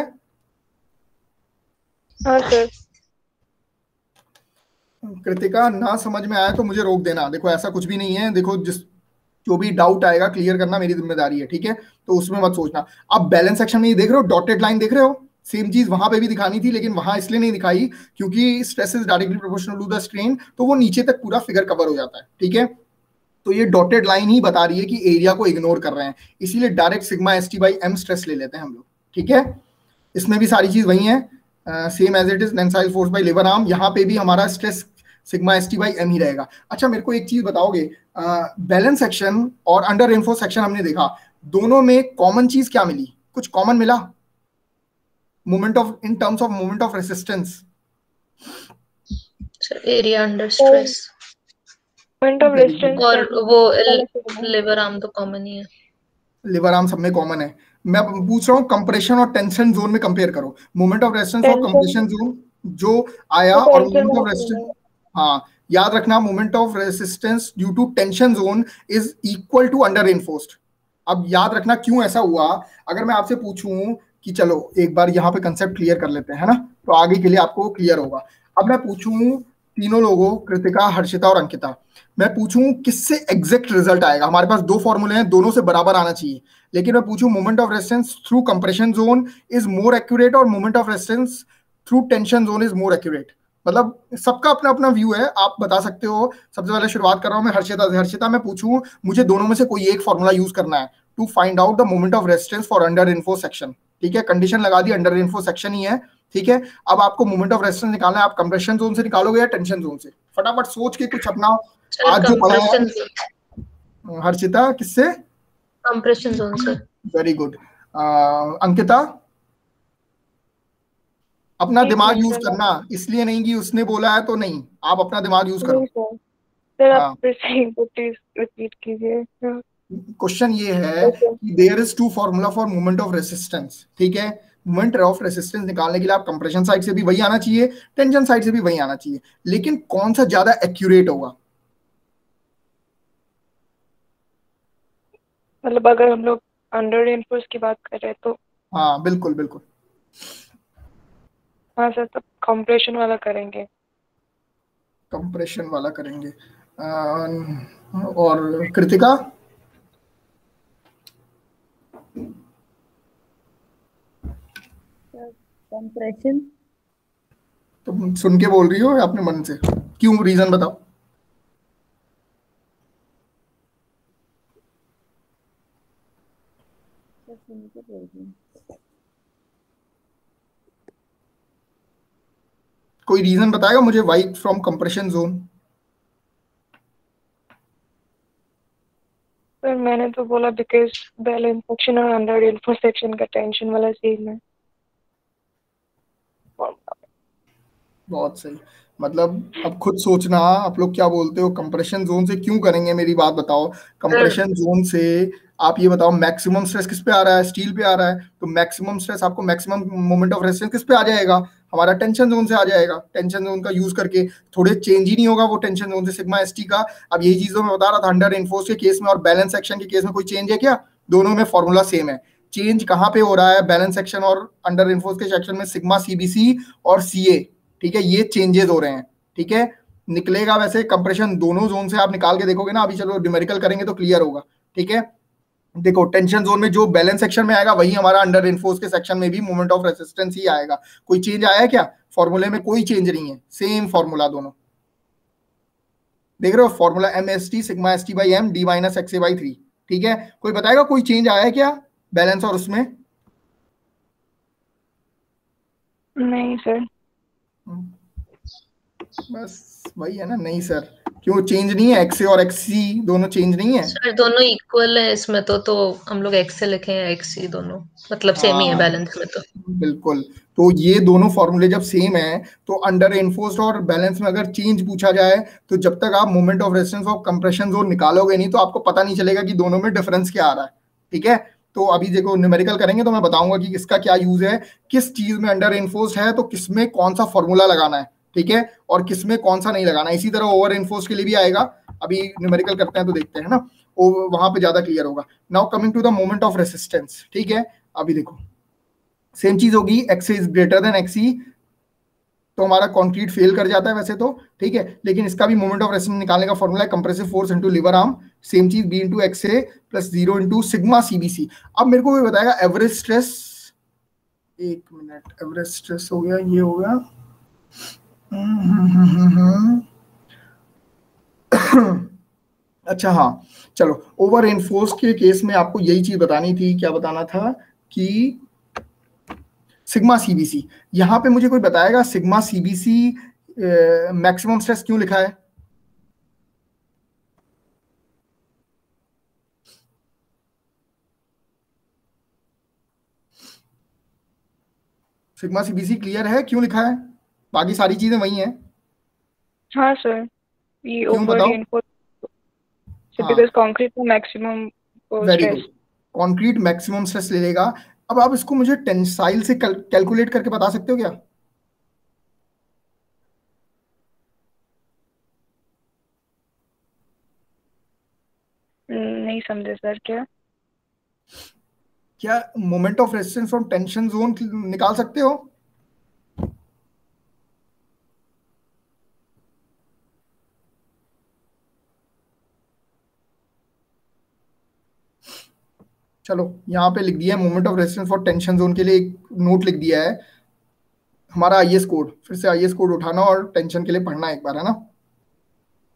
हाँ सर। कृतिका ना समझ में आया तो मुझे रोक देना। देखो ऐसा कुछ भी नहीं है, देखो जिस जो भी डाउट आएगा क्लियर करना मेरी जिम्मेदारी है। ठीक है, तो उसमें मत सोचना। अब बैलेंस सेक्शन में ये देख रहे हो डॉटेड लाइन देख रहे हो, सेम चीज वहां पे भी दिखानी थी लेकिन वहां इसलिए नहीं दिखाई क्योंकि stress is directly proportional to the strain, तो वो नीचे तक पूरा फिगर कवर हो जाता है। ठीक है, तो ये डॉटेड लाइन ही बता रही है कि एरिया को इग्नोर कर रहे हैं, इसीलिए direct sigma S T by M stress ले लेते हैं हम लोग। ठीक है, इसमें भी सारी चीज वही है, same as it is tensile force by lever arm, यहाँ पे भी हमारा stress sigma S T by M ही रहेगा। अच्छा मेरे को एक चीज बताओगे, बैलेंस सेक्शन और अंडर रेनफोर्स सेक्शन हमने देखा, दोनों में कॉमन चीज क्या मिली, कुछ कॉमन मिला? Moment of, in terms of moment of resistance, area under stress moment of resistance और वो लिवर आर्म तो कॉमन ही है। लिवर आर्म सब में कॉमन है। मैं पूछ रहा हूँ कंप्रेशन और टेंशन जोन में कंपेयर करो, मोमेंट ऑफ रेजिस्टेंस और कंप्रेशन जोन जो आया और मोमेंट ऑफ रेजिस्टेंस। हाँ याद रखना, moment of resistance due to tension zone is equal to under reinforced. अब याद रखना क्यों ऐसा हुआ। अगर मैं आपसे पूछूं कि चलो एक बार यहाँ पे कंसेप्ट क्लियर कर लेते हैं, है ना, तो आगे के लिए आपको क्लियर होगा। अब मैं पूछूं तीनों लोगों, कृतिका, हर्षिता और अंकिता, मैं पूछूं किससे एग्जैक्ट रिजल्ट आएगा, हमारे पास दो फॉर्मूले हैं, दोनों से बराबर आना चाहिए, लेकिन मैं पूछूं moment of resistance through compression zone is more accurate और moment of resistance through tension zone is more accurate, मतलब सबका अपना अपना व्यू है, आप बता सकते हो। सबसे पहले शुरुआत कर रहा हूं मैं हर्षिता से। हर्षिता मैं पूछूं, मुझे दोनों में से कोई एक फॉर्मूला यूज करना है to find out the moment of resistance for under reinforce section. ठीक है, कंडीशन लगा दी, अंडर रेनफोर्स सेक्शन ही है। ठीक है, अब आपको मोमेंट ऑफ रेजिस्टेंस निकालना है, आप कंप्रेशन जोन से निकालोगे या टेंशन जोन से? फटाफट सोच के कुछ अपना आज जो पढ़ा है। हर्षिता किससे? कंप्रेशन जोन से। Very good. अंकिता अपना दिमाग यूज करना, इसलिए नहीं कि उसने बोला है तो नहीं, आप अपना दिमाग यूज करो। सर आप फिर से प्लीज रिपीट कीजिए। क्वेश्चन ये है कि there is two formula for moment of resistance. ठीक है, मोमेंट ऑफ रेसिस्टेंस निकालने के लिए आप कंप्रेशन साइड से भी वही आना चाहिए, टेंशन साइड से भी वही आना चाहिए, लेकिन कौन सा ज्यादा एक्यूरेट होगा? मतलब अगर हम लोग अंडर रेनफोर्स की बात कर रहे हैं तो हाँ बिल्कुल बिल्कुल। हाँ सर, तो कंप्रेशन वाला करेंगे। कंप्रेशन वाला करेंगे। और कृतिका? कंप्रेशन। तुम सुन के बोल रही हो या अपने मन से? क्यों, रीजन बताओ। सुन के बोल रही हूँ। कोई रीजन बताएगा मुझे why from compression zone? Sir मैंने तो बोला बिकॉज बैलेंस सेक्शन और अंडर रेनफोर्स सेक्शन का टेंशन वाला सेम है। बहुत सही, मतलब अब खुद सोचना आप लोग क्या बोलते हो, कंप्रेशन जोन से क्यों करेंगे, मेरी बात बताओ। कंप्रेशन जोन से आप ये बताओ मैक्सिमम स्ट्रेस किस पे आ रहा है, स्टील पे आ रहा है, तो मैक्सिमम स्ट्रेस आपको मैक्सिमम मोमेंट ऑफ रेजिस्टेंस किस पे आ जाएगा, हमारा टेंशन जोन से आ जाएगा। टेंशन जोन का यूज करके थोड़े चेंज ही नहीं होगा वो टेंशन जोन से सिग्मा एस टी का। अब यही चीजों में बता रहा था, अंडर रेनफोर्स के केस में और बैलेंस सेक्शन के केस में कोई चेंज है क्या? दोनों में फॉर्मूला सेम है। चेंज कहाँ पे हो रहा है? बैलेंस सेक्शन और अंडर रेनफोर्स के सेक्शन में सिग्मा सीबीसी और सीए। ठीक है, ये चेंजेस हो रहे हैं। ठीक है, निकलेगा वैसे कंप्रेशन दोनों जोन से आप निकाल के देखोगे ना, अभी चलो न्यूमेरिकल करेंगे तो क्लियर होगा, ठीक है। देखो टेंशन जोन में जो बैलेंस सेक्शन में आएगा वही हमारा अंडर रेनफोर्स के सेक्शन में भी मोमेंट ऑफ रेसिस्टेंस ही आएगा। कोई चेंज आया है क्या? फॉर्मूले में कोई चेंज नहीं है, सेम फॉर्मूला दोनों, देख रहे हो formula M S T sigma S T by M D minus X A by 3, ठीक है। कोई बताएगा कोई चेंज आया है क्या बैलेंस और उसमें? नहीं सर। बस वही है ना, नहीं सर, क्यों चेंज नहीं है? एक्स ए और एक्स सी दोनों चेंज नहीं है सर, दोनों इक्वल है इसमें तो हम लोग एक्स से लिखे हैं, एक्स सी दोनों मतलब सेम ही है बैलेंस में तो। बिल्कुल, तो ये दोनों फॉर्मूले जब सेम है तो अंडर एनफोर्स्ड और बैलेंस में अगर चेंज पूछा जाए तो जब तक आप मोमेंट ऑफ रेजिस्टेंस और कंप्रेशन जोन निकालोगे नहीं तो आपको पता नहीं चलेगा कि दोनों में डिफरेंस क्या आ रहा है, ठीक है। तो अभी देखो न्यूमेरिकल करेंगे तो मैं बताऊंगा कि इसका क्या यूज है, किस चीज में अंडर एनफोर्स्ड है तो किसमें कौन सा फॉर्मूला लगाना है, ठीक है, और किसमें कौन सा नहीं लगाना। इसी तरह ओवर एनफोर्स्ड के लिए भी आएगा, अभी न्यूमेरिकल करते हैं तो देखते हैं ना, वहां पे ज्यादा क्लियर होगा। Now coming to the moment of resistance, ठीक है। अभी देखो सेम चीज होगी, X is greater than XC तो हमारा कंक्रीट फेल कर जाता है वैसे तो, ठीक है, लेकिन इसका भी मोमेंट ऑफ रेसिस्टेंस निकालने का फॉर्मूला है compressive force into lever arm, same चीज B into X A plus 0 into sigma CBC. अब मेरे को ये बताएगा एवरेज स्ट्रेस, एक मिनट, एवरेज स्ट्रेस हो गया, ये हो गया अच्छा हाँ चलो, ओवर एनफोर्स के केस में आपको यही चीज बतानी थी, क्या बताना था कि सिग्मा सीबीसी। यहां पे मुझे कोई बताएगा सिग्मा सीबीसी मैक्सिमम स्ट्रेस क्यों लिखा है? सिग्मा सीबीसी क्लियर है क्यों लिखा है? बाकी सारी चीजें वही हैं। हाँ सर, ये ओवर रेनफोर्स बिकॉज़ कंक्रीट में maximum stress, concrete maximum stress ले लेगा। अब आप इसको मुझे टेंसाइल से कैलकुलेट करके बता सकते हो क्या? नहीं समझे सर, क्या moment of resistance from tension zone निकाल सकते हो? चलो यहाँ पे लिख दिया है moment of resistance for tension zone के लिए एक नोट लिख दिया है हमारा आईएस कोड, फिर से आईएस कोड उठाना और टेंशन के लिए पढ़ना एक बार, है ना।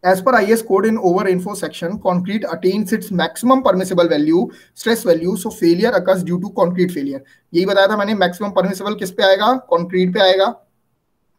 As per IS code in over info section, concrete attains its maximum permissible value, stress value, so failure occurs due to concrete failure. यही बताया था मैंने, maximum permissible किस पे आएगा? concrete पे आएगा,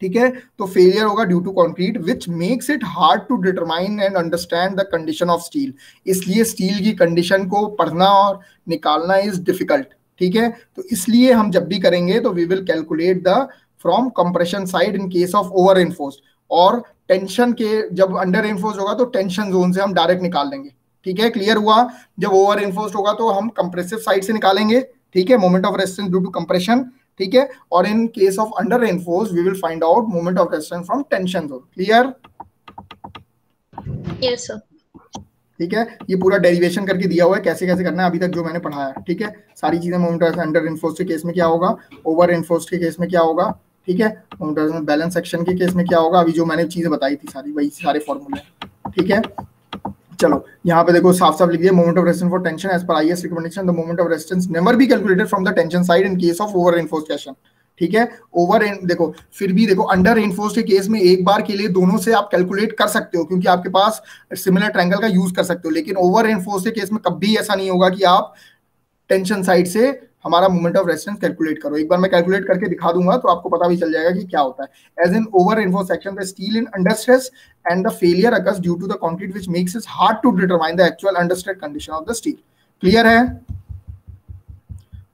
ठीक है। तो failure होगा due to concrete, which makes it hard to determine and understand the condition of steel. इसलिए steel की condition को पढ़ना और निकालना is difficult, ठीक है। तो इसलिए हम जब भी करेंगे तो we will calculate the from compression side in case of over enforced, और टेंशन के जब अंडर एनफोर्स होगा तो टेंशन जोन से हम डायरेक्ट निकाल देंगे, ठीक है। क्लियर हुआ? जब ओवर एनफोर्स्ड होगा तो हम कंप्रेसिव साइड से निकालेंगे, ठीक है, moment of resistance due to compression, ठीक है। और in case of under enforce we will find out moment of resistance from tension zone. Clear? Yes sir. ठीक है, ये पूरा डेरिवेशन करके दिया हुआ है कैसे कैसे करना है अभी तक जो मैंने पढ़ाया, ठीक है। सारी चीजें मोमेंट ऑफ अंडर एनफोर्स्ड के केस में क्या होगा, ओवर एनफोर्स्ड के केस में क्या होगा, ठीक है, बैलेंस सेक्शन के केस में क्या होगा, अभी जो मैंने चीजें बताई थी सारी वही सारे फॉर्मूले, ठीक है। चलो यहाँ पे देखो साफ साफ लिख दिया, moment of resistance for tension as पर IS recommendation the moment of resistance never be calculated from the tension side in case of over enforced section, ठीक है। देखो फिर भी देखो अंडर एनफोर्स्ड के केस में एक बार के लिए दोनों से आप कैलकुलेट कर सकते हो क्योंकि आपके पास सिमिलर ट्रायंगल का यूज कर सकते हो, लेकिन ओवर एनफोर्स्ड के केस में कभी ऐसा नहीं होगा कि आप टेंशन साइड से हमारा मोमेंट ऑफ रेजिस्टेंस कैलकुलेट करो। एक बार मैं कैलकुलेट करके दिखा दूंगा तो आपको पता भी चल जाएगा कि क्या होता है। As in over enforced section the steel in under stress and the failure occurs due to the concrete which makes it hard to determine the actual under stress condition of the steel. Clear है?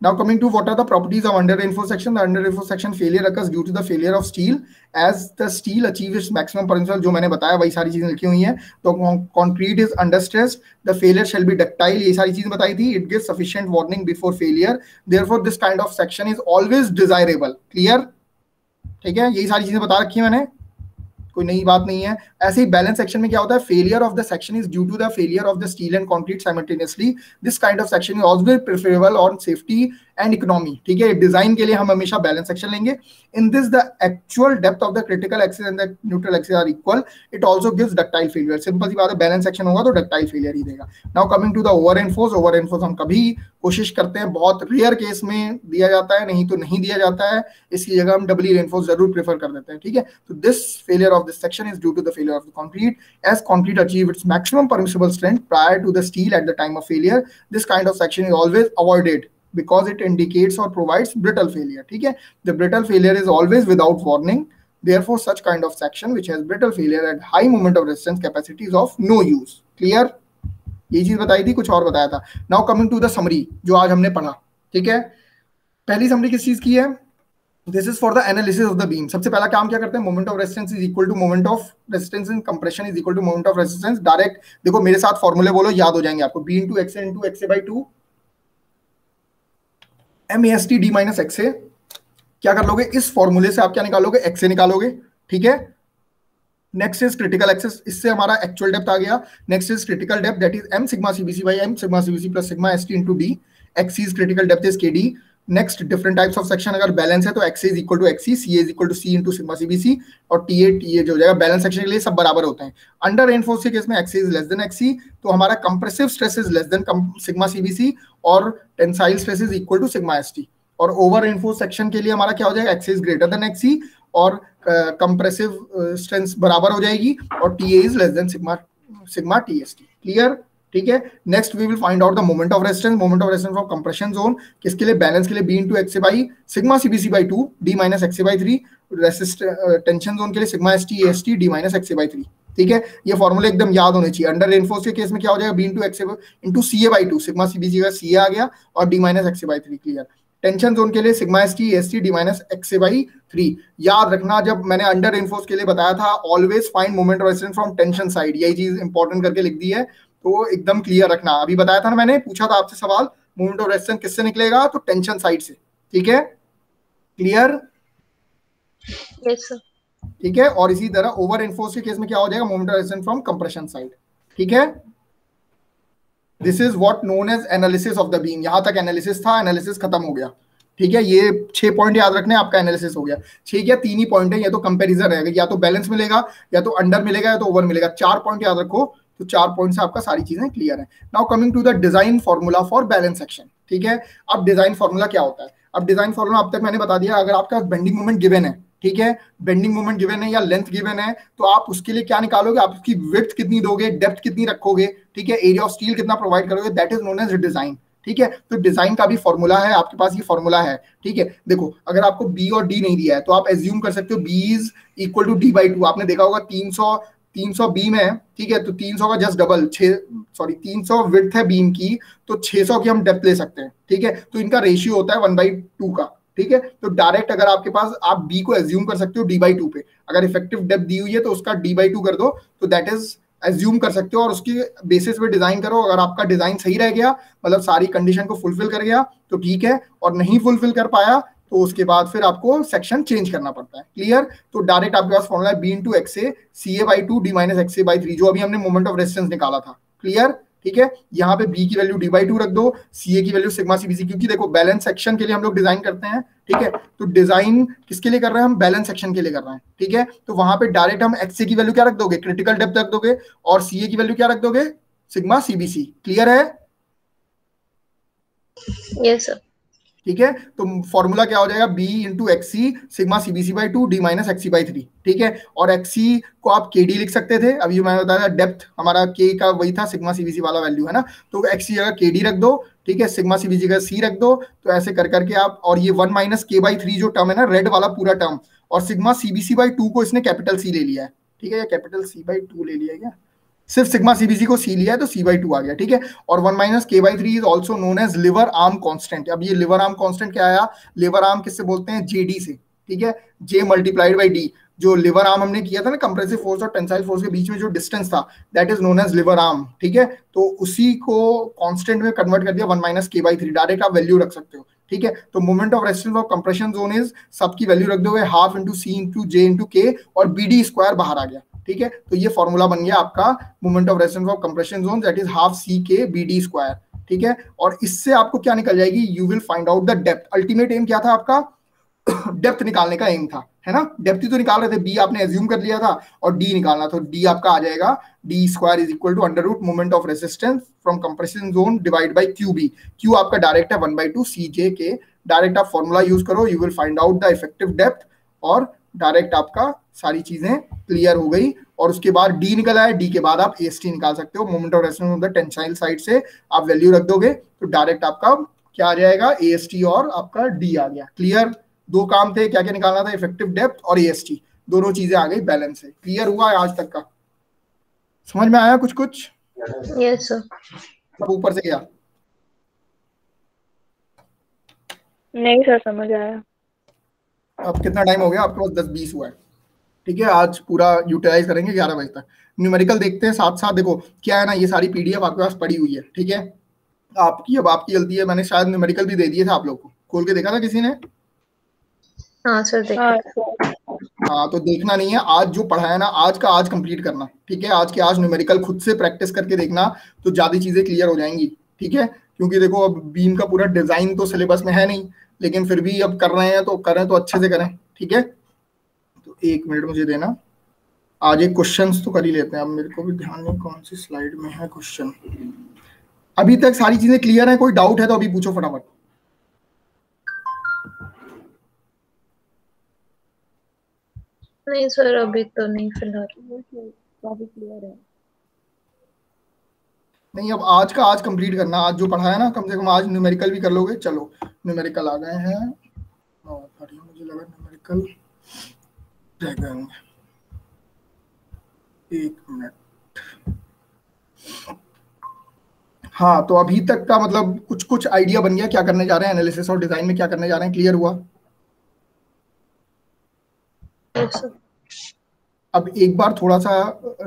Now coming to what are the properties of under reinforced section. The under reinforced section failure occurs due to the failure of steel as the steel achieves its maximum potential, जो मैंने बताया वही सारी चीजें लिखी हुई हैं। तो concrete is under stress, the failure shall be ductile, ये सारी चीजें बताई थी। It gives sufficient warning before failure, therefore this kind of section is always desirable. Clear? ठीक है, यही सारी चीजें बता रखी है मैंने, कोई नई बात नहीं है। ऐसे ही बैलेंस सेक्शन में क्या होता है, failure of the section is due to the failure of the steel and concrete simultaneously, this kind of section is always preferable on safety and economy, ठीक है। डिजाइन के लिए हम हमेशा बैलेंस सेक्शन लेंगे। In this the actual depth of the critical axis and the neutral axis are equal, it also gives ductile failure. Simple सी बात है, बैलेंस सेक्शन होगा तो डक्टाइल फेलियर ही देगा। Now coming to the over enforce. Over enforce हम कभी कोशिश करते हैं, बहुत रेयर केस में दिया जाता है, नहीं तो नहीं दिया जाता है, इसकी जगह हम डबली रेनफोर्स जरूर प्रेफर कर देते हैं, ठीक है। तो this failure of this section is due to the failure of the concrete as concrete achieve its maximum permissible strength prior to the steel at the time of failure. This kind of section is always avoided because it indicates or provides brittle failure, ठीक है। The brittle failure is always without warning. Therefore, such kind of section which has brittle failure at high moment of resistance capacity is of no use. Clear? ये चीज बताई थी, कुछ और बताया था। Now coming to the summary जो आज हमने पढ़ा, ठीक है। पहली summary किस चीज की है? This is for the analysis of the beam. सबसे पहला काम क्या करते हैं, moment of resistance is equal to moment of resistance in compression is equal to moment of resistance. Direct देखो मेरे साथ फॉर्मूले बोलो, याद हो जाएंगे आपको। B into X A into X A by 2 M S T D minus X A. क्या कर लोगे, इस फॉर्मूले से आप क्या निकालोगे, एक्सए निकालोगे, ठीक है। नेक्स्ट इज क्रिटिकल एक्सिस, इससे हमारा एक्चुअल डेप्थ आ गया। Next is critical depth, that is M sigma CBC by M sigma CBC plus sigma S T into D. X C is critical depth is K D. Next different types of section, अगर balance है तो X is equal to X C, C is equal to C into sigma C B C, और T A जो हो जाएगा। Balance section के लिए सब बराबर होते हैं। अंडर रेनफोर्स के केस में x is less than XC, तो हमारा compressive stress is less than sigma C B C और tensile stress is equal to sigma ST. और ओवर रेनफोर्स सेक्शन के लिए हमारा क्या हो जाएगा, X is greater than X C और कंप्रेसिव स्ट्रेंथ बराबर हो जाएगी, और T A is less than sigma T S T. Clear, ठीक है। Next we will find out the moment of resistance. Moment of resistance from compression zone किसके लिए, balance के लिए B into x by sigma CBC by 2 D minus X by 3। Tension zone के लिए sigma S T D minus X by 3, ठीक है। ये फॉर्मूले एकदम याद होने चाहिए। अंडर रेनफोर्स के केस में क्या हो जाएगा, B into x into C A by 2, sigma CBC का सी ए आ गया और D minus X by 3। Clear. Tension zone के लिए sigma S T D minus X by 3। याद रखना, जब मैंने अंडर रेनफोर्स के लिए बताया था, always find moment of resistance from tension side, यही चीज इंपॉर्टेंट करके लिख दी है, तो एकदम क्लियर रखना। अभी बताया था ना, मैंने पूछा था आपसे सवाल, मोमेंट ऑफ रेजिस्टेंस किससे निकलेगा, तो टेंशन साइड से, ठीक है। क्लियर, यस सर, ठीक है। और इसी तरह ओवर एनफोर्स के केस में क्या हो जाएगा, moment of resistance from compression side, ठीक है। This is what known as analysis of the beam. यहां तक एनालिसिस था, एनालिसिस खत्म हो गया, ठीक है। ये 6 पॉइंट याद रखने, आपका एनालिसिस हो गया। 6 या 3 ही पॉइंट है, या तो कंपैरिजन रहेगा, या तो बैलेंस मिलेगा, या तो अंडर मिलेगा, या तो ओवर मिलेगा। 4 पॉइंट याद रखो, तो 4 पॉइंट से आपका सारी चीजें क्लियर है। Now coming to the design formula for balance section, ठीक है। अब डिजाइन फॉर्मूला क्या होता है, अब डिजाइन फॉर्मूला अब तक मैंने बता दिया। अगर आपका बेंडिंग मोमेंट गिवन है, ठीक है, बेंडिंग मोमेंट गिवन है या लेंथ गिवन है, तो आप उसके लिए क्या निकालोगे, आप उसकी विड्थ कितनी दोगे, डेप्थ कितनी रखोगे, ठीक है, एरिया ऑफ स्टील कितना प्रोवाइड करोगे, that is known as design, ठीक है। तो डिजाइन का भी फॉर्मूला है, आपके पास ये फॉर्मूला है, ठीक है। देखो अगर आपको बी और डी नहीं दिया है, तो आप एज्यूम कर सकते हो B is equal to D by 2। आपने देखा होगा 300 बीम है, ठीक है, तो 300 का जस्ट डबल 300 विड्थ है बीम की, तो 600 की हम डेप्थ ले सकते हैं, ठीक है। तो इनका रेशियो होता है 1/2 का, ठीक है। तो डायरेक्ट अगर आपके पास, आप बी को एज्यूम कर सकते हो d/2 पे, अगर इफेक्टिव डेप्थ दी हुई है तो उसका d/2 कर दो, तो दैट इज एज्यूम कर सकते हो, और उसकी बेसिस पे डिजाइन करो। अगर आपका डिजाइन सही रह गया, मतलब सारी कंडीशन को फुलफिल कर गया, तो ठीक है, और नहीं फुलफिल कर पाया तो उसके बाद फिर आपको सेक्शन चेंज करना पड़ता है। क्लियर। तो डायरेक्ट आपके पास फॉर्मूला है B into x A C A by 2 D minus X A by 3, जो अभी हमने मोमेंट ऑफ रेजिस्टेंस निकाला था। क्लियर, ठीक है। यहाँ पे बी की वैल्यू d/2 रख दो, सी ए की वैल्यू सिग्मा सीबीसी, क्योंकि देखो बैलेंस सेक्शन के लिए हम लोग डिजाइन करते हैं, ठीक है। तो डिजाइन किसके लिए कर रहे हैं हम, बैलेंस सेक्शन के लिए कर रहे हैं, ठीक है। तो वहां पे डायरेक्ट हम एक्स ए की वैल्यू क्या रख दोगे, क्रिटिकल डेप्थ रख दोगे, और सी ए की वैल्यू क्या रख दोगे, सिग्मा सीबीसी। क्लियर है, यस सर, ठीक है। तो फॉर्मूला क्या हो जाएगा, B into XC sigma CBC by 2 D minus XC by 3, ठीक है। और एक्सी को आप के डी लिख सकते थे, अभी मैंने बताया डेप्थ हमारा के का वही था, सिग्मा सीबीसी वाला वैल्यू है ना, तो एक्सी जगह के डी रख दो, ठीक है, सिग्मा सीबीसी का सी रख दो। तो ऐसे कर करके आप, और ये 1 माइनस के बाई 3 जो टर्म है ना, रेड वाला पूरा टर्म, और सिग्मा सीबीसी बाई 2 को इसने कैपिटल सी ले लिया है, ठीक है, या कैपिटल सी बाई 2 ले लिया है, क्या सिर्फ सिग्मा सीबीसी को सी लिया है, तो c/2 आ गया, ठीक है। और 1 minus k/3 is also known as lever arm constant. अब ये लिवर आर्म कांस्टेंट क्या आया, लिवर आर्म किससे बोलते हैं, जेडी से, ठीक है, j मल्टीप्लाइड बाई डी। जो लिवर आर्म हमने किया था ना, कंप्रेसिव फोर्स और टेंसाइल फोर्स के बीच में जो डिस्टेंस था, that is known as lever arm, ठीक है। तो उसी को कांस्टेंट में कन्वर्ट कर दिया 1 माइनस k/3, डायरेक्ट आप वैल्यू रख सकते हो, ठीक है। तो moment of resistance of compression zone is, सबकी वैल्यू रख दोगे हाफ इंटू सी इंटू जे इंटू के, और BD स्क्वायर बाहर आ गया, ठीक है। तो ये फॉर्मूला बन गया आपका moment of resistance of compression zone, that is half C K BD square, ठीक है, और इससे आपको क्या निकल जाएगी, you will find out the depth. Ultimate aim क्या था आपका, डेप्थ निकालने का एम था, है ना, डेप्थ ही तो निकाल रहे थे, बी आपने एज्यूम कर लिया था और डी निकालना, तो डी आपका आ जाएगा D square is equal to under root moment of resistance from compression zone divide by Q B. Q आपका डायरेक्ट है 1/2 सी जे के, डायरेक्ट आप फॉर्मूला यूज करो, you will find out the effective depth, और direct आपका सारी चीजें clear हो गई। और उसके बाद डी निकल आया, डी के बाद आप एएसटी निकाल सकते हो, moment of resistance of the tensile side से आप वैल्यू रख दोगे तो डायरेक्ट आपका क्या आ जाएगा, एएसटी और आपका डी आ गया। क्लियर, दो काम थे, क्या क्या निकालना था, इफेक्टिव डेप्थ और एएसटी, दोनों चीजें आ गई बैलेंस है। क्लियर हुआ है आज तक का, समझ में आया कुछ कुछ? Yes sir. सब ऊपर से गया? नहीं सर, समझ आया। अब कितना टाइम हो गया आपके पास, 10-20 हुआ है, ठीक है, आज पूरा यूटिलाइज करेंगे 11 बजे तक। न्यूमेरिकल देखते हैं साथ साथ। देखो क्या है ना, ये सारी पीडीएफ आपके पास पड़ी हुई है, ठीक है, आपकी अब आपकी गलती है, मैंने शायद न्यूमेरिकल भी दे दिए थे आप लोग को, खोल के देखा था किसी ने? हाँ सर देखा। हाँ तो देखना नहीं है, आज जो पढ़ा है ना आज का आज कंप्लीट करना, ठीक है, आज के आज न्यूमेरिकल खुद से प्रैक्टिस करके देखना तो ज्यादा चीजें क्लियर हो जाएंगी, ठीक है, क्योंकि देखो अब बीम का पूरा डिजाइन तो सिलेबस में है नहीं, लेकिन फिर भी अब कर रहे हैं तो करें तो अच्छे से करें, ठीक है। तो 1 मिनट मुझे देना, आज एक क्वेश्चंस तो कर ही लेते हैं। अब मेरे को भी ध्यान नहीं कौन सी स्लाइड में है क्वेश्चन। अभी तक सारी चीजें क्लियर है, कोई डाउट है तो अभी पूछो फटाफट। नहीं सर अभी तो नहीं फिलहाल। काफी क्लियर है। नहीं अब आज का आज कंप्लीट करना, आज जो पढ़ा है ना कम से कम आज न्यूमेरिकल भी कर लोगे। चलो न्यूमेरिकल आ गए हैं और मुझे लगा न्यूमेरिकल रह गए होंगे। 1 मिनट। हाँ तो अभी तक का मतलब कुछ कुछ आइडिया बन गया क्या करने जा रहे हैं, एनालिसिस और डिजाइन में क्या करने जा रहे हैं, क्लियर हुआ? अब एक बार थोड़ा सा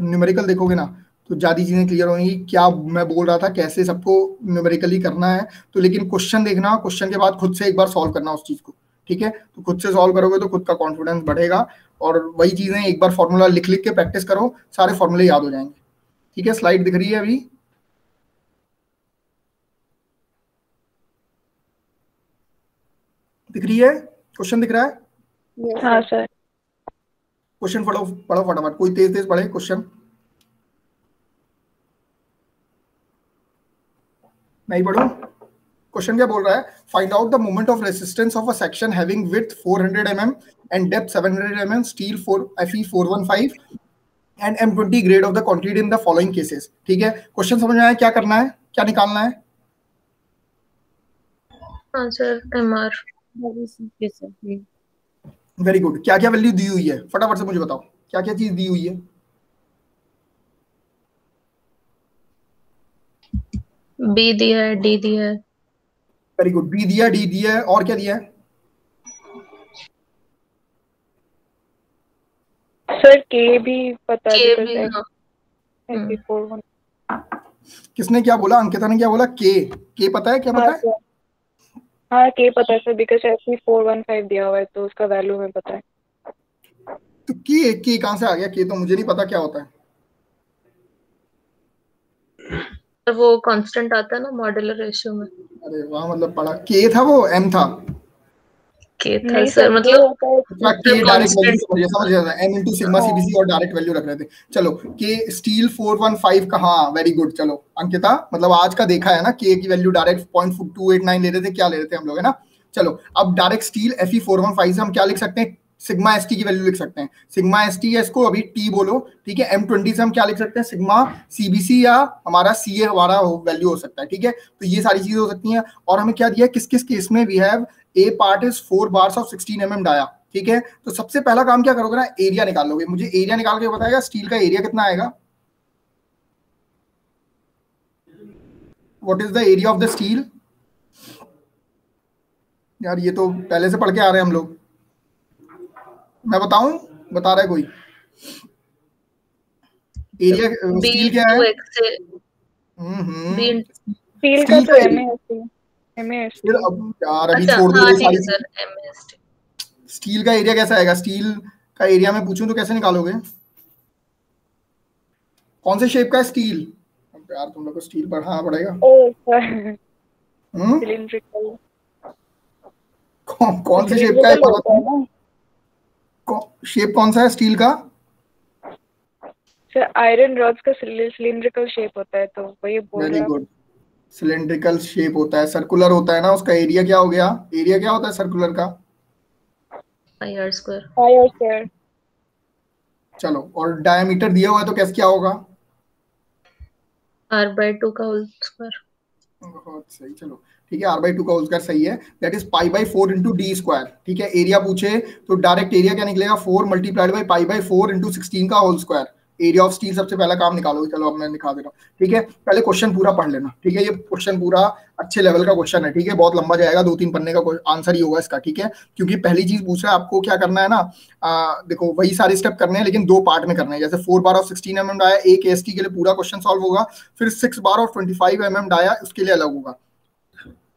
न्यूमेरिकल देखोगे ना तो ज्यादा चीजें क्लियर होंगी। क्या मैं बोल रहा था कैसे सबको न्यूमेरिकली करना है, तो लेकिन क्वेश्चन देखना, क्वेश्चन के बाद खुद से एक बार सॉल्व करना उस चीज को, ठीक है, तो खुद से सॉल्व करोगे तो खुद का कॉन्फिडेंस बढ़ेगा। और वही चीजें एक बार फॉर्मूला लिख लिख के प्रैक्टिस करो, सारे फॉर्मूले याद हो जाएंगे, ठीक है। स्लाइड दिख रही है अभी? दिख रही है? क्वेश्चन दिख रहा है? हाँ सर। क्वेश्चन पढ़ो पढ़ो फटाफट, कोई तेज तेज पढ़े क्वेश्चन। नहीं पढ़ो? क्वेश्चन क्या बोल रहा है, find out the moment of resistance of a section having width 400 mm and depth 700 mm steel Fe 415 and M20 grade of the concrete in the following cases. ठीक है, क्वेश्चन समझ में आया, क्या करना है, क्या निकालना है? Answer MR। Very good. क्या क्या वैल्यू दी हुई है फटाफट से मुझे बताओ, क्या क्या चीज दी हुई है? बी दिया है, डी दिया है। वेरी गुड, बी दिया, डी दिया है, और क्या दिया है? सर के भी पता के है, भी, हाँ। किसने क्या बोला, अंकिता ने क्या बोला? के पता है, क्या पता है? हाँ के पता है सर, बिकॉज Fe 415 दिया हुआ है तो उसका वैल्यू में पता है। तो के कहां से आ गया? के तो मुझे नहीं पता क्या होता है। तो वो कांस्टेंट आता है ना मॉड्यूलर रेशियो में। अरे वाह, मतलब पढ़ा। के था वो, एम था? के था सर, मतलब के डायरेक्ट वैल्यू समझ गया, एम इनटू सिग्मा सीबीसी और डायरेक्ट वैल्यू रख रहे थे। चलो के स्टील 415 का, हाँ वेरी गुड। चलो अंकिता, मतलब आज का देखा है ना, के की वैल्यू डायरेक्ट 0.289 ले रहे थे, क्या ले रहे थे हम लोग, है ना। चलो अब डायरेक्ट स्टील Fe 415 से हम क्या लिख सकते हैं, सिग्मा एस टी की वैल्यू लिख सकते हैं। सिग्मा एस टी, इसको अभी टी बोलो, ठीक है। M20 से हम क्या लिख सकते हैं, सिग्मा सीबीसी या हमारा सी हमारा वैल्यू हो सकता है, ठीक है। तो ये सारी चीजें हो सकती हैं। और हमें क्या दिया, किस किस केस में we have a part is 4 bars of 16 mm dia, ठीक है। तो सबसे पहला काम क्या करोगे ना, एरिया निकाल लोगे। मुझे एरिया निकाल के बताएगा स्टील का एरिया कितना आएगा। What is the area of the steel? यार ये तो पहले से पढ़ के आ रहे हैं हम लोग, मैं बताऊं, बता रहा है कोई? एरिया स्टील क्या है? स्टील का तो MAST। अब यार अभी छोड़ दो ये सारी। स्टील का एरिया कैसा आएगा? स्टील का एरिया में पूछूं तो कैसे निकालोगे? कौन से शेप का है स्टील? यार तुम लोग को स्टील पढ़ाना पड़ेगा। सिलिंड्रिकल कौन सी शेप का है? शेप कौन सा है स्टील का? सर आयरन रॉड्स का सिलिंड्रिकल शेप होता है, तो वही बोल रहा। वेरी गुड, सिलिंड्रिकल शेप होता है, सर्कुलर होता है ना। उसका एरिया क्या हो गया? एरिया क्या होता है सर्कुलर का? पाई आर स्क्वायर। चलो, और डायमीटर दिया हुआ है तो कैसे क्या होगा? r/2 का होल स्क्वायर। बहुत सही, चलो ठीक है, r/2 का होल स्क्वायर सही है। That is π/4 into D square. ठीक है, एरिया पूछे तो डायरेक्ट एरिया क्या निकलेगा? 4 मल्टीप्लाइड बाई π/4 इंटू 16 का whole square. Area of steel सबसे पहला काम निकालो। चलो अब मैं दिखा दे रहा हूँ। ठीक है, पहले क्वेश्चन पूरा पढ़ लेना। ठीक है, ये क्वेश्चन पूरा अच्छे लेवल का क्वेश्चन है। ठीक है, बहुत लंबा जाएगा, 2-3 पन्ने का आंसर ही होगा इसका। ठीक है, क्योंकि पहली चीज पूछ रहा है आपको क्या करना है ना, देखो वही सारे स्टेप करने हैं लेकिन 2 पार्ट में करने हैं। जैसे 4 बार ऑफ 16 mm डाया, एक AST के लिए पूरा क्वेश्चन सॉल्व होगा, फिर 6 बार ऑफ 25 mm डाया उसके लिए अलग होगा।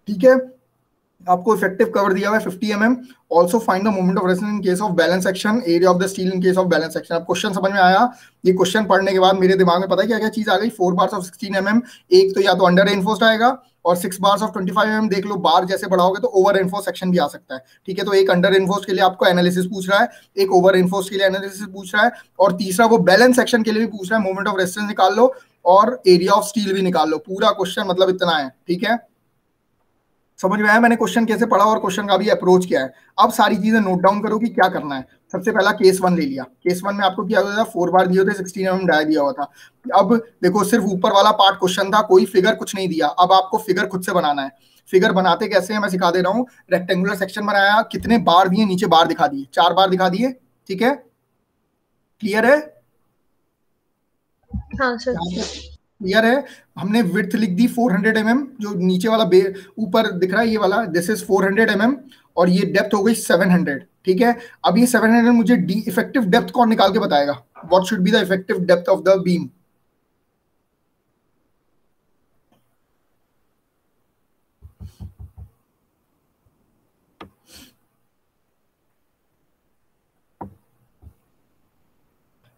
ठीक है, आपको इफेक्टिव कवर दिया हुआ है 50 mm। Also find the moment of resistance in case of balance section, area of the steel in case of balance section. अब क्वेश्चन समझ में आया? ये क्वेश्चन पढ़ने के बाद मेरे दिमाग में पता है क्या क्या चीज आ गई? 4 बार्स ऑफ 16 mm, एक तो या तो अंडर रेनफोर्स्ड आएगा, और 6 बार्स ऑफ 25 mm देख लो, बार जैसे बढ़ाओगे तो ओवर रेनफोर्स सेक्शन भी आ सकता है। ठीक है, तो एक अंडर रेनफोर्स के लिए आपको एनालिसिस पूछ रहा है, एक ओवर रेनफोर्स के लिए एनालिसिस पूछ रहा है, और तीसरा वो बैलेंस सेक्शन के लिए भी पूछ रहा है। मोमेंट ऑफ रेजिस्टेंस निकाल लो और एरिया ऑफ स्टील भी निकाल लो। पूरा क्वेश्चन मतलब इतना है। ठीक है, समझ में आया मैंने क्वेश्चन कैसे पढ़ा और क्वेश्चन का भी अप्रोच क्या है? अब सारी चीजें नोट डाउन करो कि क्या करना है। सबसे पहला केस 1 ले लिया। केस 1 में आपको क्या होता था? 4 बार दिए थे, 16 mm डाया दिया हुआ था। अब देखो सिर्फ ऊपर वाला पार्ट क्वेश्चन था, कोई फिगर कुछ नहीं दिया। अब आपको फिगर खुद से बनाना है। फिगर बनाते कैसे हैं मैं सिखा दे रहा हूँ। रेक्टेंगुलर सेक्शन बनाया, कितने बार दिए, नीचे बार दिखा दिए, 4 बार दिखा दिए। ठीक है, क्लियर है? हाँ सर, क्लियर है? हमने विड्थ लिख दी 400 mm, जो नीचे वाला ऊपर दिख रहा है ये वाला, दिस इज 400 mm, और ये डेप्थ हो गई 700। ठीक है, अब ये 700 मुझे डी इफेक्टिव डेप्थ कौन निकाल के बताएगा? What should be the effective depth of the beam?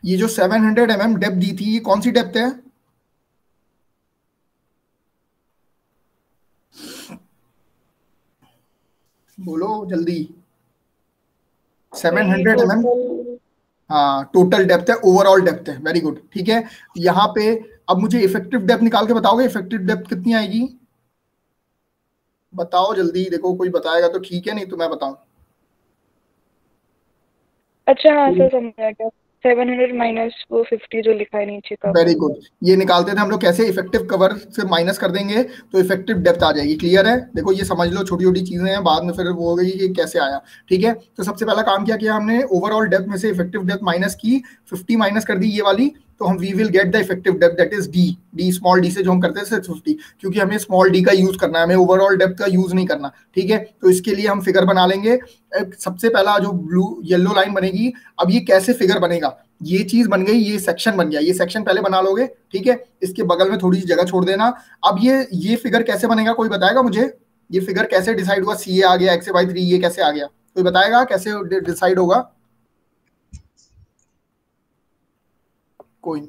ये जो 700 mm डेप्थ दी थी, ये कौन सी डेप्थ है? बोलो जल्दी। 700 mm, हाँ टोटल डेप्थ है, ओवरऑल डेप्थ है। Very good. ठीक है, यहाँ पे अब मुझे इफेक्टिव डेप्थ निकाल के बताओगे? इफेक्टिव डेप्थ कितनी आएगी बताओ जल्दी। देखो कोई बताएगा तो ठीक है, नहीं तो मैं बताऊं। अच्छा हाँ सर, समझ गया। 700 माइनस वो 50 जो लिखा है नीचे का। वेरी गुड, ये निकालते थे हम लोग कैसे? इफेक्टिव कवर से माइनस कर देंगे तो इफेक्टिव डेप्थ आ जाएगी। क्लियर है? देखो ये समझ लो, छोटी छोटी चीजें हैं, बाद में फिर वो होगी कि कैसे आया। ठीक है, तो सबसे पहला काम क्या किया हमने? ओवरऑल डेप्थ में से इफेक्टिव डेप्थ माइनस की, 50 माइनस कर दी ये वाली, तो हम we will get the effective depth, that is D small D से जो हम करते हैं 650, क्योंकि हमें स्मॉल डी का यूज करना है, हमें ओवरऑल डेप्थ का यूज नहीं करना। ठीक है, तो इसके लिए हम फिगर बना लेंगे। सबसे पहला जो ब्लू येलो लाइन बनेगी, अब ये कैसे फिगर बनेगा? ये चीज बन गई, ये सेक्शन बन गया, ये सेक्शन पहले बना लोगे। ठीक है, इसके बगल में थोड़ी सी जगह छोड़ देना। अब ये फिगर कैसे बनेगा? कोई बताएगा मुझे? ये फिगर कैसे डिसाइड हुआ? CA आ गया, XA/3 ये कैसे आ गया? कोई बताएगा कैसे डिसाइड होगा? कोई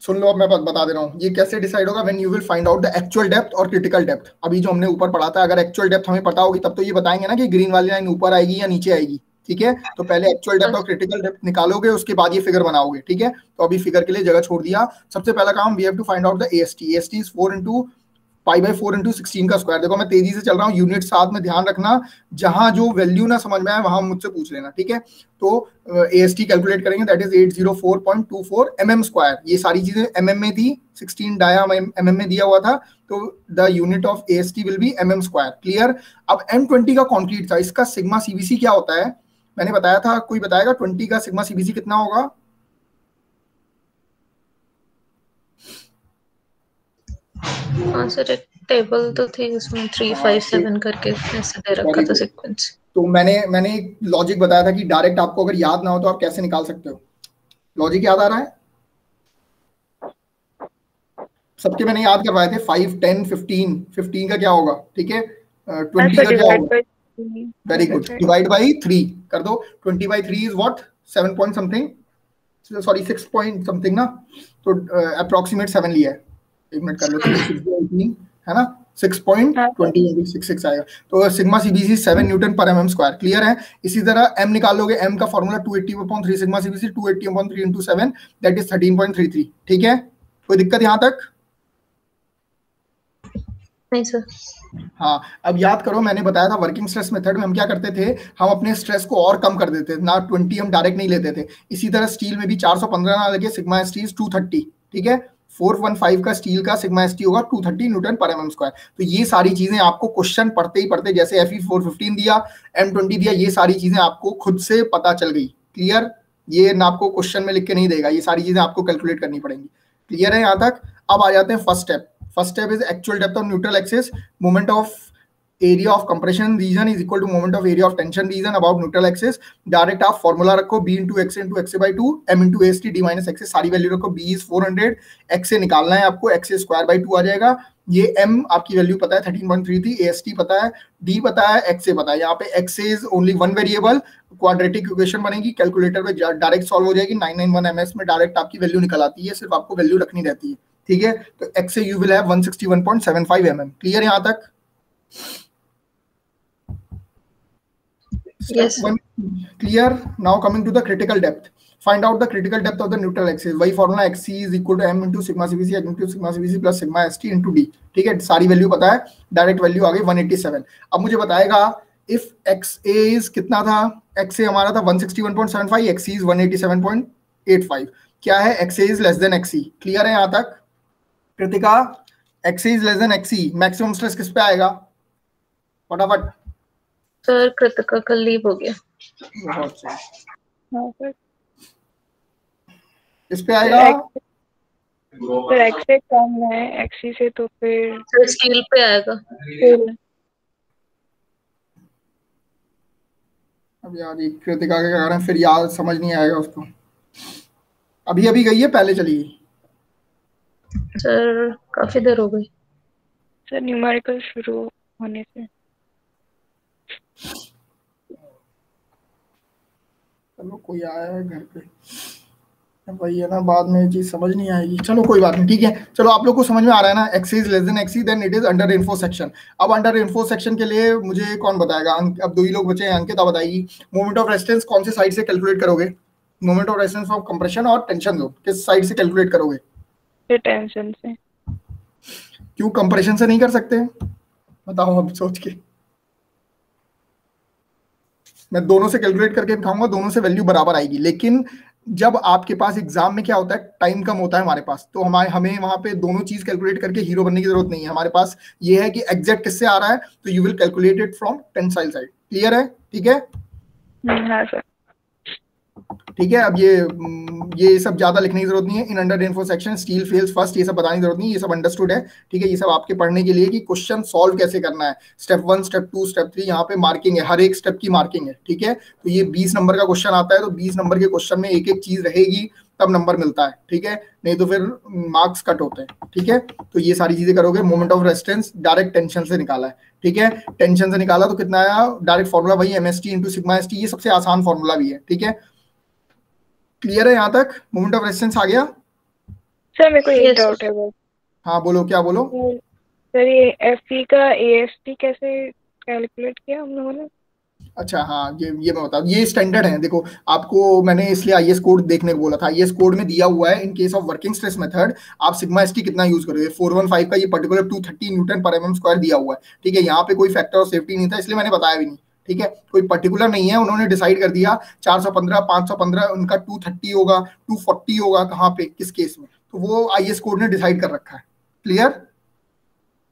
सुन लो, अब मैं बता दे रहा हूँ ये कैसे डिसाइड होगा। When you will find out the actual depth और क्रिटिकल डेप्थ। अभी जो हमने ऊपर पढ़ा था, अगर एक्चुअल डेप्थ हमें पता होगी तब तो ये बताएंगे ना कि ग्रीन वाली लाइन ऊपर आएगी या नीचे आएगी। ठीक है, तो पहले एक्चुअल डेप्थ और क्रिटिकल डेप्थ निकालोगे, उसके बाद ये फिगर बनाओगे। ठीक है, तो अभी फिगर के लिए जगह छोड़ दिया। सबसे पहला काम, we have to find out the AST। AST is 4 into π/4 into 16 का स्क्वायर। देखो मैं तेजी से चल रहा हूँ, यूनिट साथ में ध्यान रखना, जहां जो वैल्यू ना समझ में आए वहां मुझसे पूछ लेना। ठीक है, तो AST कैलकुलेट करेंगे, दैट इज 804.24 mm स्क्वायर। ये सारी चीजें mm में थी, 16 डाया mm में दिया हुआ था, तो the unit of AST will be mm square. Clear? अब M20 का कॉन्क्रीट था, इसका सिग्मा CBC क्या होता है? मैंने बताया था, कोई बताएगा 20 का सिग्मा CBC कितना होगा? हाँ सर, एक टेबल तो थी उसमें 357 करके ऐसे दे रखा था सीक्वेंस। तो मैंने एक लॉजिक बताया था कि डायरेक्ट आपको अगर याद ना हो तो आप कैसे निकाल सकते हो। लॉजिक याद आ रहा है सबके? मैंने याद करवाए थे 5, 10, 15। 15 का क्या होगा? ठीक है, 20 का क्या होगा? वेरी गुड, डिवाइड बाई 3 कर दो। 20/3 is what? 7 point something, sorry 6 point something ना, तो अप्रोक्सीमेट 7 लिया है। एक मिनट कर लो, 6 है ना, 6.2066 आएगा। तो सिग्मा सीबीसी 7 न्यूटन पर mm स्क्वायर, क्लियर है। इसी तरह m निकालोगे, m का formula 280/3 sigma CBC, 280/3 into 7 that is 13.33, ठीक है। कोई दिक्कत यहाँ तक? नहीं सर। हाँ, अब याद करो, मैंने बताया था वर्किंग स्ट्रेस मेथड में हम क्या करते थे, हम अपने स्ट्रेस को और कम कर देते थे ना, 20 हम डायरेक्ट नहीं लेते थे। इसी तरह स्टील में भी 415 ना लगे, सिग्मा एस टी 230, ठीक है। 415 का स्टील का सिग्मा एस टी होगा 230 न्यूटन पर mm स्क्वायर। तो ये सारी चीजें आपको क्वेश्चन पढ़ते ही पढ़ते, जैसे FE 415 दिया, M20 दिया, ये सारी चीजें आपको खुद से पता चल गई, क्लियर। ये ना आपको क्वेश्चन में लिख के नहीं देगा, ये सारी चीजें आपको कैलकुलेट करनी पड़ेंगी, क्लियर है यहाँ तक। अब आ जाते हैं first step. First step is actual depth of neutral axis, moment of area of compression region is equal to moment of area of tension region about neutral axis। Direct आप फॉर्मूला रखो, b into x into xa by 2 m into ast d minus xa, सारी value रखो। b is 400, xa निकालना है आपको, xa square by 2 आ जाएगा। ये m आपकी वैल्यू पता है 13.33, ast पता है, d पता है, xa पता है। यहाँ पे xa is only one variable, quadratic equation बनेगी, कैलकुलेटर पे डायरेक्ट सॉल्व हो जाएगी, 991 ms में डायरेक्ट आपकी वैल्यू निकल आती है, सिर्फ आपको वैल्यू रखनी रहती है, ठीक है। तो xa you will have 161.75 mm, clear यहाँ तक? Yes. Clear. Now coming to the critical depth. Find out the critical depth of the neutral axis. वही formula xc is equal to m into sigma cbc into sigma cbc plus sigma st into d, ठीक है। सारी value पता है, direct value आ गई 187। अब मुझे बताएगा if xa is कितना था, xa हमारा था 161.75, xc is 187.85, क्या है, xa is less than xc, clear है यहाँ तक? Kritika, xa is less than xc, maximum stress किस पे आएगा फटाफट? सर कृतिका का लीव हो गया। बहुत सही, हाँ सर। इस पे आएगा सर एक्स से कम है एक्सी से, तो फिर सर स्टील पे आएगा। अब यार ये कृतिका के कारण फिर याद समझ नहीं आएगा उसको। अभी अभी गई है, पहले चली गई? सर काफी देर हो गई। सर न्यूमेरिकल शुरू होने से। चलो कोई आया है घर पे, वही है ना, बाद में ये चीज समझ नहीं आएगी, चलो कोई बात नहीं, ठीक है। चलो आप लोग को समझ में आ रहा है ना, X is less than X C then it is under reinforce section. अब अंडर रेनफो सेक्शन के लिए मुझे कौन बताएगा? अब दो ही लोग बचे हैं, अंकिता बताएगी। मोमेंट ऑफ रेजिस्टेंस कौन से साइड से कैलकुलेट करोगे? Moment of resistance of compression और टेंशन जोन किस साइड से कैलकुलेट करोगे? टेंशन से। क्यों कंप्रेशन से नहीं कर सकते? बताओ अब सोच के। मैं दोनों से कैलकुलेट करके दिखाऊंगा, दोनों से वैल्यू बराबर आएगी, लेकिन जब आपके पास एग्जाम में क्या होता है, टाइम कम होता है हमारे पास, तो हमें वहां पे दोनों चीज कैलकुलेट करके हीरो बनने की जरूरत नहीं है। हमारे पास ये है कि एग्जैक्ट किससे आ रहा है, तो you will calculate it from tensile side, clear है? ठीक है, हाँ सर, ठीक है। अब ये सब ज्यादा लिखने की जरूरत नहीं है। In under reinforce section steel fails first, ये सब बताने की जरूरत नहीं है, ये सब अंडरस्टूड है, ठीक है। ये सब आपके पढ़ने के लिए कि क्वेश्चन सॉल्व कैसे करना है, स्टेप 1 स्टेप 2 स्टेप 3, यहाँ पे मार्किंग है, हर एक स्टेप की मार्किंग है, ठीक है। तो ये 20 नंबर का क्वेश्चन आता है, तो 20 नंबर के क्वेश्चन में एक एक चीज रहेगी, तब नंबर मिलता है, ठीक है, नहीं तो फिर मार्क्स कट होते हैं, ठीक है। तो ये सारी चीजें करोगे। Moment of resistance direct tension से निकाला है, ठीक है। टेंशन से निकाला तो कितना आया, डायरेक्ट फॉर्मूला वही एमएसटी इंटू सिग्मा एसटी, ये सबसे आसान फॉर्मूला भी है, ठीक है। क्लियर है यहाँ तक? मोमेंट ऑफ रेजिस्टेंस आ गया? सर मेरे को एक डाउट है बस। हाँ बोलो, क्या बोलो? सर ये एफई का एएसटी कैसे कैलकुलेट किया हम लोगों ने? अच्छा हाँ, ये मैं बताऊँ, ये स्टैंडर्ड है। देखो आपको मैंने इसलिए आईएस कोड देखने को बोला था, आईएस कोड में दिया हुआ है इन case of working stress method आप सिग्मा एसटी कितना यूज करोगे। 415 का ये particular 230 Newton per mm square दिया हुआ है, ठीक है। यहाँ पे कोई फैक्टर ऑफ सेफ्टी नहीं था, इसलिए मैंने बताया भी नहीं, ठीक है। कोई पर्टिकुलर नहीं है, उन्होंने डिसाइड कर दिया 415 515 उनका 230 होगा, 240 होगा, कहाँ पे किस केस में, तो वो आईएस कोड ने डिसाइड कर रखा है, क्लियर?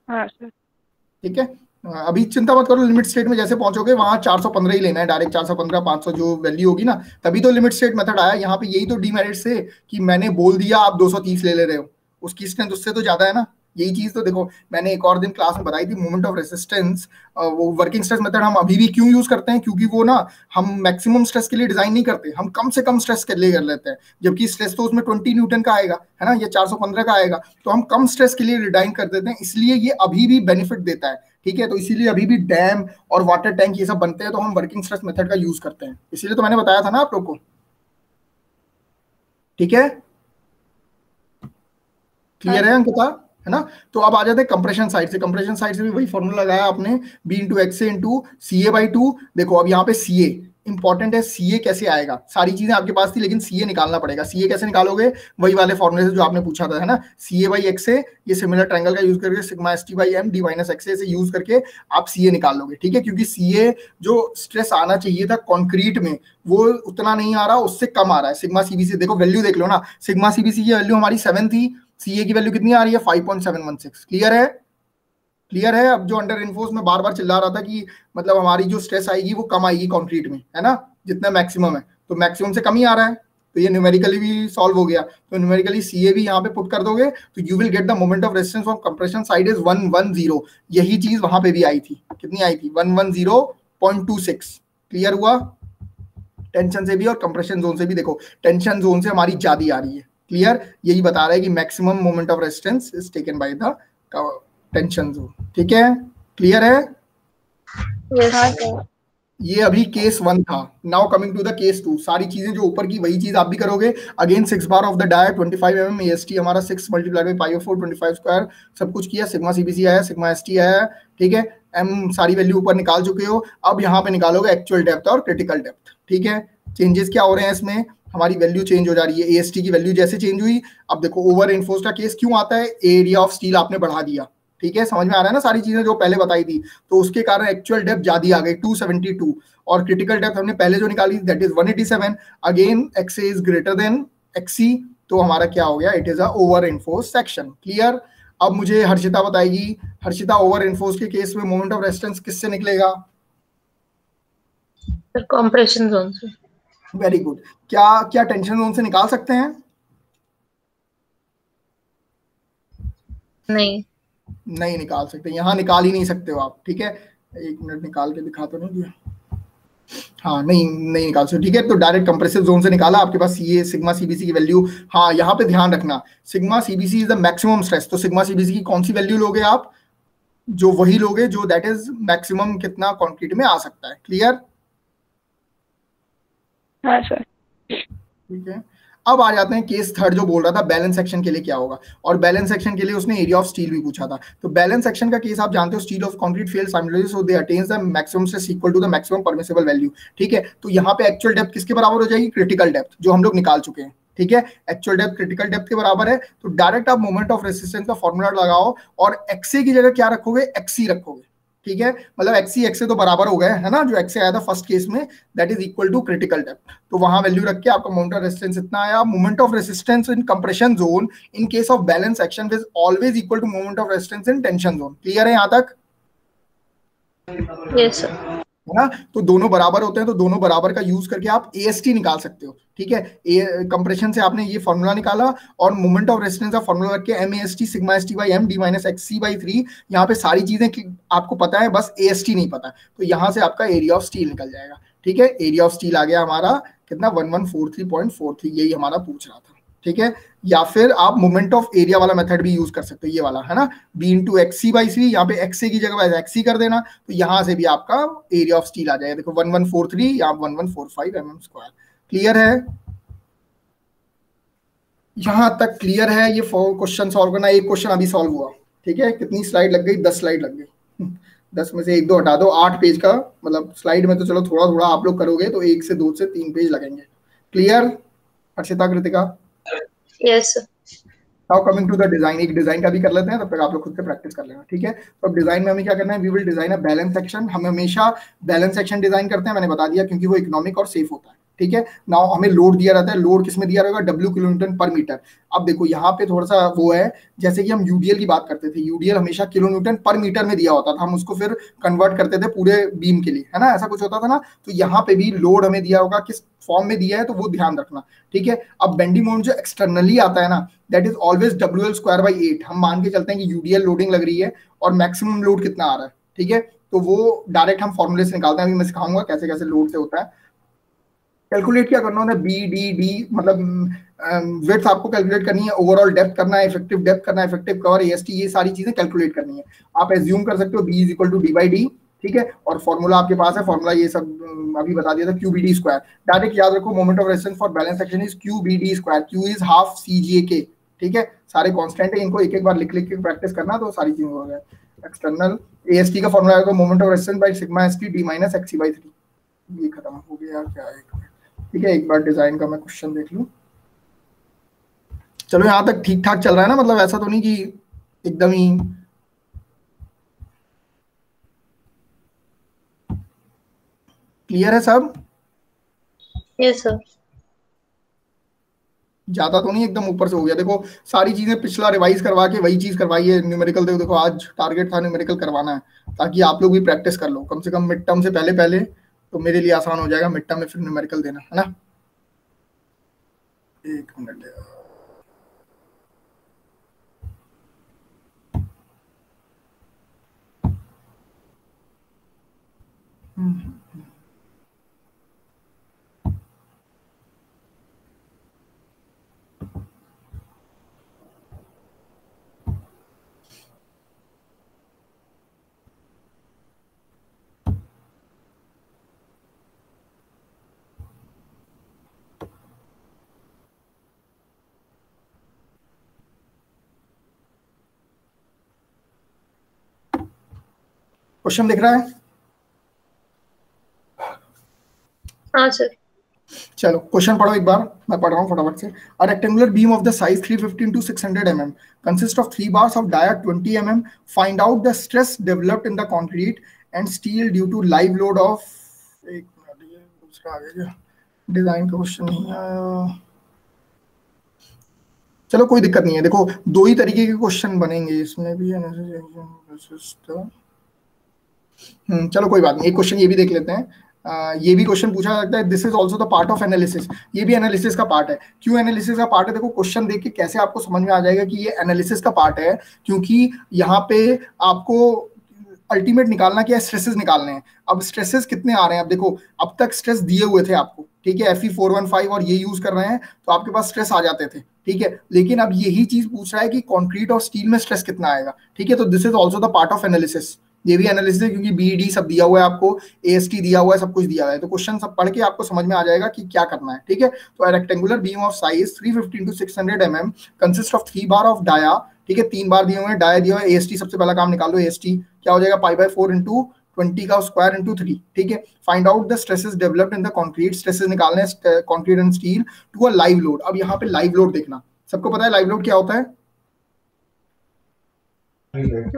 हाँ सर, ठीक है। अभी चिंता मत करो, लिमिट स्टेट में जैसे पहुंचोगे वहां 415 ही लेना है, डायरेक्ट 415 500 जो वैल्यू होगी ना, तभी तो लिमिट स्टेट मेथड आया। यहाँ पे यही तो डीमेरिट से कि मैंने बोल दिया आप 230 ले रहे हो, उसकी स्ट्रेंथ उससे तो ज्यादा है ना। यही चीज तो देखो मैंने एक और दिन क्लास में बताई थी, मोमेंट ऑफ रेजिस्टेंस, वो वर्किंग स्ट्रेस मेथड हम अभी भी क्यों यूज करते हैं, क्योंकि वो ना हम मैक्सिमम स्ट्रेस के लिए डिजाइन नहीं करते, हम कम से कम स्ट्रेस के लिए कर लेते हैं, जबकि स्ट्रेस तो उसमें 20 न्यूटन का आएगा, है ना, ये 415 का आएगा, तो हम कम स्ट्रेस के लिए डिजाइन कर देते हैं, इसलिए ये अभी भी बेनिफिट देता है, ठीक है। तो इसीलिए अभी भी डैम और वाटर टैंक ये सब बनते हैं, तो हम वर्किंग स्ट्रेस मेथड का यूज करते हैं, इसीलिए तो मैंने बताया था ना आप लोग को, ठीक है। क्लियर है अंकिता, है ना। तो अब आ जाते हैं कंप्रेशन साइड से। कंप्रेशन साइड से भी वही फॉर्मूला लगाया आपने, B into x into C A by two. देखो अब यहाँ पे सी ए इंपॉर्टेंट है, सीए कैसे आएगा, सारी चीजें आपके पास थी लेकिन सीए निकालना पड़ेगा। सीए कैसे निकालोगे, वही वाले फॉर्मूले से जो आपने पूछा था, है ना। सीए बाई एक्स है, ये सिमिलर ट्रायंगल का यूज करके sigma S T by M D minus X से यूज करके आप सीए निकाल लोगे, ठीक है। क्योंकि सीए जो स्ट्रेस आना चाहिए था कॉन्क्रीट में वो उतना नहीं आ रहा, उससे कम आ रहा है। सिग्मा सीबीसी देखो वैल्यू देख लो ना, सिग्मा सीबीसी की वैल्यू हमारी 7 थी, सीए की वैल्यू कितनी आ रही है 5.716। क्लियर है, क्लियर है। अब जो अंडर इन्फोर्स में बार बार चिल्ला रहा था कि मतलब हमारी जो स्ट्रेस आएगी वो कम आएगी कंक्रीट में, है ना, जितना मैक्सिमम है, तो मैक्सिमम से कम ही आ रहा है, तो ये न्यूमेरिकली भी सॉल्व हो गया। तो न्यूमेरिकली सीए भी यहाँ पे पुट कर दोगे तो you will get the moment of resistance from compression side is 110। यही चीज वहां पे भी आई थी, कितनी आई थी 110.26। क्लियर हुआ, टेंशन से भी और कंप्रेशन जोन से भी। देखो टेंशन जोन से हमारी ज्यादा आ रही है, क्लियर, यही बता रहा है कि maximum moment of resistance is taken by the tension zone, ठीक है, क्लियर है। yes. ये अभी केस 1 था। Now coming to the case 2, सारी चीजें जो ऊपर की वही चीज आप भी करोगे। Again 6 bar of the dia 25 mm AST हमारा 6 multiplied by pi of 4 25 square सब कुछ किया। सिग्मा सीबीसी आया, सिग्मा एसटी आया, ठीक है। एम सारी वैल्यू ऊपर निकाल चुके हो। अब यहाँ पे निकालोगे एक्चुअल डेप्थ और क्रिटिकल डेप्थ, ठीक है। चेंजेस क्या हो रहे हैं इसमें, हमारी वैल्यू चेंज हो जा रही है। AST की वैल्यू जैसे चेंज हुई, अब देखो ओवर इन्फोर्स का केस क्यों आता है, एरिया ऑफ स्टील आपने बढ़ा दिया, ठीक है, समझ में आ रहा है ना सारी चीजें जो पहले बताई थी। तो उसके कारण एक्चुअल डेप्थ ज्यादा आ गई 272, और क्रिटिकल डेप्थ हमने पहले जो निकाली that is 187। Again x is greater than XC, तो हमारा क्या हो गया, it is a over reinforced section. Clear. अब मुझे हर्षिता बताएगी, हर्षिता ओवर इन्फोर्स के केस में मोमेंट ऑफ रेजिस्टेंस किससे निकलेगा, कंप्रेशन जोन से। Very good. क्या क्या टेंशन जोन से निकाल सकते हैं, नहीं नहीं निकाल सकते, यहाँ निकाल ही नहीं सकते हो आप, ठीक है। एक मिनट निकाल के दिखा तो नहीं दिया, हाँ नहीं नहीं निकाल सकते, ठीक है। तो डायरेक्ट कंप्रेसिव जोन से निकाला, आपके पास ये सिग्मा सीबीसी की वैल्यू, हाँ यहाँ पे ध्यान रखना sigma CBC is the maximum stress. तो सिग्मा सीबीसी की कौन सी वैल्यू लोगे आप, जो वही लोगे जो दैट इज मैक्सिमम कितना कंक्रीट में आ सकता है। क्लियर, हाँ सर, ठीक है। अब आ जाते हैं केस 3 जो बोल रहा था बैलेंस सेक्शन के लिए क्या होगा, और बैलेंस सेक्शन के लिए उसने एरिया ऑफ स्टील भी पूछा था। तो बैलेंस सेक्शन का केस आप जानते हो, steel of concrete fail simultaneously so they attains the maximum stress equal to the maximum permissible value, ठीक है। तो यहाँ पे एक्चुअल डेप्थ किसके बराबर हो जाएगी, क्रिटिकल डेप्थ, जो हम लोग निकाल चुके हैं, ठीक है। एक्चुअल डेप्थ क्रिटिकल डेप्थ के बराबर है। तो डायरेक्ट आप मोमेंट ऑफ रेजिस्टेंस का फॉर्मूला लगाओ और एक्सए की जगह क्या रखोगे, एक्सी रखोगे, ठीक है। मतलब एक्सी एक्से तो बराबर हो गए, है ना, जो एक्से आया था फर्स्ट केस में that is equal to critical depth. तो वहां वैल्यू रख के आपका मोमेंट ऑफ रेजिस्टेंस इतना आया। Moment of resistance in compression zone in case of balance section is always equal to moment of resistance in tension zone. Clear है यहाँ तक, यस सर, है ना। तो दोनों बराबर होते हैं, तो दोनों बराबर का यूज करके आप AST निकाल सकते हो, ठीक है। कंप्रेशन से आपने ये फॉर्मूला निकाला और मोमेंट ऑफ रेजिस्टेंस का फॉर्मूला रख के MAST sigma ST by M D minus XC by 3। यहाँ पे सारी चीजें आपको पता है, बस AST नहीं पता, तो यहाँ से आपका एरिया ऑफ स्टील निकल जाएगा, ठीक है। एरिया ऑफ स्टील आ गया हमारा कितना 1143.43, यही हमारा पूछ रहा था, ठीक है। या फिर आप मोमेंट ऑफ एरिया वाला मेथड भी यूज कर सकते हो, ये वाला, है ना, बी इंटू एक्सी बाई सी, यहाँ पे एक्सी की जगह एक्सी कर देना, तो यहाँ से भी आपका एरिया ऑफ स्टील आ जाएगा। देखो 1143 या 1145 mm स्क्वायर। क्लियर है, यहाँ तक क्लियर है। ये क्वेश्चन सॉल्व करना, एक क्वेश्चन अभी सॉल्व हुआ, ठीक है। कितनी स्लाइड लग गई, 10 स्लाइड लग गई। 10 में से 1-2 हटा दो, 8 पेज का, मतलब स्लाइड में तो चलो थोड़ा थोड़ा आप लोग करोगे तो 1 से 2 से 3 पेज लगेंगे। Clear Harshita, Kritika, yes now coming to the design, एक डिजाइन का भी कर लेते हैं, तब तक आप लोग खुद से प्रैक्टिस कर लेना, ठीक है। तो अब डिजाइन में हमें क्या करना है, we will design a balance section. हम हमेशा बैलेंस सेक्शन डिजाइन करते हैं, मैंने बता दिया, क्योंकि वो इकोनॉमिक और सेफ होता है, ठीक है। नाउ हमें लोड दिया रहता है, लोड किसमें दिया रहेगा, W किलोन्यूटन पर मीटर। अब देखो यहाँ पे थोड़ा सा वो है, जैसे कि हम यूडीएल की बात करते थे, यूडीएल हमेशा किलोन्यूटन पर मीटर में दिया होता था, हम उसको फिर कन्वर्ट करते थे पूरे बीम के लिए, है ना, ऐसा कुछ होता था ना। तो यहाँ पे भी लोड हमें दिया होगा, किस फॉर्म में दिया है तो वो ध्यान रखना, ठीक है। अब बेंडिंग मोमेंट जो एक्सटर्नली आता है ना, that is always WL square by 8। हम मान के चलते हैं कि यूडीएल लोडिंग लग रही है और मैक्सिमम लोड कितना आ रहा है, ठीक है। तो वो डायरेक्ट हम फॉर्मूले से निकालते हैं, अभी मैं सिखाऊंगा कैसे कैसे लोड से होता है। कैलकुलेट क्या करना होता है, BD मतलब विड्थ आपको कैलकुलेट करनी है, ओवरऑल डेप्थ करना है, इफेक्टिव डेप्थ करना है, इफेक्टिव कवर, AST, ये सारी चीजें कैलकुलेट करनी है। आप एज्यूम कर सकते हो B is equal to D/D, ठीक है। और फॉर्मूला आपके पास है, फॉर्मूला ये सब अभी बता दिया था, QBD स्क्वायर। डायरेक्ट याद रखो, moment of resistance for balance section is QBD square, Q is half CGA K, ठीक है, सारे कांस्टेंट है, इनको एक एक बार लिख लिख के प्रैक्टिस करना तो सारी चीजें हो जाए। एक्सटर्नल एएसटी का फॉर्मूला है moment of resistance by sigma ST D minus XC by 3। ये खत्म हो गया क्या है, ठीक है। एक बार डिजाइन का मैं क्वेश्चन देख लूं। चलो यहाँ तक ठीक ठाक चल रहा है ना, मतलब ऐसा तो नहीं कि एकदम ही क्लियर है सब? Yes sir. ज्यादा तो नहीं एकदम ऊपर से हो गया? देखो सारी चीजें पिछला रिवाइज करवा के वही चीज करवाई है न्यूमेरिकल। देखो आज टारगेट था न्यूमेरिकल करवाना है ताकि आप लोग भी प्रैक्टिस कर लो कम से कम मिड टर्म से पहले पहले, तो मेरे लिए आसान हो जाएगा मिड टर्म में फिर न्यूमेरिकल देना, है ना। एक मिनट क्वेश्चन दिख रहा है? हाँ सर। चलो क्वेश्चन पढ़ो एक बार, मैं पढ़ रहा हूँ फटाफट से। A rectangular beam of the size 350 into 600 mm consists of 3 bars of dia 20 mm. Find out the stress developed in the concrete and steel due to live load of, एक मिनट ये दूसरा आ गया, डिजाइन का question नहीं आया। चलो कोई दिक्कत नहीं है, देखो दो ही तरीके के क्वेश्चन बनेंगे इसमें भी। चलो कोई बात नहीं, एक क्वेश्चन ये भी देख लेते हैं। ये भी क्वेश्चन पूछा जाता है, this is also the part of analysis. ये भी एनालिसिस का पार्ट है। क्यों एनालिसिस का पार्ट है? देखो क्वेश्चन देख के कैसे आपको समझ में आ जाएगा कि ये एनालिसिस का पार्ट है, क्योंकि यहाँ पे आपको अल्टीमेट निकालना क्या है, स्ट्रेसेस निकालने हैं। अब स्ट्रेसेस कितने आ रहे हैं? अब देखो अब तक स्ट्रेस दिए हुए थे आपको, ठीक है, Fe415 और ये यूज कर रहे हैं तो आपके पास स्ट्रेस आ जाते थे, ठीक है। लेकिन अब यही चीज पूछ रहा है कि कंक्रीट और स्टील में स्ट्रेस कितना आएगा, ठीक है। तो this is also the part of analysis. ये भी एनालिसिस है क्योंकि बीडी सब दिया हुआ है आपको, एएसटी दिया हुआ है, सब कुछ दिया हुआ है। तो क्वेश्चन सब पढ़ के आपको समझ में आ जाएगा कि क्या करना है, ठीक है। तो rectangular beam of size 350 into 600 mm consist of 3 bar of dia, ठीक है, 3 बार दिए हुए हैं, डाया दिया हुआ है। एएसटी सबसे पहला काम निकाल लो, एएसटी क्या हो जाएगा, π/4 into 20 का स्क्वायर इंटू 3, ठीक है। Find out the stresses developed in the concrete, stresses निकालने हैं concrete and steel to a live load. अब यहाँ पे लाइव लोड देखना, सबको पता है लाइव लोड क्या होता है?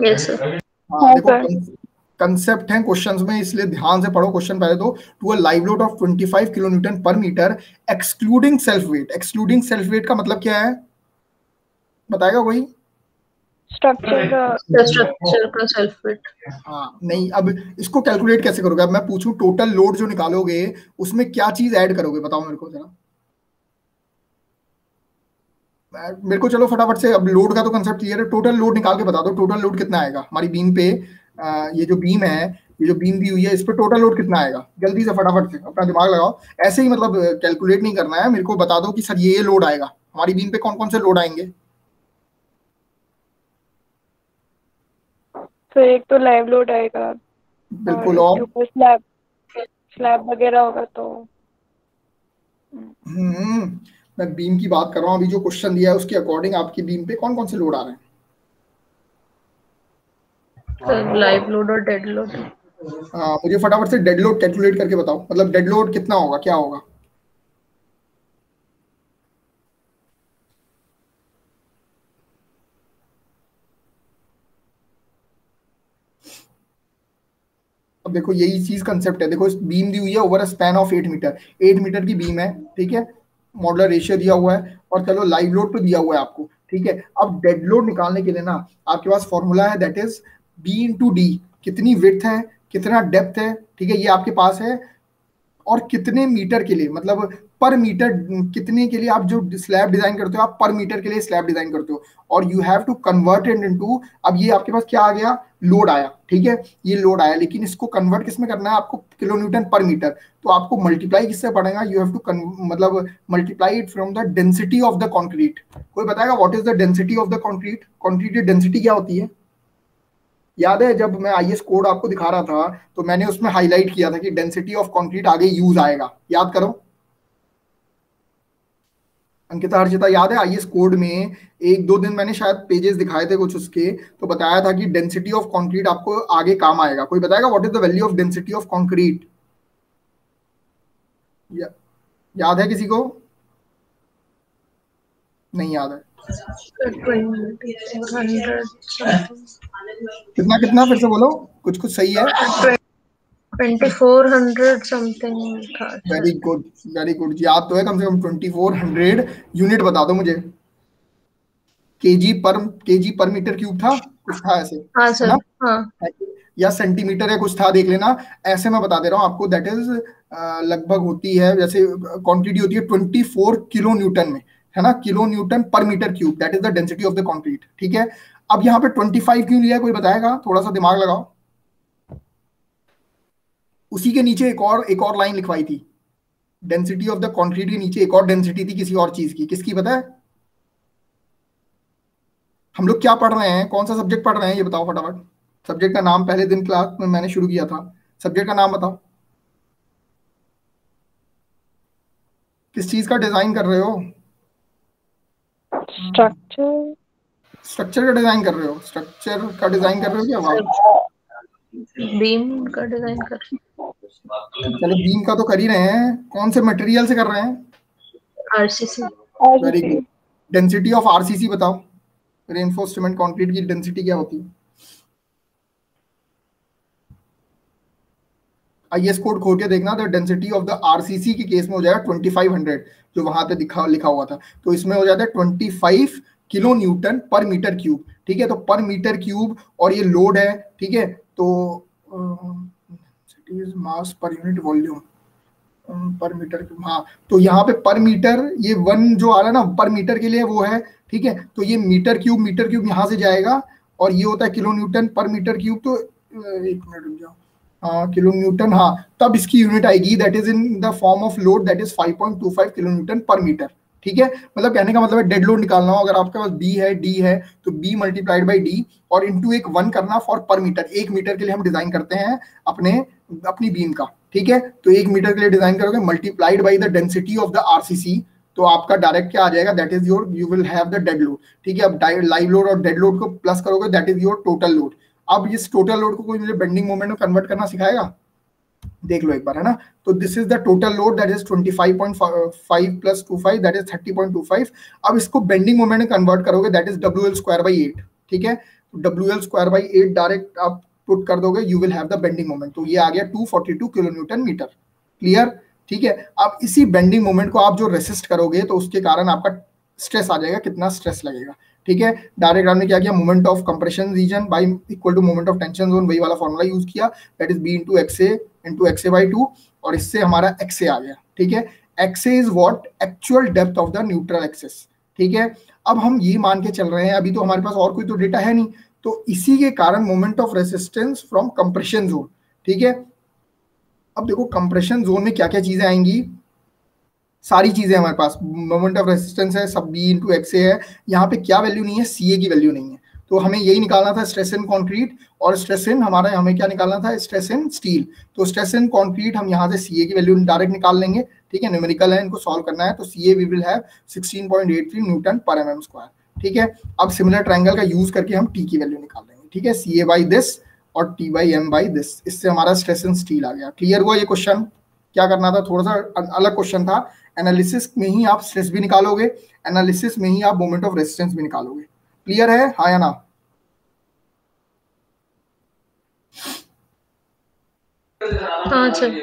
Yes sir. हाँ देखो कंसेप्ट है क्वेश्चंस में, इसलिए ध्यान से पढ़ो क्वेश्चन पहले तो। To a live load of 25 kilonewton per meter excluding self weight. Excluding self weight का मतलब क्या है, बताएगा कोई? स्ट्रक्चर का सेल्फ वेट। हाँ नहीं, अब इसको कैलकुलेट कैसे करोगे? अब मैं पूछूं टोटल लोड जो निकालोगे उसमें क्या चीज ऐड करोगे, बताओ मेरे को जरा। मेरे को चलो फटाफट से, अब लोड का तो कंसेप्ट क्लियर है, टोटल लोड निकाल के बता दो। टोटल लोड कितना आएगा हमारी बीम पे? ये जो बीम है, ये जो बीम दी हुई है, इस पे टोटल लोड कितना आएगा? जल्दी से फटाफट से अपना दिमाग लगाओ, ऐसे ही मतलब कैलकुलेट नहीं करना है, मेरे को बता दो कि सर ये लोड आएगा हमारी बीम पे। कौन कौन से लोड आएंगे? तो एक तो लाइव लोड आएगा, बिल्कुल, और स्लैब वगैरह होगा तो मैं बीम की बात कर रहा हूँ। अभी जो क्वेश्चन दिया है उसके अकॉर्डिंग आपकी बीम पे कौन कौन से लोड आ रहे हैं? लाइव लोड और डेड लोड। मुझे फटाफट से डेड लोड कैलकुलेट करके बताओ, मतलब डेड लोड कितना होगा, क्या होगा? अब देखो यही चीज कंसेप्ट है। देखो इस बीम दी हुई है over a span of 8 metre, 8 metre की बीम है, ठीक है। मॉडुलर रेशियो दिया हुआ है और चलो लाइव लोड तो दिया हुआ है आपको, ठीक है। अब डेड लोड निकालने के लिए ना आपके पास फॉर्मूला है, that is B into D. कितनी विड्थ है, कितना डेप्थ है, ठीक है, ये आपके पास है। और कितने मीटर के लिए, मतलब पर मीटर कितने के लिए आप जो स्लैब डिजाइन करते हो, आप पर मीटर के लिए स्लैब डिजाइन करते हो, और you have to convert it into, अब ये आपके पास क्या आ गया, लोड आया, ठीक है, ये लोड आया, लेकिन इसको कन्वर्ट किस में करना है आपको, किलो न्यूटन पर मीटर। तो आपको मल्टीप्लाई किससे पड़ेगा, यू हैव टू मतलब multiply it from the density of the concrete. कोई बताएगा what is the density of the concrete? Concrete की डेंसिटी क्या होती है? याद है जब मैं आईएस कोड आपको दिखा रहा था तो मैंने उसमें हाईलाइट किया था कि डेंसिटी ऑफ कंक्रीट आगे यूज आएगा, याद करो। अंकिता हर्षिता याद है आईएस कोड में एक दो दिन मैंने शायद पेजेस दिखाए थे कुछ उसके, तो बताया था कि डेंसिटी ऑफ कंक्रीट आपको आगे काम आएगा। कोई बताएगा what is the value of density of concrete? याद है किसी को? नहीं याद है। कितना कितना फिर से बोलो, कुछ कुछ सही है। 2400 समथिंग था। वेरी गुड वेरी गुड, याद तो है कम से कम 2400 यूनिट। बता दो मुझे, केजी पर मीटर क्यूब था कुछ था ऐसे, हाँ है सर। ना? हाँ या सेंटीमीटर या कुछ था, देख लेना। ऐसे मैं बता दे रहा हूँ आपको, दैट इज लगभग होती है, जैसे क्वांटिटी होती है 24 किलो न्यूटन में, है ना, kilo newton per metre cube, that is the density of the concrete. ठीक है, अब यहाँ पे 25 क्यों लिया है, कोई बताएगा? थोड़ा सा दिमाग लगाओ। उसी के नीचे एक और लाइन लिखवाई थी, डेंसिटी ऑफ द कंक्रीट के नीचे एक और डेंसिटी थी किसी और चीज की, किसकी पता है? हम लोग क्या पढ़ रहे हैं, कौन सा सब्जेक्ट पढ़ रहे हैं, ये बताओ फटाफट। सब्जेक्ट का नाम पहले दिन क्लास में मैंने शुरू किया था, सब्जेक्ट का नाम बताओ। किस चीज का डिजाइन कर रहे हो? स्ट्रक्चर। स्ट्रक्चर का डिजाइन कर रहे हो? स्ट्रक्चर का डिजाइन कर रहे हो क्या? वाह, बीम का डिजाइन कर रहे हैं। चलो बीम का तो कर ही रहे हैं, कौन से मटेरियल से कर रहे हैं? RCC. Very good. Density of RCC बताओ, रेनफोर्स्ड सीमेंट कंक्रीट की डेंसिटी क्या होती है? आईएस कोड खोल के देखना, तो डेंसिटी ऑफ द आरसीसी के केस में हो जाएगा 2500, जो वहां पे लिखा हुआ था, तो इसमें हो जाता है 25 kilo newton per metre cube. ठीक है, तो पर मीटर क्यूब, और ये लोड है। ठीक है, तो मास पर यूनिट वॉल्यूम पर मीटर क्यूब, हाँ, तो यहाँ पे पर मीटर, ये वन जो आ रहा है ना पर मीटर के लिए वो है। ठीक है, तो ये मीटर क्यूब यहाँ से जाएगा, और ये होता है kilo newton per metre cube. तो एक मिनट रुक जाओ, हाँ किलो न्यूटन, हाँ, तब इसकी यूनिट आएगी, that is in the form of load, that is 5.25 kilo newton per metre. ठीक है, मतलब कहने का मतलब है डेड लोड निकालना हो, अगर आपके पास बी है डी है, तो बी मल्टीप्लाइड बाई डी और इंटू एक 1 करना फॉर पर मीटर। 1 मीटर के लिए हम डिजाइन करते हैं अपनी बीम का। ठीक है, तो 1 मीटर के लिए डिजाइन करोगे, multiplied by the density of the RCC, तो आपका डायरेक्ट क्या आ जाएगा, that is your, you will have the dead load. ठीक है, अब लाइव लोड और डेड लोड को प्लस करोगे, that is your total load. अब इस टोटल लोड को कोई मुझे बेंडिंग मोमेंट में कन्वर्ट करना सिखाएगा? देख लो एक बार, है ना। तो this is the total load, that is 25.5 plus 25, that is 30.25। अब इसको बेंडिंग मोमेंट में कन्वर्ट करोगे, that is WL square by 8। ठीक है, तो WL स्क्वायर बाई 8 डायरेक्ट आप पुट कर दोगे, you will have the bending moment. तो ये आ गया 242 किलो न्यूटन मीटर। क्लियर? ठीक है, अब इसी बेंडिंग मोमेंट को आप जो रेसिस्ट करोगे, तो उसके कारण आपका स्ट्रेस आ जाएगा, कितना स्ट्रेस लगेगा। ठीक है, डायरेक्ट हमने क्या किया, moment of compression region by equal to moment of tension zone, वही वाला फॉर्मूला यूज किया, that is B into X A by 2, और इससे हमारा एक्सए आ गया। ठीक है, X A is what, actual depth of the neutral axis. ठीक है, अब हम ये मान के चल रहे हैं, अभी तो हमारे पास और कोई तो डेटा है नहीं, तो इसी के कारण moment of resistance from compression zone. ठीक है, अब देखो कंप्रेशन जोन में क्या क्या चीजें आएंगी, सारी चीजें हमारे पास, मोमेंट ऑफ रेसिस्टेंस है, सब बी इंटू एक्सए है, यहाँ पे क्या वैल्यू नहीं है, सीए की वैल्यू नहीं है। तो हमें यही निकालना था, स्ट्रेस इन कंक्रीट और स्ट्रेस इन हमें क्या निकालना था, स्ट्रेस इन स्टील। तो स्ट्रेस इन कंक्रीट हम यहाँ से सीए की वैल्यू डायरेक्ट निकाल लेंगे। ठीक है, न्यूमेरिकल है, इनको सॉल्व करना है, तो CA we will have 16.83 newton per mm square. ठीक है, अब सिमिलर ट्रायंगल का यूज करके हम टी की वैल्यू निकाल लेंगे। ठीक है, सीए बाई दिस और T by M by this, इससे हमारा स्ट्रेस इन स्टील आ गया। क्लियर हुआ ये क्वेश्चन? क्या करना था, थोड़ा सा अलग क्वेश्चन था, एनालिसिस में ही आप स्ट्रेस भी निकालोगे, एनालिसिस में ही आप मोमेंट ऑफ रेजिस्टेंस भी निकालोगे। क्लियर है, हाँ या ना? हाँ सर।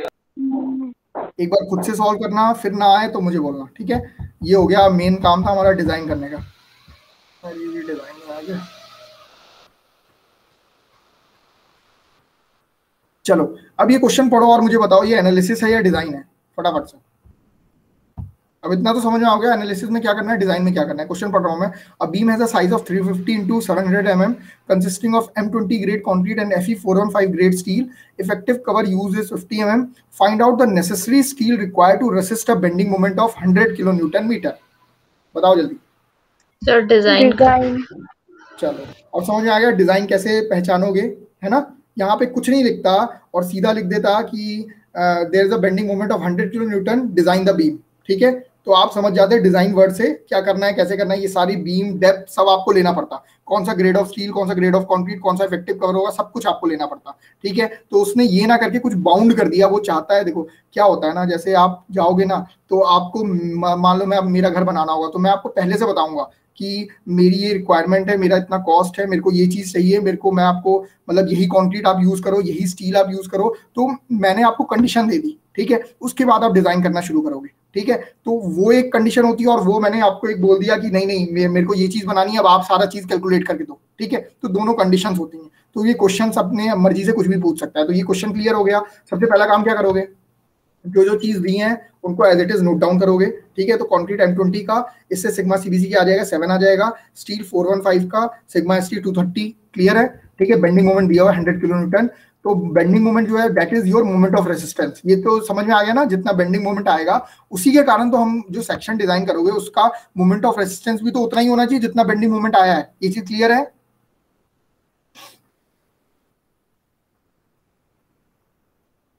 एक बार खुद से सॉल्व करना, फिर ना आए तो मुझे बोलना। ठीक है, ये हो गया, मेन काम था हमारा डिजाइन करने का। ये डिजाइन आ गया। चलो अब ये क्वेश्चन पढ़ो और मुझे बताओ, ये एनालिसिस है या डिजाइन है, फटाफट से। अब इतना तो समझ में आ गया, एनालिसिस में क्या करना है, डिजाइन में क्या करना है। क्वेश्चन पढ़ रहा हूं मैं। A beam has a size of 350 into 700 mm consisting of M20 grade concrete and Fe 415 grade steel. Effective cover use is 50 mm. Find out the necessary steel required to resist a bending moment of 100 kilonewton meter. बताओ जल्दी sir. Design. चलो अब समझ में आ गया design कैसे पहचानोगे, है ना। यहाँ पे कुछ नहीं लिखता और सीधा लिख देता कि there is a bending moment of 100 kilo newton, design the beam. ठीक है, तो आप समझ जाते डिजाइन वर्ड से क्या करना है, कैसे करना है। ये सारी बीम डेप्थ सब आपको लेना पड़ता, कौन सा ग्रेड ऑफ स्टील, कौन सा ग्रेड ऑफ कंक्रीट, कौन सा इफेक्टिव कवर होगा, सब कुछ आपको लेना पड़ता। ठीक है, तो उसने ये ना करके कुछ बाउंड कर दिया। वो चाहता है, देखो क्या होता है ना, जैसे आप जाओगे ना तो आपको मान लो मैं मेरा घर बनाना होगा तो मैं आपको पहले से बताऊंगा कि मेरी ये रिक्वायरमेंट है, मेरा इतना कॉस्ट है, मेरे को ये चीज चाहिए, मेरे को, मैं आपको मतलब यही कंक्रीट आप यूज करो, यही स्टील आप यूज करो। तो मैंने आपको कंडीशन दे दी, ठीक है, उसके बाद आप डिजाइन करना शुरू करोगे। ठीक है, तो वो एक कंडीशन होती है और वो मैंने आपको एक बोल दिया कि नहीं नहीं मेरे को ये चीज बनानी है, अब आप सारा चीज कैलकुलेट करके दो। ठीक है, तो दोनों कंडीशंस होती हैं। तो ये क्वेश्चन अपने मर्जी से कुछ भी पूछ सकता है। तो ये क्वेश्चन क्लियर हो गया। सबसे पहला काम क्या करोगे, जो जो चीज दी है उनको as it is note down करोगे। ठीक है, तो कंक्रीट M20 का इससे सिग्मा सीबीसी का आ जाएगा 7 आ जाएगा, स्टील 415 का सिग्मा ST 230 क्लियर है। ठीक है, बेंडिंग मोमेंट दिया हुआ 100 किलो न्यूटन। तो बेंडिंग मोमेंट जो है that is your moment of resistance. ये तो समझ में आ गया ना, जितना बेंडिंग मोमेंट आएगा उसी के कारण तो हम जो सेक्शन डिजाइन करोगे उसका मोमेंट ऑफ रेजिस्टेंस भी तो उतना ही होना चाहिए जितना बेंडिंग मोमेंट आया है। ये चीज क्लियर है?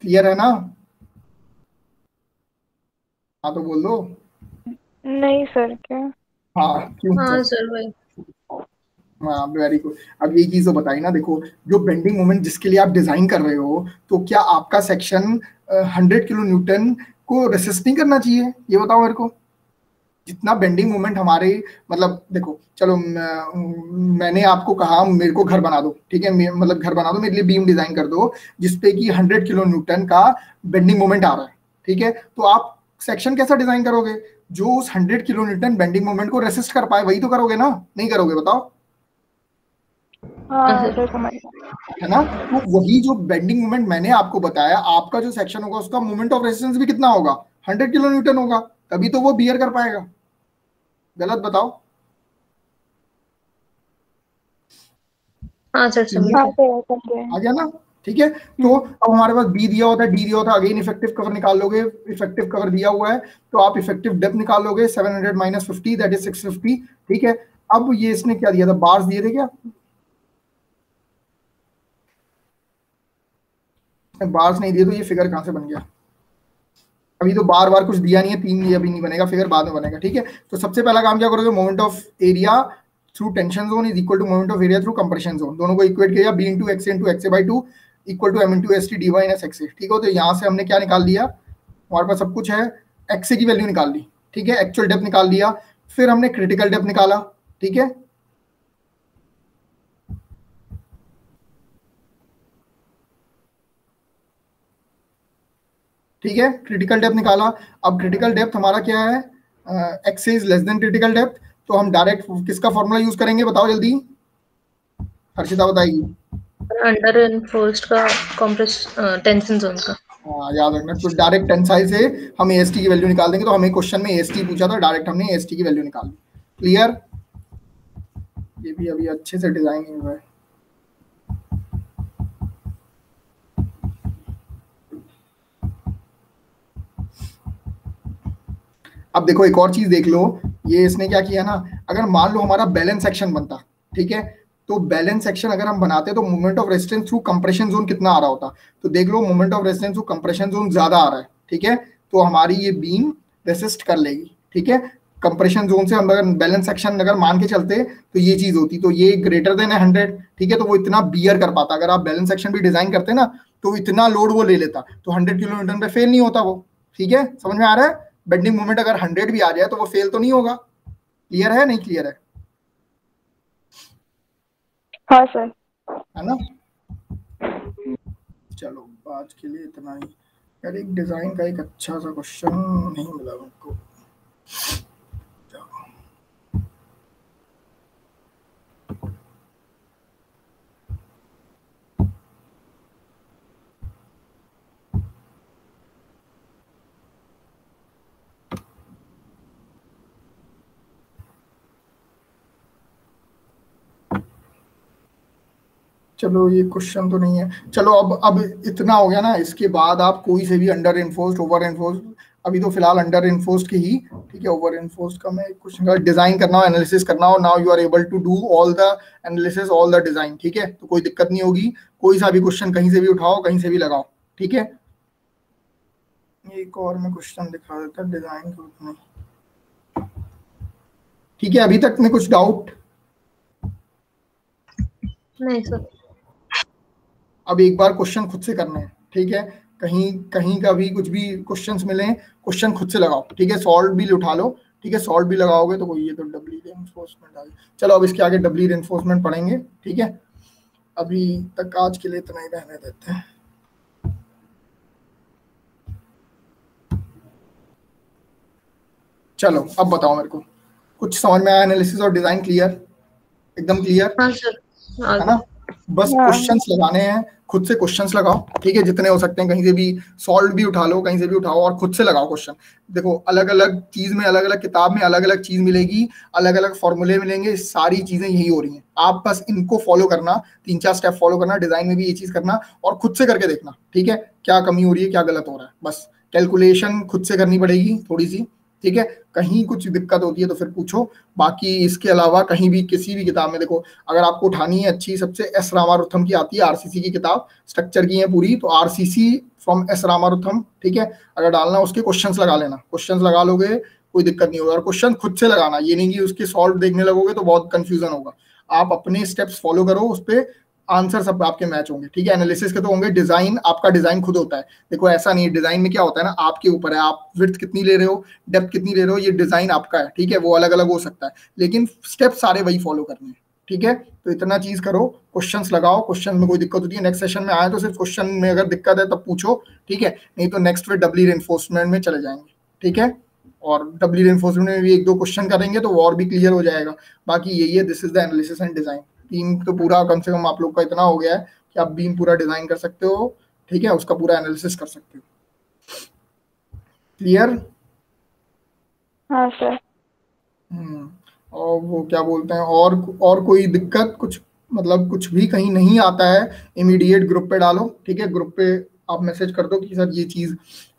क्लियर है ना? हाँ तो बोल दो। नहीं सर, क्या? हाँ क्यों? हाँ सर भाई। हाँ वेरी गुड। अब ये चीज तो बताई ना, देखो जो बेंडिंग मोमेंट जिसके लिए आप डिजाइन कर रहे हो, तो क्या आपका सेक्शन 100 किलो न्यूटन को रेसिस्ट नहीं करना चाहिए? ये बताओ मेरे को। जितना बेंडिंग मोमेंट हमारे, मतलब देखो चलो मैंने आपको कहा मेरे को घर बना दो, ठीक है, मतलब घर बना दो, मेरे लिए बीम डिजाइन कर दो जिसपे कि 100 किलो न्यूटन का बेंडिंग मोमेंट आ रहा है। ठीक है, तो आप सेक्शन कैसा डिजाइन करोगे, जो उस 100 किलो न्यूटन बेंडिंग मोमेंट को रेसिस्ट कर पाए, वही तो करोगे ना? नहीं करोगे बताओ? हाँ सर, समझ गया। है ना? तो वही जो बेंडिंग मोमेंट मैंने आपको बताया, आपका जो सेक्शन होगा उसका मोमेंट ऑफ रेजिस्टेंस भी कितना होगा? 100 किलो न्यूटन होगा, तभी तो वो बियर कर पाएगा। गलत बताओ? हाँ सर समझ गया। आ गया ना? ठीक है, तो अब हमारे पास बी दिया होता है, डी दिया होता है, अगेन इफेक्टिव कवर निकाल लोगे। इफेक्टिव कवर दिया हुआ है तो आप इफेक्टिव डेप्थ निकाल लोगे, 700 - 50 दैट इज 650। ठीक है, अब ये इसने क्या दिया था, बार्स दिए थे क्या? बार्स नहीं दिए तो ये फिगर कहां से बन गया? अभी तो बार बार कुछ दिया नहीं है, 3 ये अभी नहीं बनेगा, फिगर बाद में बनेगा। ठीक है, तो सबसे पहला काम क्या करोगे, moment of area through tension zone is equal to moment of area through compression zone. दोनों को इक्वेट किया, B × x × xa/2 equal to M × ST dy - SXA। ठीक है, तो यहाँ से हमने क्या निकाल लिया, हमारे पास सब कुछ है, XA की वैल्यू निकाल ली। ठीक है, एक्चुअल डेप्थ निकाल लिया, फिर हमने क्रिटिकल डेप्थ निकाला। ठीक है, ठीक है, क्रिटिकल डेप्थ निकाला। अब क्रिटिकल डेप्थ हमारा क्या है, x is less than critical depth, तो हम डायरेक्ट किसका फॉर्मूला यूज करेंगे, बताओ जल्दी, हर्षिता बताएगी। अंडर एनफोर्स्ड का कंप्रेस टेंशन जोन का। हाँ याद रखना, तो डायरेक्ट टेंसाइल से हम AST की वैल्यू निकाल देंगे। तो हमें क्वेश्चन में AST पूछा था, डायरेक्ट हमने AST की वैल्यू निकाल ली। क्लियर? ये भी अभी अच्छे से डिजाइन नहीं हुआ है। अब देखो एक और चीज देख लो, ये इसने क्या किया ना, अगर मान लो हमारा बैलेंस सेक्शन बनता, ठीक है, तो बैलेंस सेक्शन अगर हम बनाते तो moment of resistance through compression zone कितना आ रहा होता, तो देख लो moment of resistance through compression zone ज्यादा आ रहा है। ठीक है, तो हमारी ये बीम रेसिस्ट कर लेगी। ठीक है, कंप्रेशन जोन से हम अगर बैलेंस सेक्शन अगर मान के चलते तो ये चीज होती, तो ये ग्रेटर देन 100। ठीक है, तो वो इतना बियर कर पाता। अगर आप बैलेंस सेक्शन भी डिजाइन करते ना तो इतना लोड वो ले लेता, तो 100 किलो न्यूटन पे फेल नहीं होता वो। ठीक है, समझ में आ रहा है? बेंडिंग मोमेंट अगर 100 भी आ जाए तो वो फेल तो नहीं होगा। क्लियर है नहीं क्लियर है? हाँ सर। है ना? चलो आज के लिए इतना ही। यार एक डिजाइन का एक अच्छा सा क्वेश्चन नहीं मिला मुझको। चलो ये क्वेश्चन तो नहीं है। चलो अब इतना हो गया ना, इसके बाद आप कोई से भी अंडर इन्फोर्स्ड, ओवर इन्फोर्स्ड, अभी तो फिलहाल अंडर इन्फोर्स्ड की ही। ठीक है, ओवर इन्फोर्स्ड का मैं क्वेश्चन का डिजाइन करना हो, एनालिसिस करना हो, now you are able to do all the analysis, all the design. ठीक है, तो कोई दिक्कत नहीं होगी, कोई सा भी क्वेश्चन कहीं से भी उठाओ, कहीं से भी लगाओ। ठीक है, एक और मैं क्वेश्चन दिखा देता डिजाइन के रूप में। ठीक है, अभी तक में कुछ डाउट? नहीं सर। अब एक बार क्वेश्चन खुद से करना है, ठीक है, कहीं कहीं का भी कुछ भी क्वेश्चंस मिले, क्वेश्चन खुद से लगाओ, ठीक है, सॉल्व भी उठा लो, ठीक है, सॉल्व भी लगाओगे तो कोई, ये तो डब्ल्यू रेनफोर्समेंट आ गई। चलो अब इसके आगे डब्ल्यू रेनफोर्समेंट पढ़ेंगे, ठीक है, अभी तक आज के लिए इतना ही रहने देते हैं। चलो अब बताओ मेरे को, कुछ समझ में आया? एनालिसिस और डिजाइन क्लियर, एकदम क्लियर? हाँ सर, है ना? बस क्वेश्चंस लगाने हैं, खुद से क्वेश्चंस लगाओ, ठीक है, जितने हो सकते हैं, कहीं से भी सॉल्व भी उठा लो, कहीं से भी उठाओ और खुद से लगाओ क्वेश्चन। देखो अलग अलग चीज में, अलग अलग किताब में अलग अलग चीज मिलेगी, अलग अलग फॉर्मूले मिलेंगे, सारी चीजें यही हो रही हैं, आप बस इनको फॉलो करना, 3-4 स्टेप फॉलो करना, डिजाइन में भी ये चीज करना और खुद से करके देखना, ठीक है, क्या कमी हो रही है, क्या गलत हो रहा है, बस कैलकुलेशन खुद से करनी पड़ेगी थोड़ी सी, ठीक है, कहीं कुछ दिक्कत होती है तो फिर पूछो। बाकी इसके अलावा कहीं भी किसी भी किताब में देखो, अगर आपको उठानी है अच्छी, सबसे एस रामारुथम की आती है आरसीसी की किताब, स्ट्रक्चर की है पूरी, तो आरसीसी फ्रॉम एस रामारुथम, ठीक है, अगर डालना उसके क्वेश्चंस लगा लेना, क्वेश्चंस लगा लोगे कोई दिक्कत नहीं होगा। और क्वेश्चन खुद से लगाना, ये नहीं कि उसके सॉल्व देखने लगोगे तो बहुत कंफ्यूजन होगा, आप अपने स्टेप्स फॉलो करो, उस पर आंसर सब आपके मैच होंगे, ठीक है। एनालिसिस के तो होंगे, डिजाइन आपका डिजाइन खुद होता है। देखो ऐसा नहीं है, डिजाइन में क्या होता है ना, आपके ऊपर है, आप विड्थ कितनी ले रहे हो, डेप्थ कितनी ले रहे हो, ये डिजाइन आपका है, ठीक है, वो अलग अलग हो सकता है, लेकिन स्टेप सारे वही फॉलो करने हैं, ठीक है। तो इतना चीज करो, क्वेश्चंस लगाओ, क्वेश्चन में कोई दिक्कत होती है नेक्स्ट सेशन में आए तो सिर्फ क्वेश्चन में अगर दिक्कत है तब पूछो, ठीक है, नहीं तो नेक्स्ट फिर डब्ल्यू रेनफोर्समेंट में चले जाएंगे, ठीक है। और डब्ल्यू रेनफोर्समेंट में भी 1-2 क्वेश्चन करेंगे तो और भी क्लियर हो जाएगा। बाकी यही है, this is the analysis and design. Beam तो पूरा कम से कम आप लोग का इतना हो गया है कि आप बीम पूरा डिजाइन कर सकते हो, ठीक है, उसका पूरा एनालिसिस कर सकते हो। क्लियर? हाँ सर। और वो क्या बोलते हैं, और कोई दिक्कत, कुछ मतलब कुछ भी कहीं नहीं आता है, इमीडिएट ग्रुप पे डालो, ठीक है, ग्रुप पे आप मैसेज कर दो कि सर ये चीज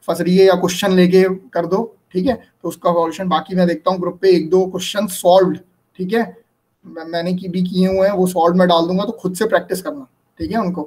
फंस रही है, या क्वेश्चन लेके कर दो, ठीक है, तो उसका सॉल्यूशन बाकी मैं देखता हूँ ग्रुप पे 1-2 क्वेश्चन सॉल्व, ठीक है, मैंने भी किए हुए हैं, वो सॉल्व में डाल दूंगा, तो खुद से प्रैक्टिस करना, ठीक है, उनको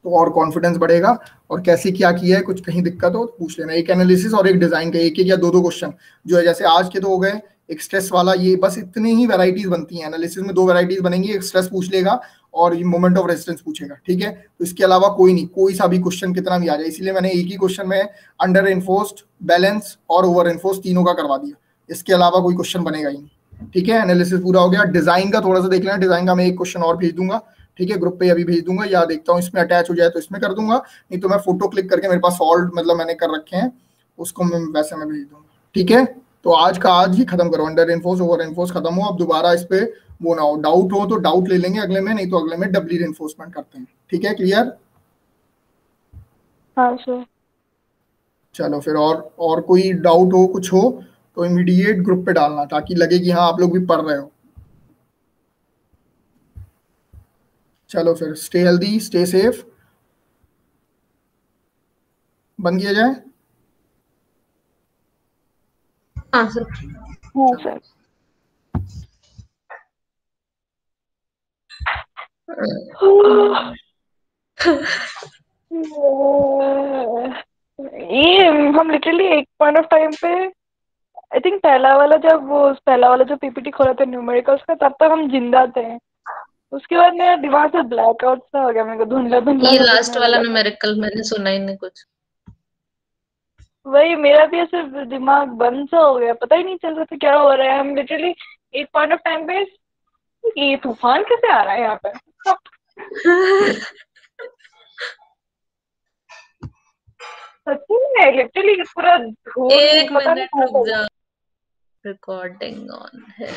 तो और कॉन्फिडेंस बढ़ेगा। और कैसे क्या किया है, कुछ कहीं दिक्कत हो तो पूछ लेना। एक एनालिसिस और एक डिजाइन का, एक या 2-2 क्वेश्चन जो है, जैसे आज के तो हो गए, एक स्ट्रेस वाला, ये बस इतनी ही वैरायटीज बनती हैं एनालिसिस में, 2 वैरायटीज बनेंगी, एक स्ट्रेस पूछ लेगा और ये मोमेंट ऑफ रेजिस्टेंस पूछेगा, ठीक है। तो इसके अलावा कोई नहीं, कोई सा भी क्वेश्चन कितना भी आ जाए, इसीलिए मैंने एक ही क्वेश्चन में अंडर एनफोर्स्ड, बैलेंस और ओवर एनफोर्स्ड तीनों का करवा दिया, इसके अलावा कोई क्वेश्चन बनेगा ही नहीं, ठीक है। एनालिसिस पूरा हो गया। डिजाइन का थोड़ा सा देख लेना, डिजाइन का मैं एक क्वेश्चन और भेज दूंगा, ठीक है, ग्रुप पे अभी भेज दूंगा, या देखता हूँ इसमें अटैच हो जाए तो इसमें कर दूंगा, नहीं तो मैं फोटो क्लिक करके, मेरे पास सॉल्व मतलब मैंने कर रखे हैं, उसको मैं वैसे मैं भेज दूंगा, ठीक है। तो आज का आज ही खत्म करो, अंडर एनफोर्स ओवर एनफोर्स खत्म हो, अब दोबारा इस पे वो ना हो, डाउट हो तो डाउट ले लेंगे अगले में, नहीं तो अगले में डब्ल्यू एनफोर्समेंट करते हैं, ठीक है। क्लियर? हाँ सर। चलो फिर, और कोई डाउट हो, कुछ हो तो इमीडिएट ग्रुप पे डालना, ताकि लगे कि हाँ आप लोग भी पढ़ रहे हो। चलो फिर, स्टे हेल्दी, स्टे सेफ। बंद किया जाए? हाँ सर। हाँ सर। ये हम लिटरली एक पॉइंट ऑफ टाइम पे, आई थिंक पहला वाला जो पीपीटी खोला था न्यूमेरिकल्स का, तब तक हम जिंदा थे। उसके बाद मेरा दिमाग से ब्लैकआउट सा हो गया, मेरे को धुंधला धुंधला ये सा लास्ट दिखने वाला लगा। न्यूमेरिकल मैंने सुना ही नहीं कुछ। वही मेरा भी ऐसे दिमाग बंद सा हो गया, पता ही नहीं चल रहा था क्या हो रहा है। हम लिटरली एक पॉइंट ऑफ टाइम पे, ये तूफान कैसे आ रहा है यहाँ पे। सच्ची में लिटरली पूरा एक पता नहीं मिनट कहाँ रुक से। जा, रिकॉर्डिंग ऑन है।